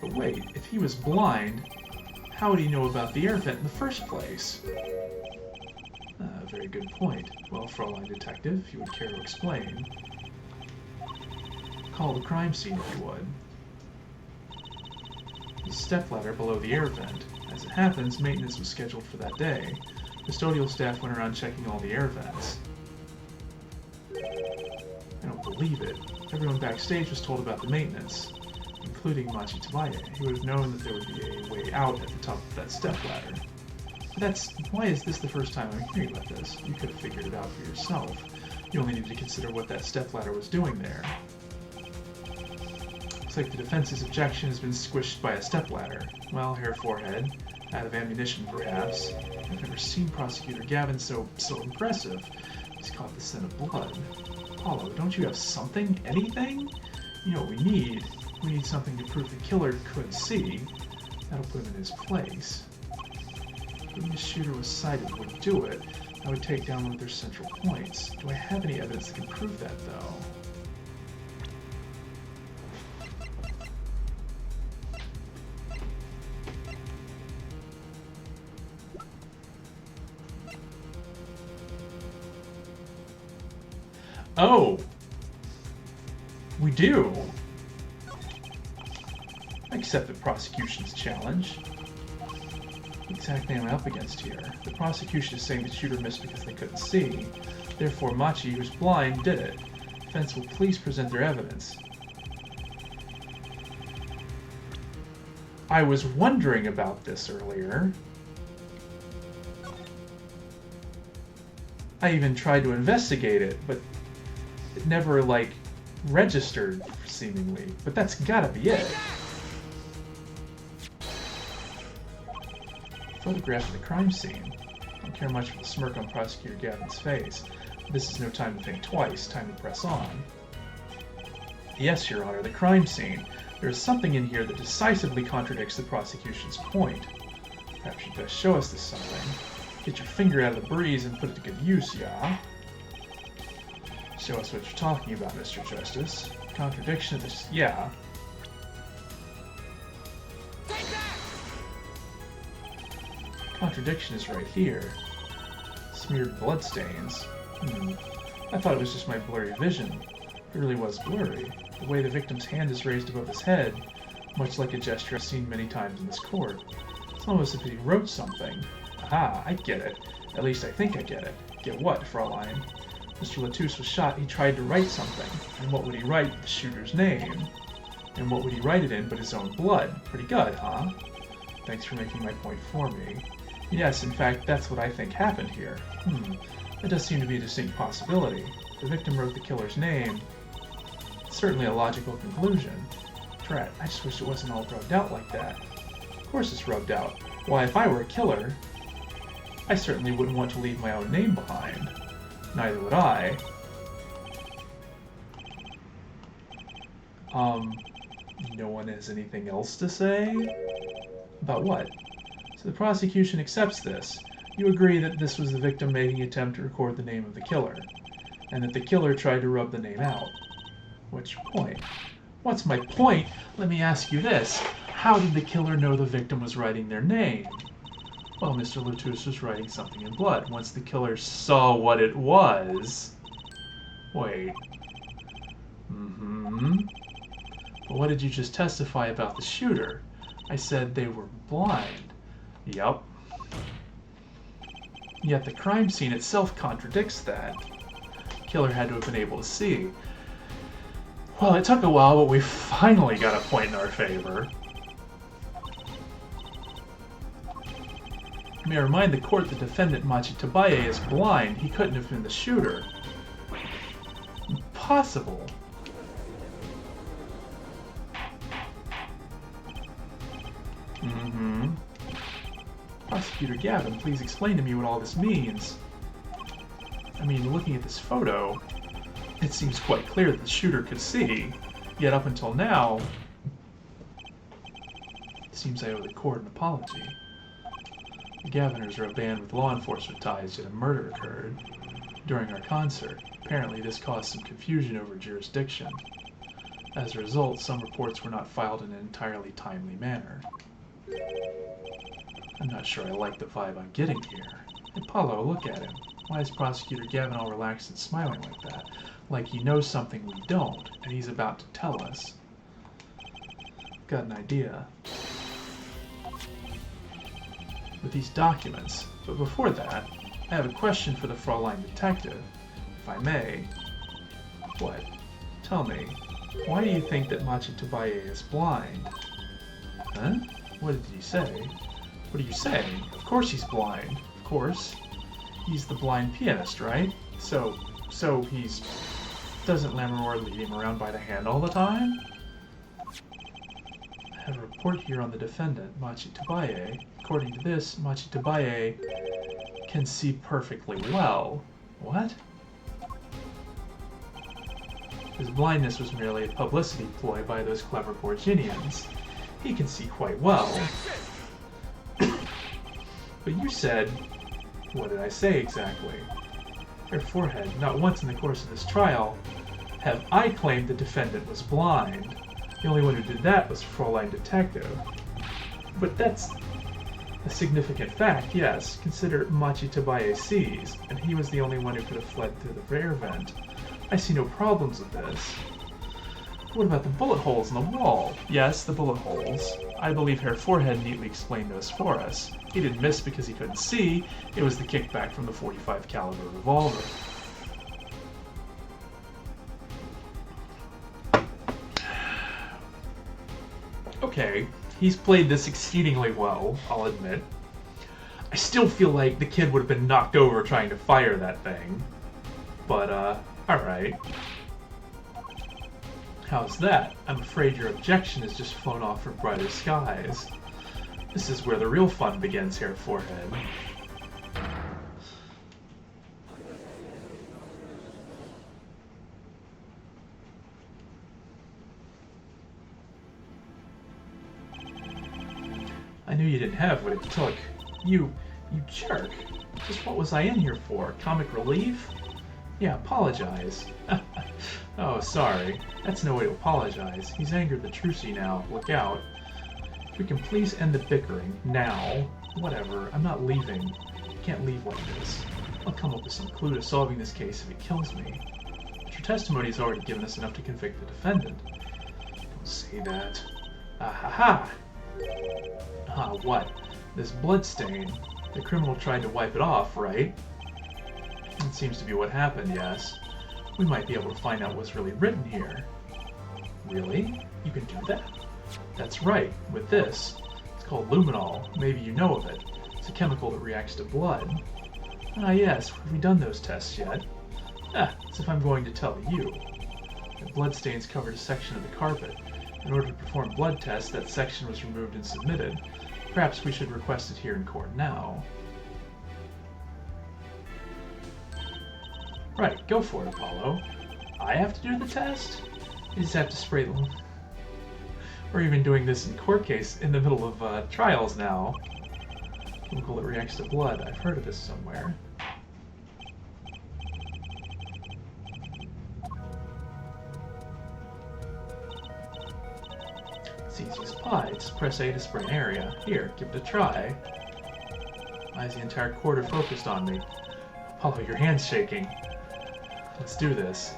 But wait, if he was blind, how would he know about the air vent in the first place? Very good point. Well, Fraulein Detective, if you would care to explain. Call the crime scene if you would. The stepladder below the air vent. As it happens, maintenance was scheduled for that day. Custodial staff went around checking all the air vents. I don't believe it. Everyone backstage was told about the maintenance, including Machi Tabaye. He would have known that there would be a way out at the top of that stepladder. Why is this the first time I'm hearing about this? You could have figured it out for yourself. You only needed to consider what that stepladder was doing there. Looks like the defense's objection has been squished by a stepladder. Well, hair forehead, out of ammunition perhaps. I've never seen Prosecutor Gavin so impressive. He's caught the scent of blood. Apollo, don't you have something? Anything? You know what we need? We need something to prove the killer couldn't see. That'll put him in his place. When the shooter was sighted would do it, I would take down one of their central points. Do I have any evidence that can prove that, though? Oh! We do! I accept the prosecution's challenge. What exactly am I up against here? The prosecution is saying the shooter missed because they couldn't see. Therefore, Machi, who's blind, did it. Defense will please present their evidence. I was wondering about this earlier. I even tried to investigate it, but it never, like, registered, seemingly. But that's gotta be it. Photograph of the crime scene. Don't care much for the smirk on Prosecutor Gavin's face. This is no time to think twice, time to press on. Yes, Your Honor, the crime scene. There is something in here that decisively contradicts the prosecution's point. Perhaps you'd best show us this something. Get your finger out of the breeze and put it to good use, yeah? Show us what you're talking about, Mr. Justice. Contradiction of this... yeah. Contradiction is right here. Smeared bloodstains. I thought it was just my blurry vision. It really was blurry. The way the victim's hand is raised above his head, much like a gesture I've seen many times in this court. It's almost as if he wrote something. Aha, I get it. At least I think I get it. Get what, Fraulein? Mr. Latouche was shot, he tried to write something. And what would he write? The shooter's name. And what would he write it in but his own blood? Pretty good, huh? Thanks for making my point for me. Yes, in fact, that's what I think happened here. That does seem to be a distinct possibility. The victim wrote the killer's name. It's certainly a logical conclusion. Drat, I just wish it wasn't all rubbed out like that. Of course it's rubbed out. Why, if I were a killer... I certainly wouldn't want to leave my own name behind. Neither would I. No one has anything else to say? About what? So the prosecution accepts this. You agree that this was the victim making an attempt to record the name of the killer, and that the killer tried to rub the name out. What's your point? What's my point? Let me ask you this. How did the killer know the victim was writing their name? Well, Mr. Latouche was writing something in blood. Once the killer saw what it was... Wait. But what did you just testify about the shooter? I said they were blind. Yup. Yet the crime scene itself contradicts that. The killer had to have been able to see. Well, it took a while, but we finally got a point in our favor. May I remind the court the defendant Machitabaye is blind. He couldn't have been the shooter. Impossible. Prosecutor Gavin, please explain to me what all this means. I mean, looking at this photo, it seems quite clear that the shooter could see, yet up until now, it seems I owe the court an apology. The Gaviners are a band with law enforcement ties, yet a murder occurred during our concert. Apparently this caused some confusion over jurisdiction. As a result, some reports were not filed in an entirely timely manner. I'm not sure I like the vibe I'm getting here. Hey, Paulo, look at him. Why is Prosecutor Gavin all relaxed and smiling like that? Like he knows something we don't, and he's about to tell us. Got an idea. With these documents. But before that, I have a question for the Fraulein detective, if I may. What? Tell me, why do you think that Machitabaye is blind? Huh? What did you say? What are you saying? Of course he's blind. Of course. He's the blind pianist, right? So he's... Doesn't Lammermoor lead him around by the hand all the time? I have a report here on the defendant, Machitabaye. According to this, Machitabaye can see perfectly well. What? His blindness was merely a publicity ploy by those clever Borginians. He can see quite well. But you said... What did I say exactly? Your forehead, not once in the course of this trial have I claimed the defendant was blind. The only one who did that was Fraulein Detective. But that's a significant fact, yes. Consider Machitabaye sees, and he was the only one who could have fled through the rear vent. I see no problems with this. What about the bullet holes in the wall? Yes, the bullet holes. I believe Herr Forehead neatly explained those for us. He didn't miss because he couldn't see. It was the kickback from the .45 caliber revolver. Okay, he's played this exceedingly well, I'll admit. I still feel like the kid would have been knocked over trying to fire that thing. But, alright. How's that? I'm afraid your objection has just flown off for brighter skies. This is where the real fun begins, Herr Forehead. I knew you didn't have what it took. You jerk. Just what was I in here for? Comic relief? Yeah, apologize. Oh, sorry. That's no way to apologize. He's angered the Trucy now. Look out. If we can please end the bickering. Now. Whatever. I'm not leaving. I can't leave like this. I'll come up with some clue to solving this case if it kills me. But your testimony has already given us enough to convict the defendant. Don't say that. Ah ha ha! Ah, what? This bloodstain. The criminal tried to wipe it off, right? It seems to be what happened, yes. We might be able to find out what's really written here. Really? You can do that? That's right, with this. It's called luminol. Maybe you know of it. It's a chemical that reacts to blood. Ah yes, have we done those tests yet? Ah, as if I'm going to tell you. The bloodstains covered a section of the carpet. In order to perform blood tests, that section was removed and submitted. Perhaps we should request it here in court now. Right, go for it, Apollo. I have to do the test? You just have to spray them. We're even doing this in court case in the middle of trials now. Chemical that reacts to blood. I've heard of this somewhere. It's easy as pie. Just press A to spray an area. Here, give it a try. Why is the entire court are focused on me? Apollo, your hand's shaking. Let's do this.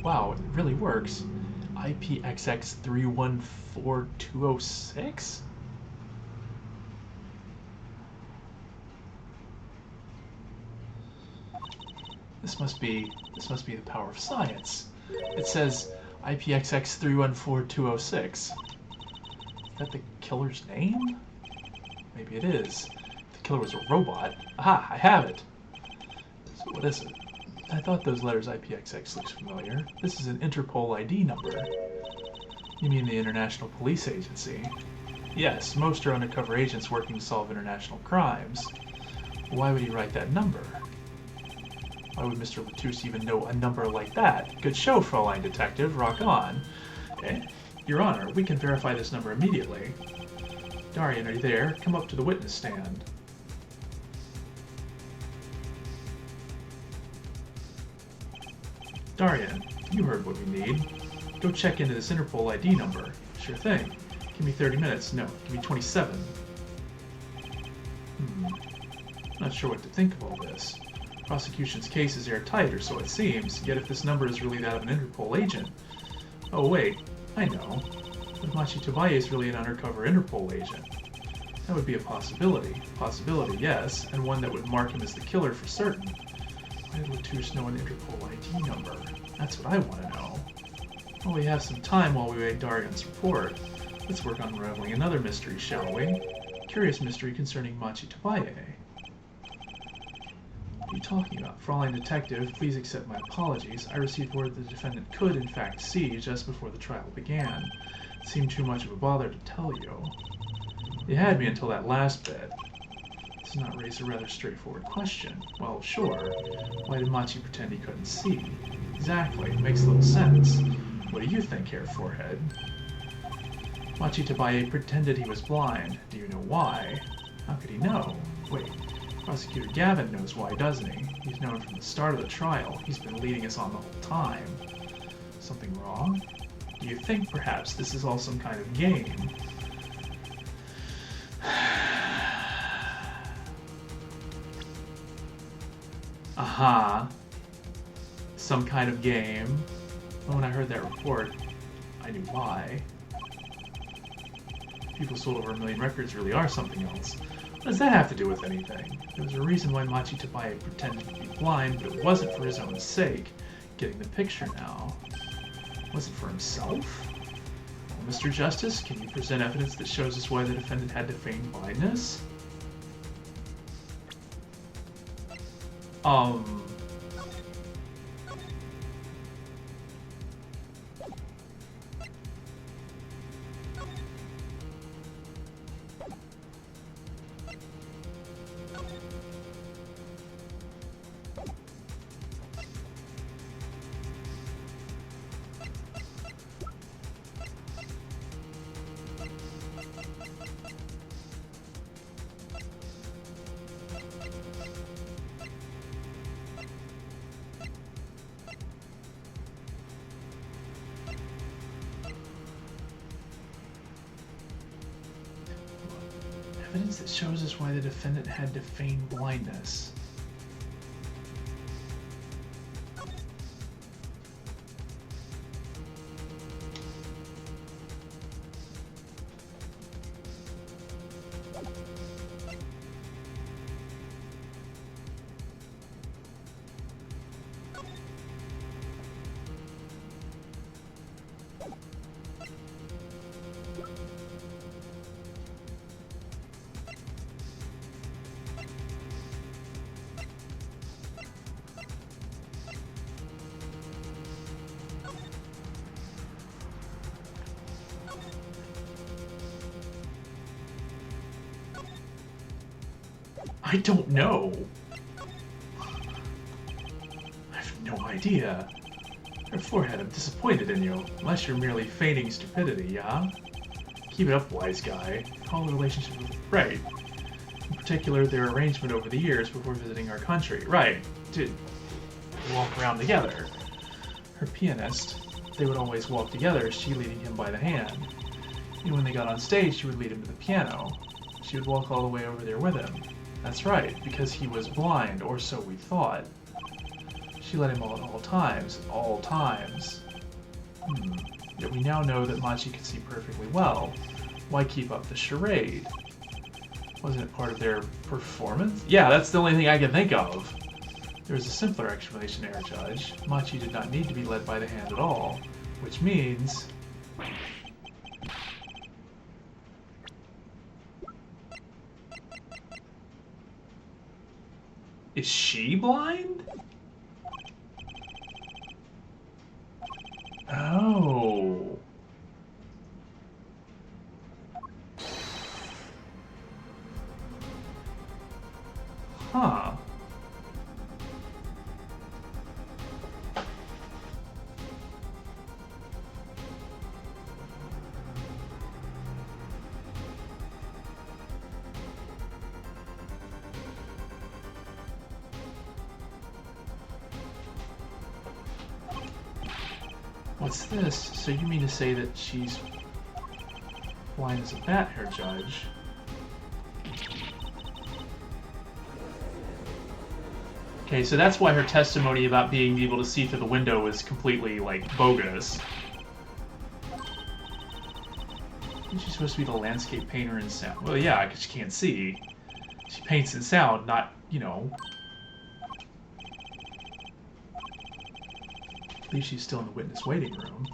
Wow, it really works. IPXX 314206? This must be the power of science. It says IPXX 314206. Is that the killer's name? Maybe it is. If the killer was a robot. Aha, I have it. So what is it? I thought those letters IPXX looks familiar. This is an Interpol ID number. You mean the International Police Agency? Yes, most are undercover agents working to solve international crimes. Why would he write that number? Why would Mr. Latouche even know a number like that? Good show, Fraulein Detective. Rock on. Eh? Your Honor, we can verify this number immediately. Darian, are you there? Come up to the witness stand. Darian, you heard what we need. Go check into this Interpol ID number. Sure thing. Give me 30 minutes. No, give me 27. Not sure what to think of all this. Prosecution's case is airtight, or so it seems, yet if this number is really that of an Interpol agent... Oh wait, I know. What if Machi Tobaye is really an undercover Interpol agent? That would be a possibility. Possibility, yes, and one that would mark him as the killer for certain. Why did Latouche know an Interpol ID number? That's what I want to know. Well, we have some time while we wait Darian's report. Let's work on unraveling another mystery, shall we? Curious mystery concerning Machi Tobaye. What are you talking about? Fraulein Detective, please accept my apologies. I received word the defendant could, in fact, see just before the trial began. It seemed too much of a bother to tell you. You had me until that last bit. Does not raise a rather straightforward question. Well, sure. Why did Machi pretend he couldn't see? Exactly. Makes little sense. What do you think, Hair Forehead? Machi Tobaye pretended he was blind. Do you know why? How could he know? Wait. Prosecutor Gavin knows why, doesn't he? He's known from the start of the trial. He's been leading us on the whole time. Something wrong? Do you think, perhaps, this is all some kind of game? Aha. Some kind of game. Well, when I heard that report, I knew why. People sold over 1 million records really are something else. What does that have to do with anything? There was a reason why Machi Tobaye pretended to be blind, but it wasn't for his own sake. Getting the picture now. Was it for himself? Well, Mr. Justice, can you present evidence that shows us why the defendant had to feign blindness? Evidence that shows us why the defendant had to feign blindness. I don't know. I have no idea. Her forehead, I'm disappointed in you. Unless you're merely feigning stupidity, yeah? Keep it up, wise guy. Call the relationship right. In particular, their arrangement over the years before visiting our country. Right. To walk around together. Her pianist, they would always walk together, she leading him by the hand. Even when they got on stage, she would lead him to the piano. She would walk all the way over there with him. That's right, because he was blind, or so we thought. She led him at all times. All times. Yet we now know that Machi could see perfectly well. Why keep up the charade? Wasn't it part of their performance? Yeah, that's the only thing I can think of. There was a simpler explanation, Air Judge. Machi did not need to be led by the hand at all, which means... Is she blind? Oh. Huh. What's this? So you mean to say that she's blind as a bat, Herr Judge? Okay, so that's why her testimony about being able to see through the window is completely, like, bogus. Isn't she supposed to be the landscape painter in sound? Well, yeah, because she can't see. She paints in sound, not, you know... I believe she's still in the witness waiting room.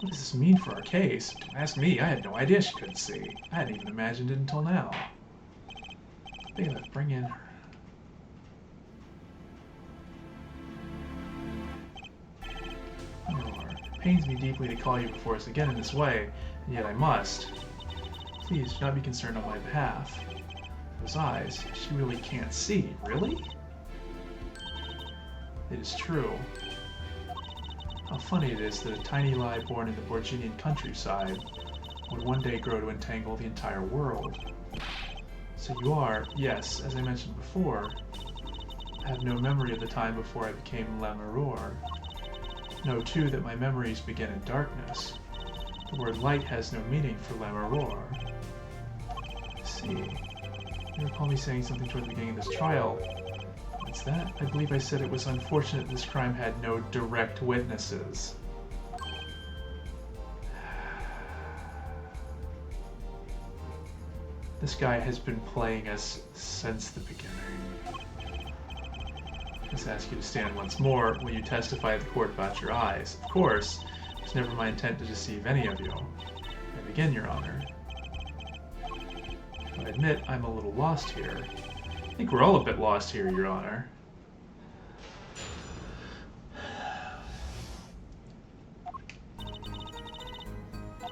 What does this mean for our case? Don't ask me, I had no idea she couldn't see. I hadn't even imagined it until now. Bailiff, bring in her. It pains me deeply to call you before us again in this way, and yet I must. Please, do not be concerned on my behalf. Those eyes, she really can't see. Really? It is true. How funny it is that a tiny lie born in the Borginian countryside would one day grow to entangle the entire world. So you are, yes, as I mentioned before, I have no memory of the time before I became Lamoureux. Know, too, that my memories begin in darkness. The word light has no meaning for Lamoureux. See, you recall me saying something toward the beginning of this trial. What's that? I believe I said it was unfortunate this crime had no direct witnesses. This guy has been playing us since the beginning. Let's ask you to stand once more when you testify at the court about your eyes. Of course, it's never my intent to deceive any of you. And again, Your Honor. I admit I'm a little lost here. I think we're all a bit lost here, Your Honor.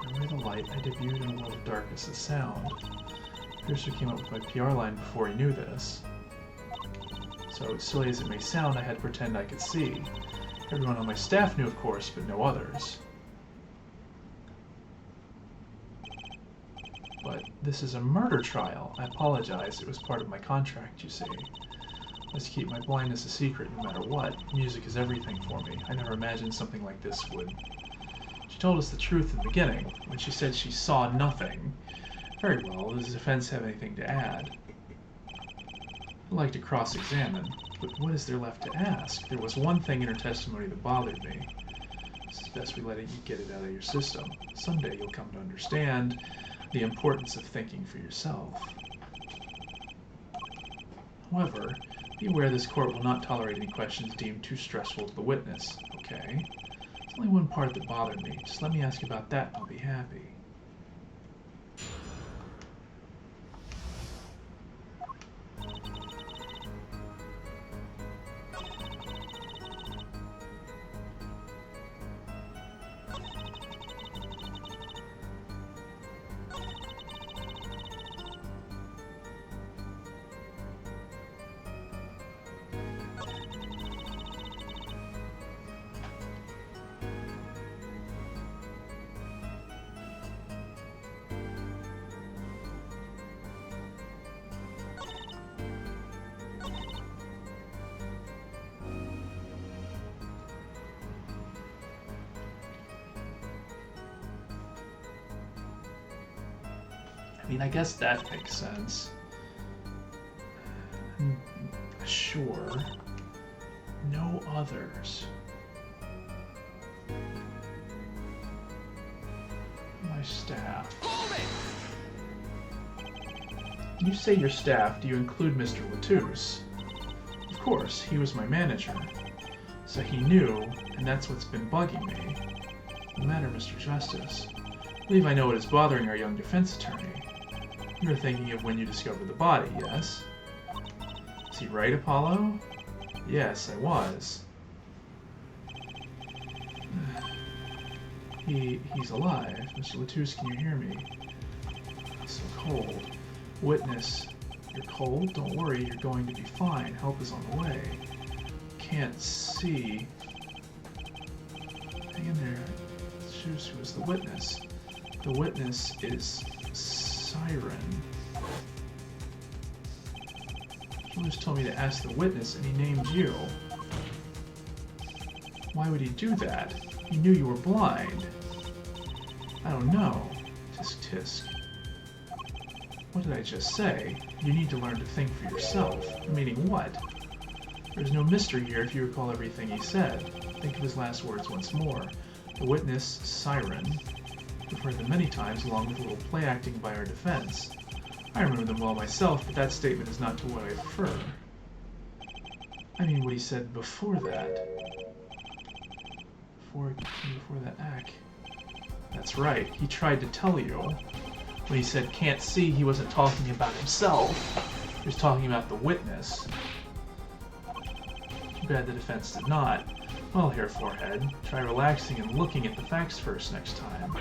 Remember the light I debuted in a world of darkness as sound. Piercer came up with my PR line before he knew this. So, silly as it may sound, I had to pretend I could see. Everyone on my staff knew, of course, but no others. But this is a murder trial. I apologize. It was part of my contract, you see. Let's keep my blindness a secret no matter what. Music is everything for me. I never imagined something like this would... She told us the truth in the beginning, when she said she saw nothing. Very well. Does the defense have anything to add? I'd like to cross-examine, but what is there left to ask? There was one thing in her testimony that bothered me. It's best we let you get it out of your system. Someday you'll come to understand the importance of thinking for yourself. However, be aware this court will not tolerate any questions deemed too stressful to the witness, okay? There's only one part that bothered me. Just let me ask you about that and I'll be happy. I mean, I guess that makes sense. Sure. No others. My staff. Hold it! When you say your staff, do you include Mr. Latouche? Of course, he was my manager. So he knew, and that's what's been bugging me. No matter, Mr. Justice. I believe I know what is bothering our young defense attorney. You were thinking of when you discovered the body, yes? Is he right, Apollo? Yes, I was. He's alive. Mr. Latouche, can you hear me? He's so cold. Witness, you're cold? Don't worry, you're going to be fine. Help is on the way. Can't see. Hang in there. Choose who is the witness. The witness is Siren. Julius told me to ask the witness, and he named you. Why would he do that? He knew you were blind. I don't know. Tisk tisk. What did I just say? You need to learn to think for yourself. Meaning what? There's no mystery here if you recall everything he said. Think of his last words once more. The witness, Siren. We've heard them many times along with a little play acting by our defense. I remember them well myself, but that statement is not to what I prefer. I mean what he said before that. Before that act. That's right, he tried to tell you. When he said can't see, he wasn't talking about himself. He was talking about the witness. Too bad the defense did not. Well, Hair Forehead, try relaxing and looking at the facts first next time.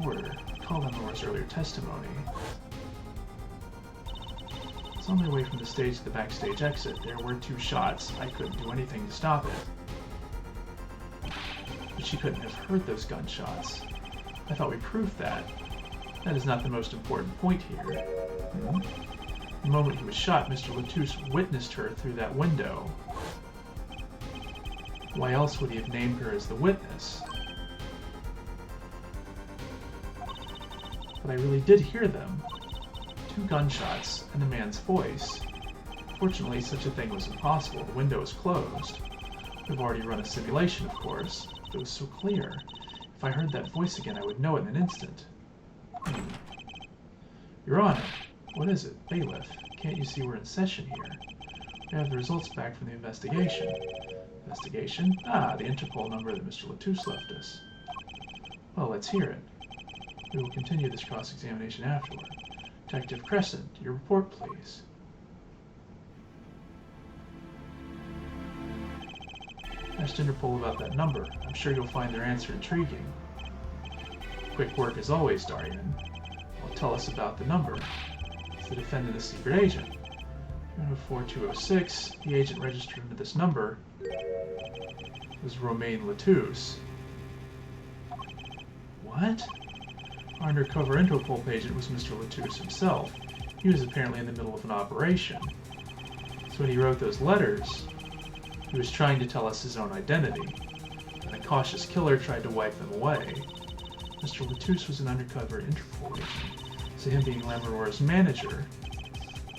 Order. Call on Laura's earlier testimony. It's on my way from the stage to the backstage exit. There were 2 shots. I couldn't do anything to stop it. But she couldn't have heard those gunshots. I thought we proved that. That is not the most important point here. The moment he was shot, Mr. Latouche witnessed her through that window. Why else would he have named her as the witness? But I really did hear them. 2 gunshots, and the man's voice. Fortunately, such a thing was impossible. The window was closed. We've already run a simulation, of course. It was so clear. If I heard that voice again, I would know it in an instant. Your Honor, what is it? Bailiff, can't you see we're in session here? We have the results back from the investigation. Investigation? Ah, the Interpol number that Mr. Latouche left us. Well, let's hear it. We will continue this cross-examination afterward. Detective Crescent, your report, please. Ask Interpol about that number. I'm sure you'll find their answer intriguing. Quick work as always, Darian. Well, tell us about the number. Is the defendant a secret agent? 44206, the agent registered under this number was Romain Latouche. What? Our undercover Interpol agent was Mr. Latouche himself. He was apparently in the middle of an operation. So when he wrote those letters, he was trying to tell us his own identity, and a cautious killer tried to wipe them away. Mr. Latouche was an undercover Interpol agent, so him being Lamoureux's manager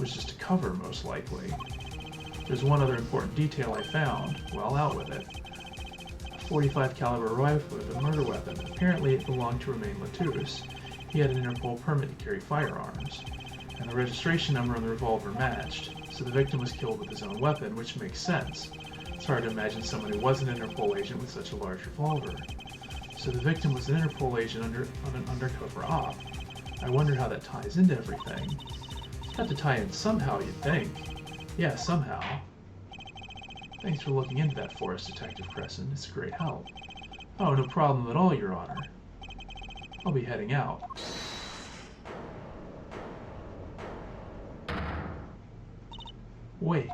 was just a cover, most likely. There's one other important detail I found. Well, out with it. A .45 caliber rifle with a murder weapon. Apparently it belonged to Romain Latouche. He had an Interpol permit to carry firearms, and the registration number on the revolver matched, so the victim was killed with his own weapon, which makes sense. It's hard to imagine someone who was an Interpol agent with such a large revolver. So the victim was an Interpol agent on an undercover op. I wonder how that ties into everything. It's got to tie in somehow, you'd think. Yeah, somehow. Thanks for looking into that for us, Detective Crescent. It's a great help. Oh, no problem at all, Your Honor. I'll be heading out. Wait.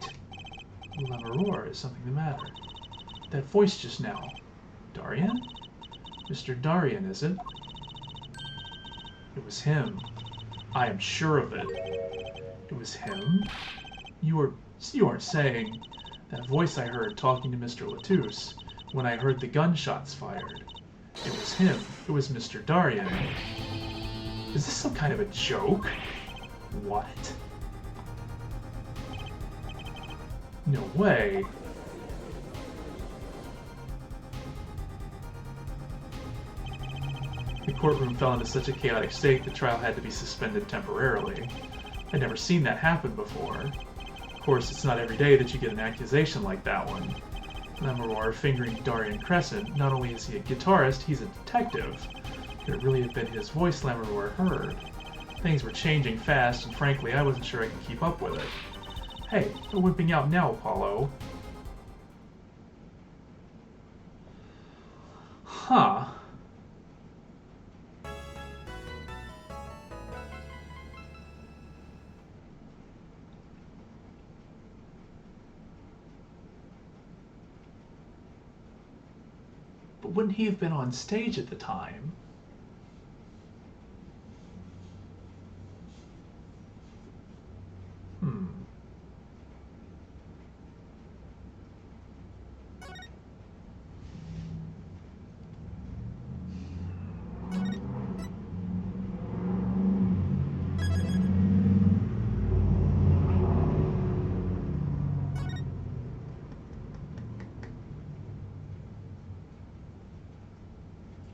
Lamoureux, is something the matter? That voice just now. Darian? Mr. Darian, is it? It was him. I am sure of it. It was him? You aren't saying that voice I heard talking to Mr. Latouche when I heard the gunshots fired. It was him. It was Mr. Darien. Is this some kind of a joke? What? No way. The courtroom fell into such a chaotic state the trial had to be suspended temporarily. I'd never seen that happen before. Of course, it's not every day that you get an accusation like that one. Lammermoor fingering Darien Crescent, not only is he a guitarist, he's a detective. Could it really have been his voice Lammermoor heard? Things were changing fast, and frankly, I wasn't sure I could keep up with it. Hey, they're whipping out now, Apollo. Huh. But wouldn't he have been on stage at the time?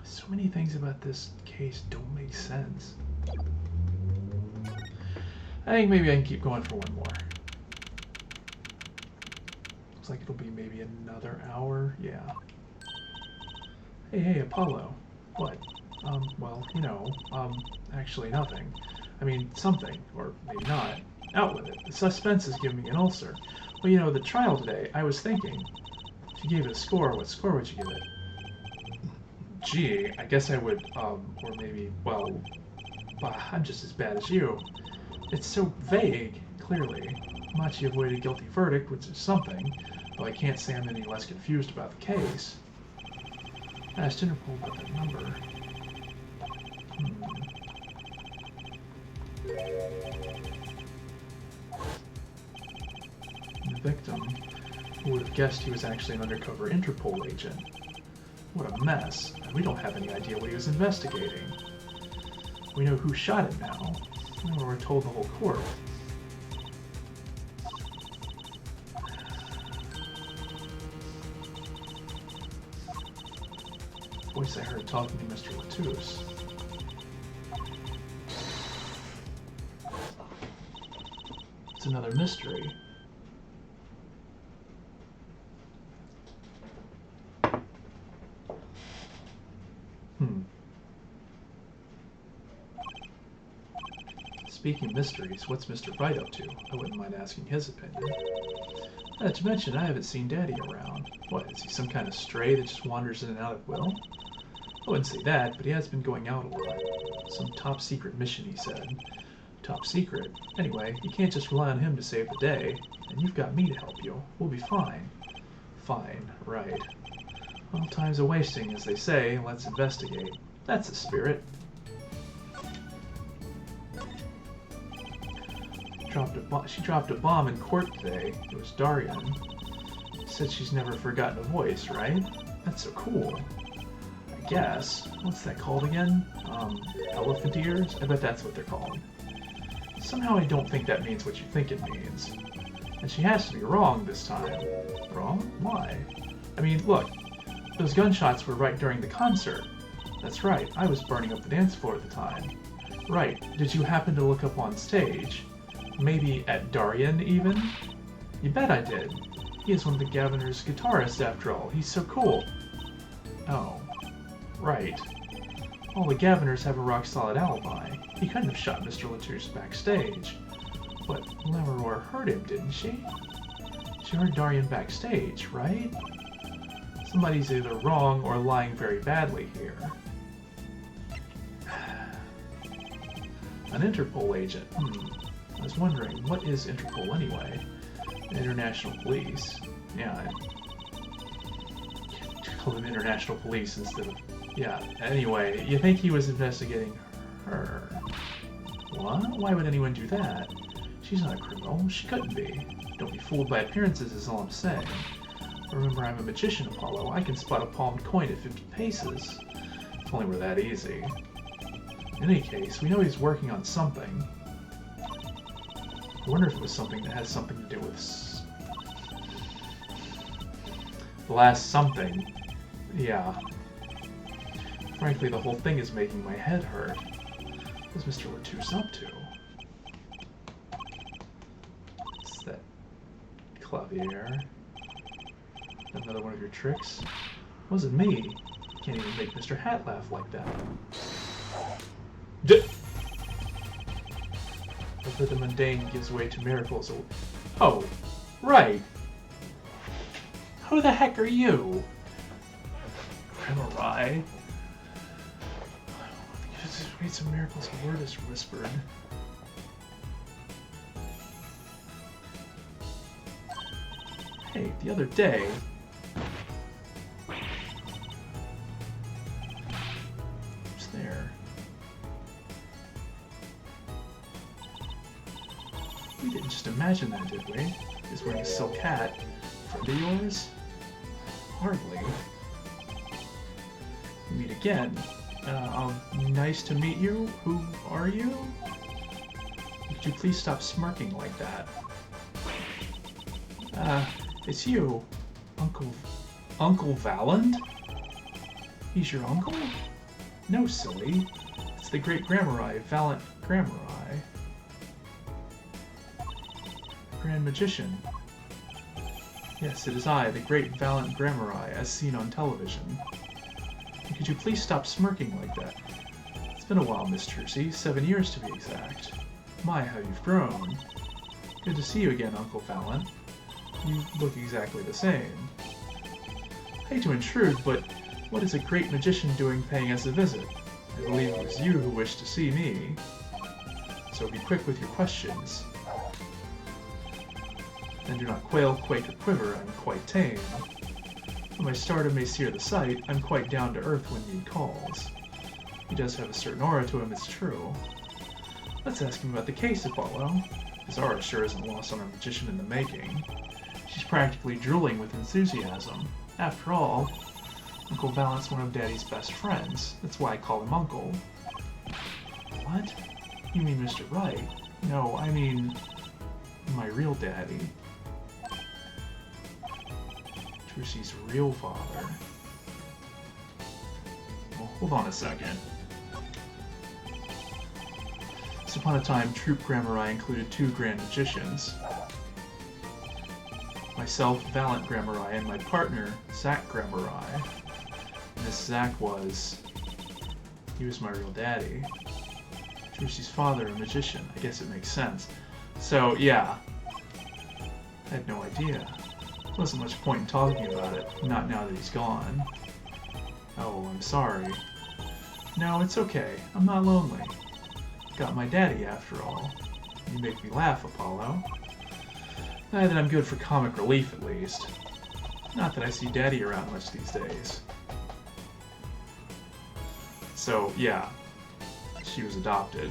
So many things about this case don't make sense. I think maybe I can keep going for one more. Looks like it'll be maybe another hour. Yeah. Hey, Apollo. What? Well, you know, actually nothing. I mean, something, or maybe not. Out with it. The suspense is giving me an ulcer. Well, you know, the trial today, I was thinking, if you gave it a score, what score would you give it? Gee, I guess I would, or maybe, well, I'm just as bad as you. It's so vague, clearly. Machi avoided a guilty verdict, which is something, though I can't say I'm any less confused about the case. I asked Interpol about that number. The victim, who would have guessed he was actually an undercover Interpol agent. What a mess, and we don't have any idea what he was investigating. We know who shot him now, and we're told the whole court. Voice I heard talking to Mr. Latouche. It's another mystery. Speaking of mysteries, what's Mr. Bright up to? I wouldn't mind asking his opinion. Not to mention, I haven't seen Daddy around. What, is he some kind of stray that just wanders in and out at will? I wouldn't say that, but he has been going out a lot. Some top-secret mission, he said. Top secret? Anyway, you can't just rely on him to save the day. And you've got me to help you. We'll be fine. Fine, right. Well, time's a-wasting, as they say. Let's investigate. That's the spirit. She dropped a bomb in court today. It was Darien. Said she's never forgotten a voice, right? That's so cool. I guess. What's that called again? Elephant ears? I bet that's what they're called. Somehow I don't think that means what you think it means. And she has to be wrong this time. Wrong? Why? I mean, look. Those gunshots were right during the concert. That's right. I was burning up the dance floor at the time. Right. Did you happen to look up on stage? Maybe at Darien, even? You bet I did. He is one of the governor's guitarists, after all. He's so cool. Oh. Right. All the governors have a rock-solid alibi. He couldn't have shot Mr. Latouche backstage. But Lammermoor heard him, didn't she? She heard Darien backstage, right? Somebody's either wrong or lying very badly here. An Interpol agent. I was wondering, what is Interpol anyway? International Police. Yeah, I call them International Police instead of... Yeah, anyway, you think he was investigating her? What? Why would anyone do that? She's not a criminal. She couldn't be. Don't be fooled by appearances is all I'm saying. Remember, I'm a magician, Apollo. I can spot a palmed coin at 50 paces. If only were that easy. In any case, we know he's working on something. I wonder if it was something that has something to do with... the last something. Yeah. Frankly, the whole thing is making my head hurt. What's Mr. Latouche up to? What's that? Clavier? Another one of your tricks? It wasn't me. You can't even make Mr. Hat laugh like that. But the mundane gives way to miracles. Oh, right. Who the heck are you? Samurai. Just made some miracles. A word is whispered. Hey, the other day. What's there? We didn't just imagine that, did we? He's wearing a silk hat. Friend of yours? Hardly. We meet again. Nice to meet you. Who are you? Could you please stop smirking like that? It's you. Uncle Valand? He's your uncle? No, silly. It's the great Grammari, Valant Grammari. Grand Magician. Yes, it is I, the great Valant Grammari, as seen on television. Could you please stop smirking like that? It's been a while, Miss Trucy. 7 years to be exact. My, how you've grown. Good to see you again, Uncle Valant. You look exactly the same. I hate to intrude, but what is a great magician doing paying us a visit? I believe it was you who wished to see me. So be quick with your questions. And do not quail, quake, or quiver. I'm quite tame. Though my stardom may sear the sight, I'm quite down to earth when need calls. He does have a certain aura to him, it's true. Let's ask him about the case, Apollo. His aura sure isn't lost on a magician in the making. She's practically drooling with enthusiasm. After all, Uncle Valant's one of Daddy's best friends. That's why I call him Uncle. What? You mean Mr. Wright? No, I mean my real daddy. Trucy's real father. Well, hold on a second. Once upon a time, Troop Grammari included 2 Grand Magicians. Myself, Valant Grammari, and my partner, Zack Grammari. And this Zack he was my real daddy. Trucy's father, a magician. I guess it makes sense. So, yeah. I had no idea. Wasn't much point in talking about it, not now that he's gone. Oh, I'm sorry. No, it's okay. I'm not lonely. Got my daddy, after all. You make me laugh, Apollo. Not that I'm good for comic relief, at least. Not that I see Daddy around much these days. So, yeah. She was adopted.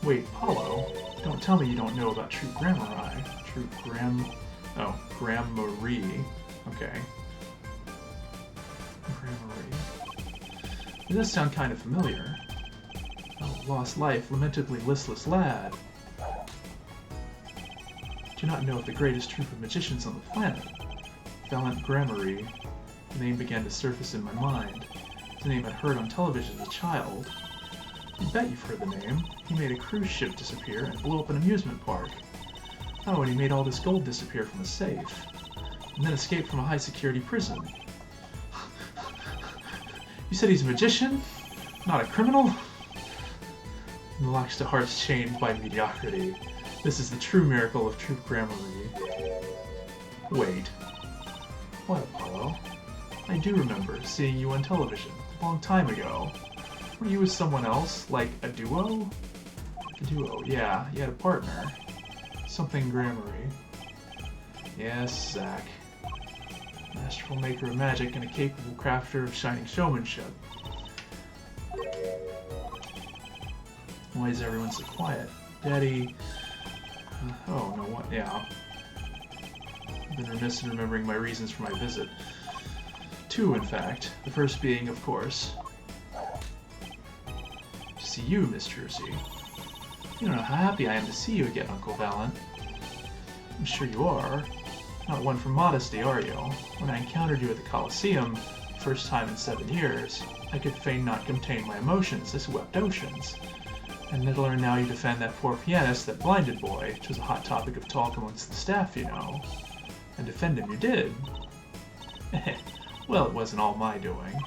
Wait, Apollo? Don't tell me you don't know about Troop Grammari. Grammari. Okay. Grammari. It does sound kind of familiar. Oh, lost life, lamentably listless lad. Do not know of the greatest troupe of magicians on the planet. Valant Grammari. The name began to surface in my mind. It's a name I'd heard on television as a child. You bet you've heard the name. He made a cruise ship disappear and blew up an amusement park. Oh, and he made all this gold disappear from a safe. And then escaped from a high-security prison. You said he's a magician? Not a criminal? And locks to hearts chained by mediocrity. This is the true miracle of Troop Grammari. Wait. What, Apollo? I do remember seeing you on television, a long time ago. Were you with someone else? Like a duo? A duo, yeah. You had a partner. Something Grammari. Yes, Zack. Masterful maker of magic and a capable crafter of shining showmanship. Why is everyone so quiet? Daddy... oh, no, what? Yeah. been remiss in remembering my reasons for my visit. 2, in fact. The first being, of course, to see you, Miss Trucy. You don't know how happy I am to see you again, Uncle Valiant. I'm sure you are. Not one for modesty, are you? When I encountered you at the Colosseum, first time in 7 years, I could fain not contain my emotions, this wept oceans. And to learn now you defend that poor pianist, that blinded boy, which was a hot topic of talk amongst the staff, you know. And defend him you did. Well, it wasn't all my doing.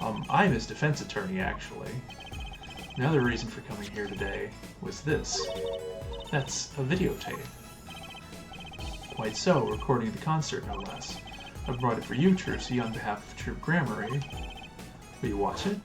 I'm his defense attorney, actually. The other reason for coming here today was this. That's a videotape. Quite so, recording the concert, no less. I brought it for you, Trucy, on behalf of Troop Grammary. Will you watch it?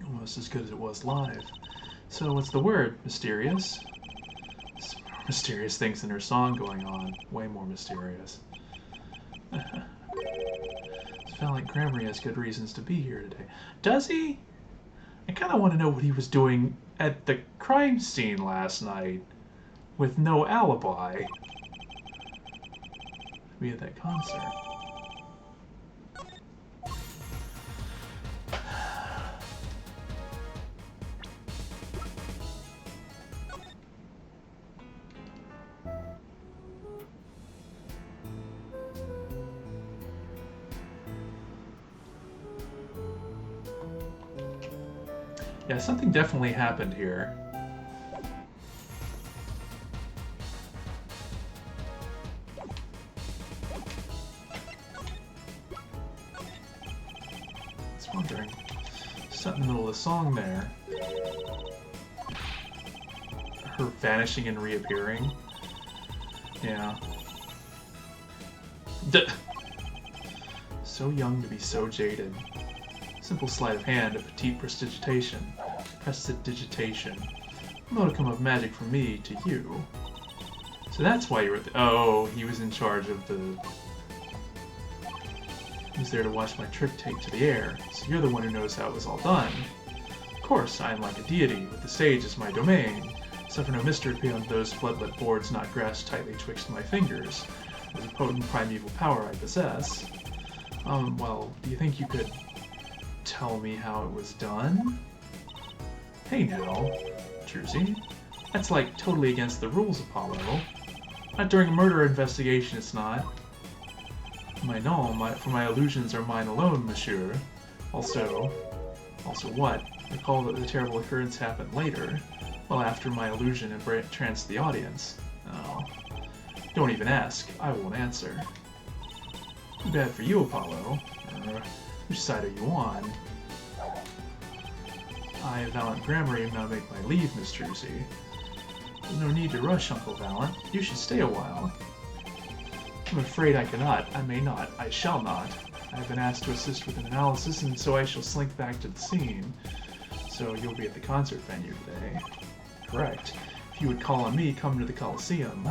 Almost as good as it was live. So what's the word? Mysterious? Some more mysterious things in her song going on. Way more mysterious. Valiant Grammary has good reasons to be here today. Does he? I kind of want to know what he was doing at the crime scene last night with no alibi. Maybe at that concert. Yeah, something definitely happened here. Just wondering. Just in the middle of the song there. Her vanishing and reappearing. Yeah. So young to be so jaded. Simple sleight of hand, a petite prestidigitation. Prestidigitation. A modicum of magic from me to you. So that's why you were oh, he was in charge of the... He was there to watch my trick take to the air, so you're the one who knows how it was all done. Of course, I am like a deity, with the sage as my domain. Suffer no mystery beyond those floodlit boards not grasped tightly twixt my fingers. There's a potent primeval power I possess. Well, do you think you could tell me how it was done? Hey now, Trucy. That's like totally against the rules, Apollo. Not during a murder investigation, it's not. For my illusions are mine alone, monsieur. Also what? Recall that the terrible occurrence happened later. Well, after my illusion entranced the audience. Oh. Don't even ask. I won't answer. Too bad for you, Apollo. Which side are you on? I, Valiant Grammary, now make my leave, Miss Trucy. There's no need to rush, Uncle Valiant. You should stay a while. I'm afraid I cannot. I may not. I shall not. I've been asked to assist with an analysis, and so I shall slink back to the scene. So you'll be at the concert venue today. Correct. If you would call on me, come to the Coliseum.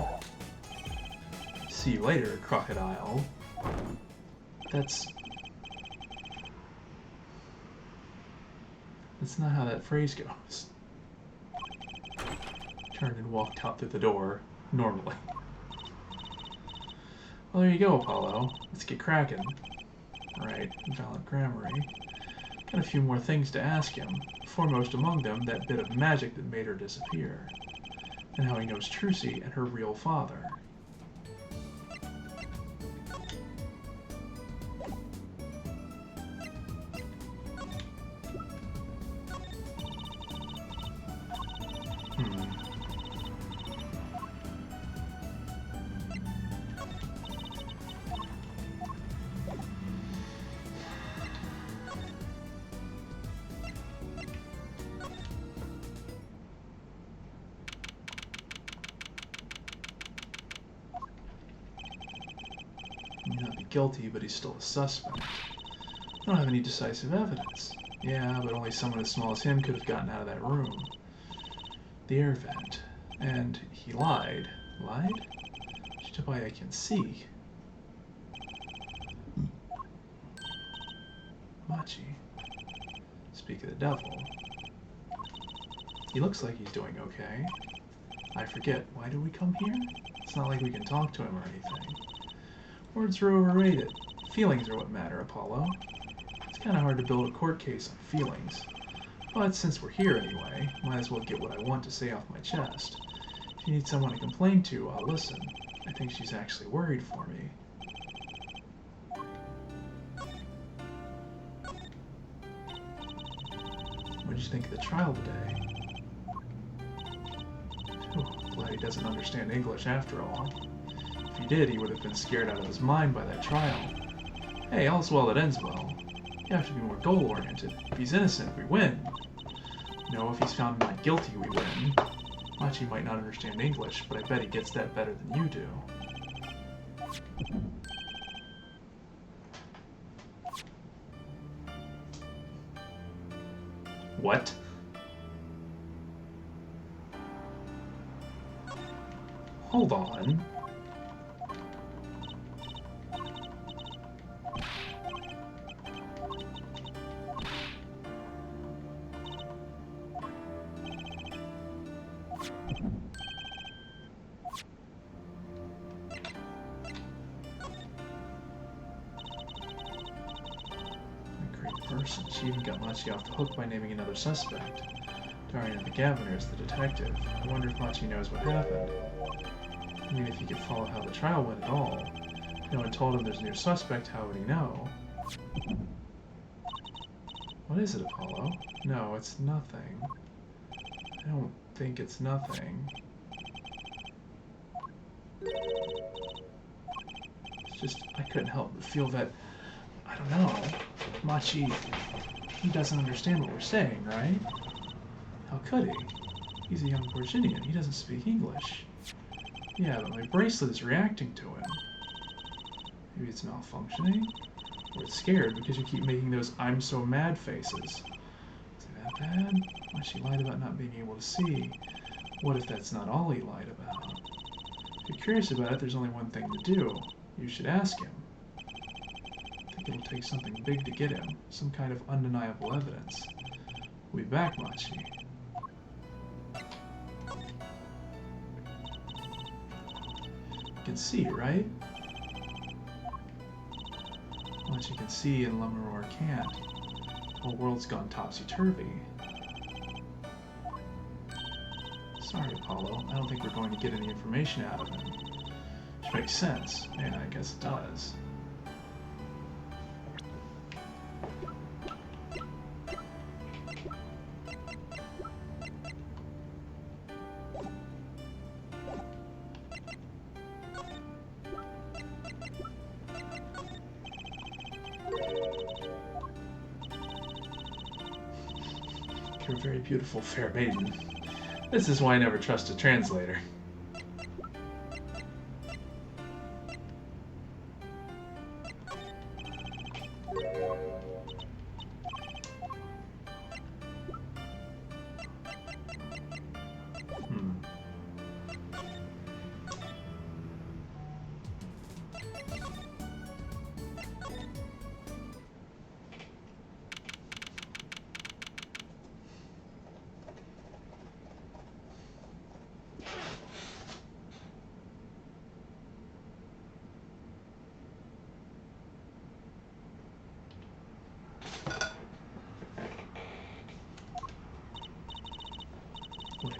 See you later, crocodile. That's not how that phrase goes. Turned and walked out through the door, normally. Well, there you go, Apollo. Let's get cracking. Right, Valent Grammary. Got a few more things to ask him. Foremost among them, that bit of magic that made her disappear. And how he knows Trucy and her real father. He may not be guilty, but he's still a suspect. I don't have any decisive evidence. Yeah, but only someone as small as him could have gotten out of that room. The air vent. And he lied. Lied? Shitabai I can see. Machi. Speak of the devil. He looks like he's doing okay. I forget, why do we come here? It's not like we can talk to him or anything. Words are overrated. Feelings are what matter, Apollo. It's kind of hard to build a court case on feelings. But since we're here anyway, might as well get what I want to say off my chest. If you need someone to complain to, I'll listen. I think she's actually worried for me. What did you think of the trial today? Glad he doesn't understand English after all. If he did, he would have been scared out of his mind by that trial. Hey, all's well that ends well. You have to be more goal-oriented. If he's innocent, we win. No, if he's found not guilty, we win. Machi might not understand English, but I bet he gets that better than you do. What? Hold on. Person. She even got Machi off the hook by naming another suspect. Darian the Governor is the detective. I wonder if Machi knows what happened. I mean, if he could follow how the trial went at all. If no one told him there's a new suspect, how would he know? What is it, Apollo? No, it's nothing. I don't think it's nothing. It's just, I couldn't help but feel that, I don't know, Machi, he doesn't understand what we're saying, right? How could he? He's a young Virginian. He doesn't speak English. Yeah, but my bracelet is reacting to him. Maybe it's malfunctioning? Or it's scared because you keep making those I'm so mad faces. Is it that bad? Machi lied about not being able to see. What if that's not all he lied about? If you're curious about it, there's only one thing to do. You should ask him. It'll take something big to get him, some kind of undeniable evidence. We'll be back, Machi. You can see, right? Machi can see and Lemuror can't. The whole world's gone topsy-turvy. Sorry, Apollo. I don't think we're going to get any information out of him. Which makes sense. Yeah, I guess it does. You're a very beautiful, fair maiden. This is why I never trust a translator.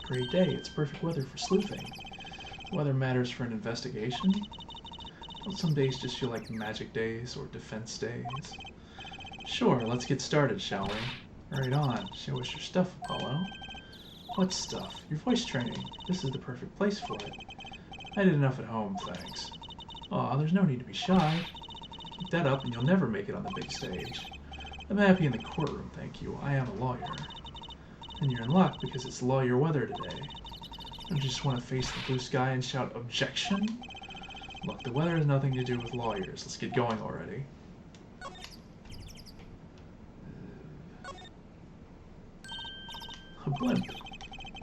Great day. It's perfect weather for sleuthing. The weather matters for an investigation. Don't some days just feel like magic days or defense days? Sure, let's get started, shall we? Right on. Show us your stuff, Apollo. What stuff? Your voice training. This is the perfect place for it. I did enough at home, thanks. Aw, there's no need to be shy. Keep that up and you'll never make it on the big stage. I'm happy in the courtroom, thank you. I am a lawyer. And you're in luck because it's lawyer weather today. Don't you just want to face the blue sky and shout objection? Look, the weather has nothing to do with lawyers. Let's get going already. A blimp.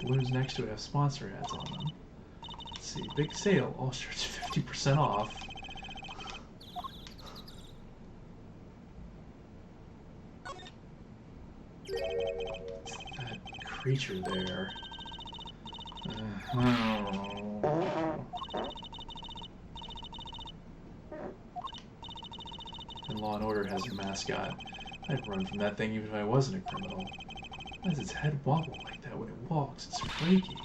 Balloons next to it have sponsor ads on them. Let's see. Big sale. All shirts 50% off. That creature there. And Law and Order has a mascot. I'd run from that thing even if I wasn't a criminal. Why does its head wobble like that when it walks? It's freaky.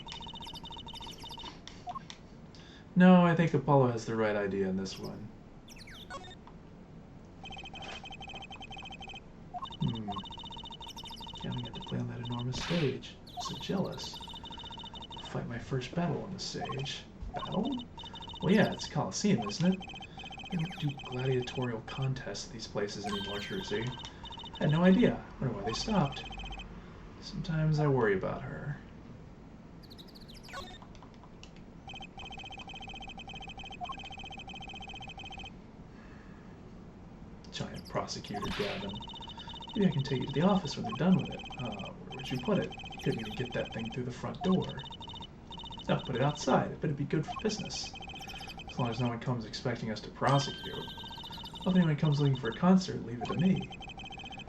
No, I think Apollo has the right idea in this one. Can't get to play on that enormous stage. I'm so jealous. Fight my first battle on the stage. Battle? Well, yeah, it's a Coliseum, isn't it? They don't do gladiatorial contests at these places anymore, Trucy. I had no idea. I wonder why they stopped. Sometimes I worry about her. Giant prosecutor, Gavin. Maybe I can take you to the office when they're done with it. Where would you put it? You couldn't even get that thing through the front door. No, put it outside. I bet it'd be good for business. As long as no one comes expecting us to prosecute. Well, if anyone comes looking for a concert, leave it to me.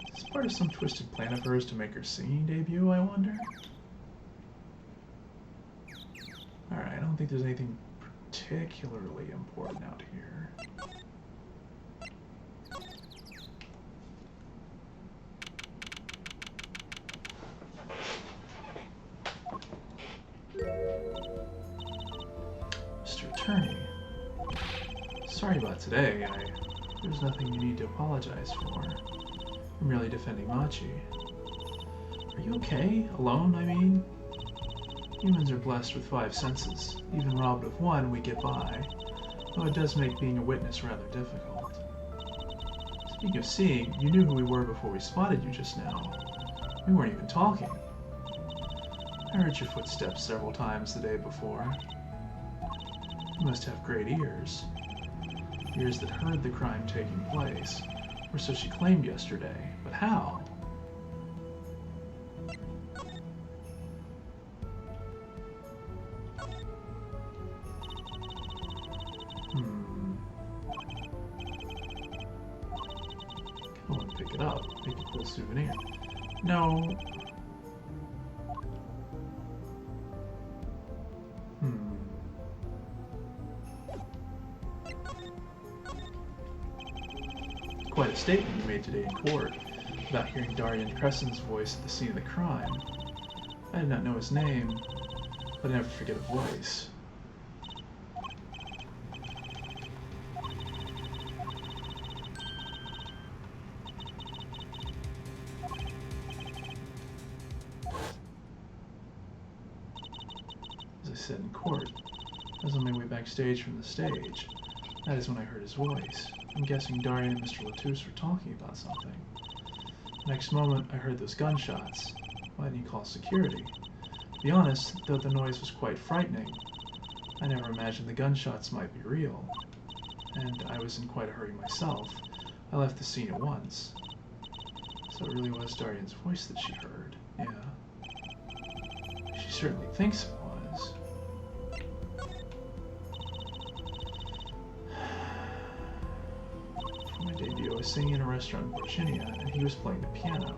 Is this part of some twisted plan of hers to make her singing debut, I wonder? Alright, I don't think there's anything particularly important out here. Mr. Attorney, sorry about today. There's nothing you need to apologize for. I'm merely defending Machi. Are you okay? Alone, I mean? Humans are blessed with 5 senses. Even robbed of one, we get by. Though it does make being a witness rather difficult. Speaking of seeing, you knew who we were before we spotted you just now. We weren't even talking. I heard your footsteps several times the day before. You must have great ears. Ears that heard the crime taking place. Or so she claimed yesterday. But how? I want to pick it up. Make a cool souvenir. No. Quite a statement you made today in court about hearing Darian Crescent's voice at the scene of the crime. I did not know his name, but I never forget a voice. As I said in court, I was on my way backstage from the stage. That is when I heard his voice. I'm guessing Darian and Mr. Latouche were talking about something. The next moment, I heard those gunshots. Why didn't you call security? To be honest, though the noise was quite frightening, I never imagined the gunshots might be real. And I was in quite a hurry myself. I left the scene at once. So it really was Darian's voice that she heard. Yeah. She certainly thinks it was. For my debut, I was singing in a restaurant in Virginia, and he was playing the piano.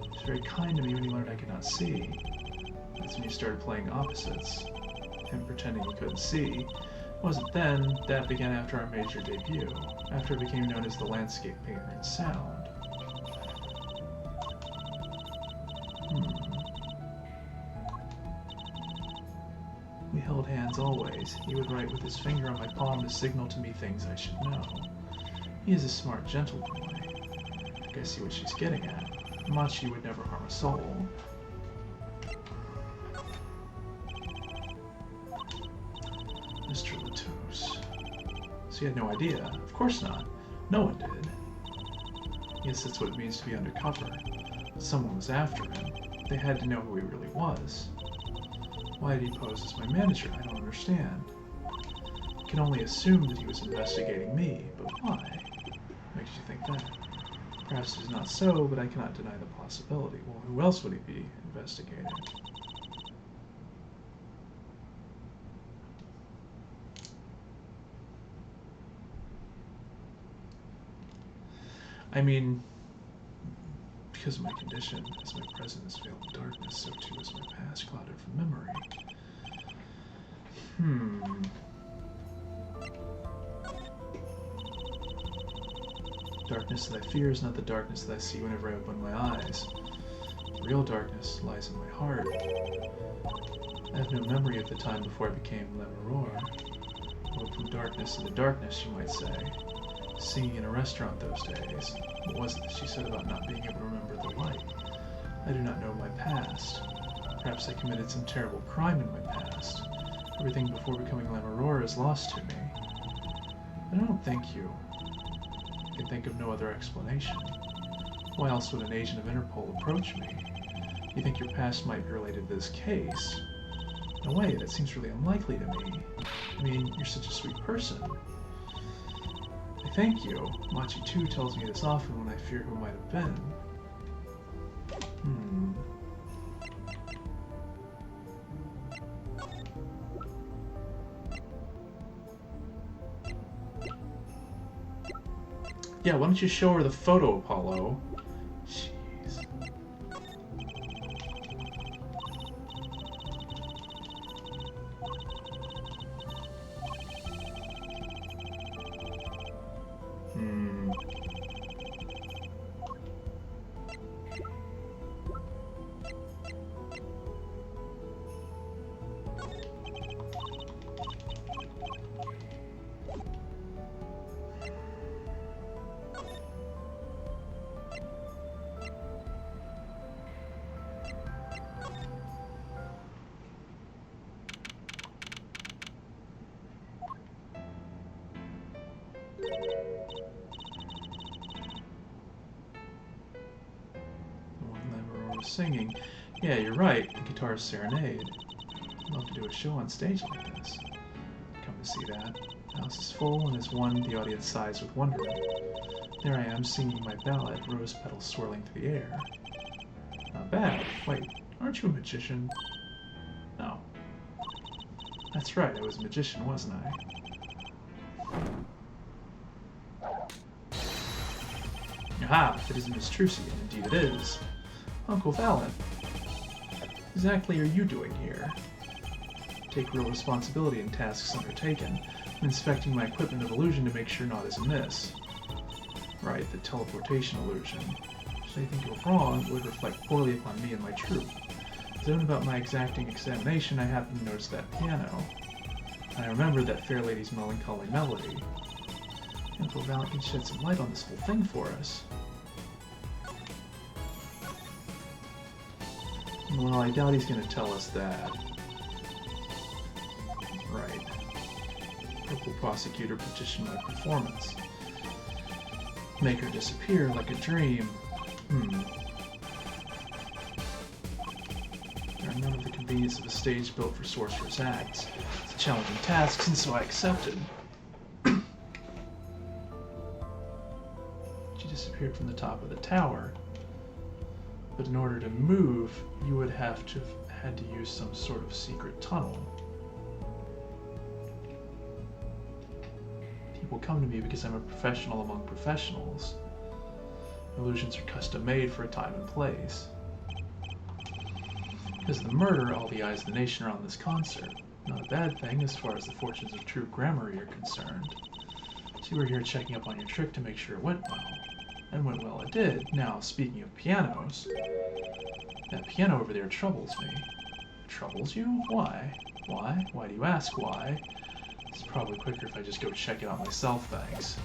He was very kind to me when he learned I could not see. That's when he started playing opposites. Him pretending he couldn't see. It wasn't then. That began after our major debut, after it became known as the landscape painter in sound. We held hands always. He would write with his finger on my palm to signal to me things I should know. He is a smart, gentle boy. I think I see what she's getting at. Machi would never harm a soul. Mr. Latos. So he had no idea. Of course not. No one did. Yes, that's what it means to be undercover. Someone was after him. They had to know who he really was. Why did he pose as my manager? I don't understand. I can only assume that he was investigating me, but why? Makes you think that. Perhaps it is not so, but I cannot deny the possibility. Well, who else would he be investigating? I mean, because of my condition, as my present is veiled in darkness, so too is my past clouded from memory. Darkness that I fear is not the darkness that I see whenever I open my eyes. The real darkness lies in my heart. I have no memory of the time before I became Lemuror. I went from darkness into darkness, you might say. Singing in a restaurant those days. What was it that she said about not being able to remember the light? I do not know my past. Perhaps I committed some terrible crime in my past. Everything before becoming Lemuror is lost to me. But I don't think you. I can think of no other explanation. Why else would an agent of Interpol approach me? You think your past might be related to this case? In a way, that seems really unlikely to me. I mean, you're such a sweet person. I thank you. Machi too tells me this often when I fear who might have been. Yeah, why don't you show her the photo, Apollo? Jeez. Singing. Yeah, you're right. The guitar serenade. I'd love to do a show on stage like this. Come to see that. The house is full, and as one, the audience sighs with wonderment. There I am, singing my ballad, rose petals swirling through the air. Not bad. Wait, aren't you a magician? No. That's right, I was a magician, wasn't I? Aha! If it isn't Miss Trucy, and indeed it is. Uncle Valen, what exactly are you doing here? Take real responsibility in tasks undertaken. I'm inspecting my equipment of illusion to make sure naught is amiss. Right, the teleportation illusion. Should anything go wrong, it would reflect poorly upon me and my troupe. As I went about my exacting examination, I happened to notice that piano. And I remembered that fair lady's melancholy melody. Uncle Valen can shed some light on this whole thing for us. Well, I doubt he's going to tell us that. Right. Local prosecutor petitioned my performance. Make her disappear like a dream. There are none of the convenience of a stage built for sorcerer's acts. It's a challenging task, and so I accepted. She disappeared from the top of the tower. But in order to move, you would have to had to use some sort of secret tunnel. People come to me because I'm a professional among professionals. Illusions are custom made for a time and place. Because of the murder, all the eyes of the nation are on this concert. Not a bad thing as far as the fortunes of true Gramarye are concerned. So we're here checking up on your trick to make sure it went well. And went well it did. Now, speaking of pianos, that piano over there troubles me. troubles you? Why? Why? Why do you ask why? It's probably quicker if I just go check it out myself, thanks.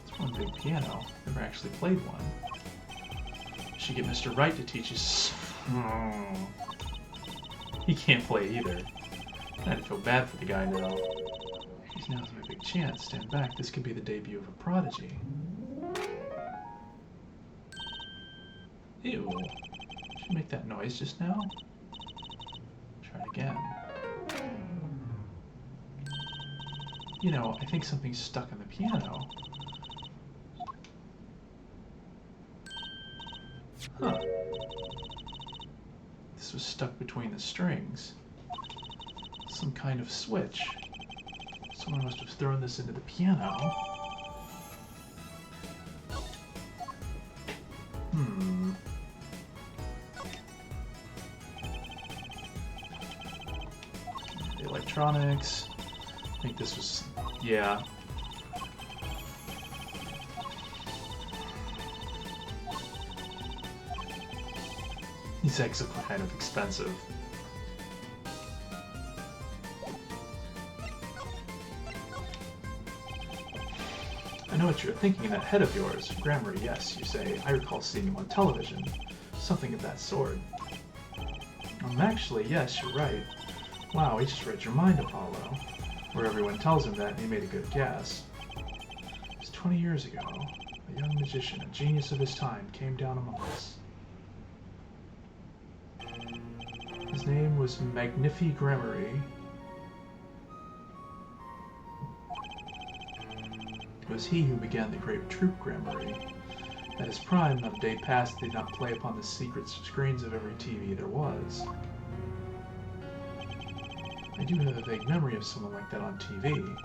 It's one big piano. Never actually played one. Should get Mr. Wright to teach us. He can't play either. Kinda feel bad for the guy now. Now's my big chance. Stand back. This could be the debut of a prodigy. Ew. Did you make that noise just now? Try it again. You know, I think something's stuck on the piano. Huh. This was stuck between the strings. Some kind of switch. Someone must have thrown this into the piano. The electronics. I think this was... yeah. These eggs look kind of expensive. I know what you're thinking in that head of yours. Grammar, yes, you say. I recall seeing him on television. Something of that sort. Actually, yes, you're right. Wow, he just read your mind, Apollo. Where everyone tells him that, and he made a good guess. It was 20 years ago. A young magician, a genius of his time, came down among us. His name was Magnifi Grammary. It was he who began the great troupe Grammary. At his prime, not a day passed that he did not play upon the secret screens of every TV there was. I do have a vague memory of someone like that on TV.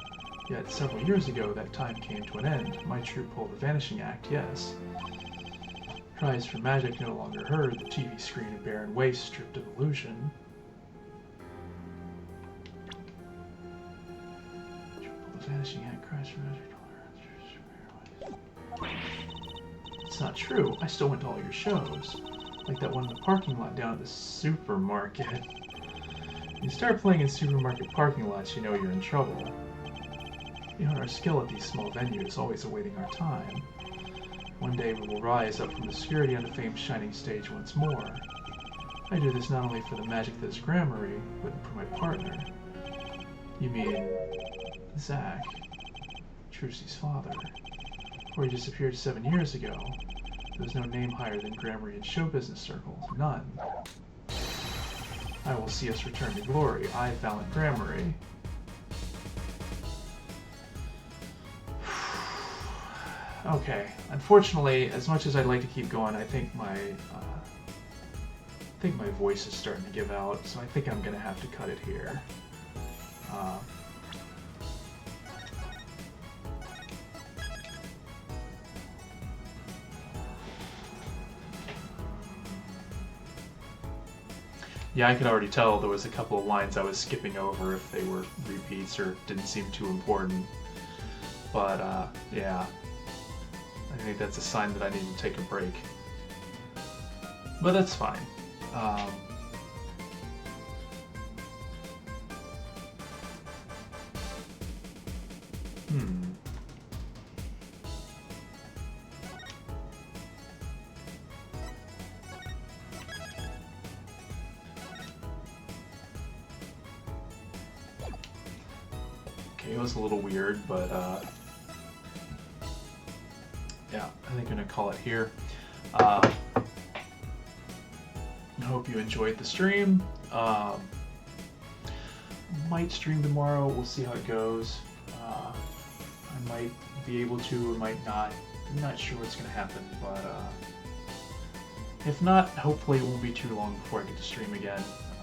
Yet several years ago, that time came to an end. My troupe pulled the Vanishing Act, yes. Cries for magic no longer heard, the TV screen a barren waste stripped of illusion. Pulled the Vanishing Act, cries for magic no longer heard. It's not true. I still went to all your shows. Like that one in the parking lot down at the supermarket. When you start playing in supermarket parking lots, you know you're in trouble. We hone our skill at these small venues, always awaiting our time. One day we will rise up from obscurity on the fame's shining stage once more. I do this not only for the magic that is Grammary, but for my partner. You mean... Zach. Trucy's father. Before he disappeared 7 years ago, there was no name higher than Grammary in show business circles. None. I will see us return to glory. I, Valiant Grammary. Okay. Unfortunately, as much as I'd like to keep going, I think my voice is starting to give out, so I think I'm gonna have to cut it here. Yeah, I could already tell there was a couple of lines I was skipping over if they were repeats or didn't seem too important. But, yeah. I think that's a sign that I need to take a break. But that's fine. Okay, it was a little weird, but, yeah, I think I'm going to call it here. I hope you enjoyed the stream. Might stream tomorrow. We'll see how it goes. I might be able to or might not. I'm not sure what's going to happen, but if not, hopefully it won't be too long before I get to stream again.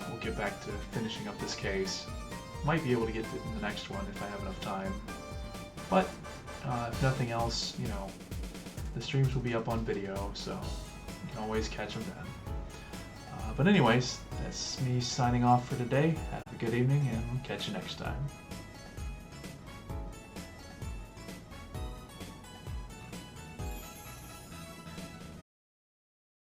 We'll get back to finishing up this case. Might be able to get to the next one if I have enough time. But if nothing else, you know, the streams will be up on video, so you can always catch them then. But anyways, that's me signing off for today. Have a good evening, and catch you next time.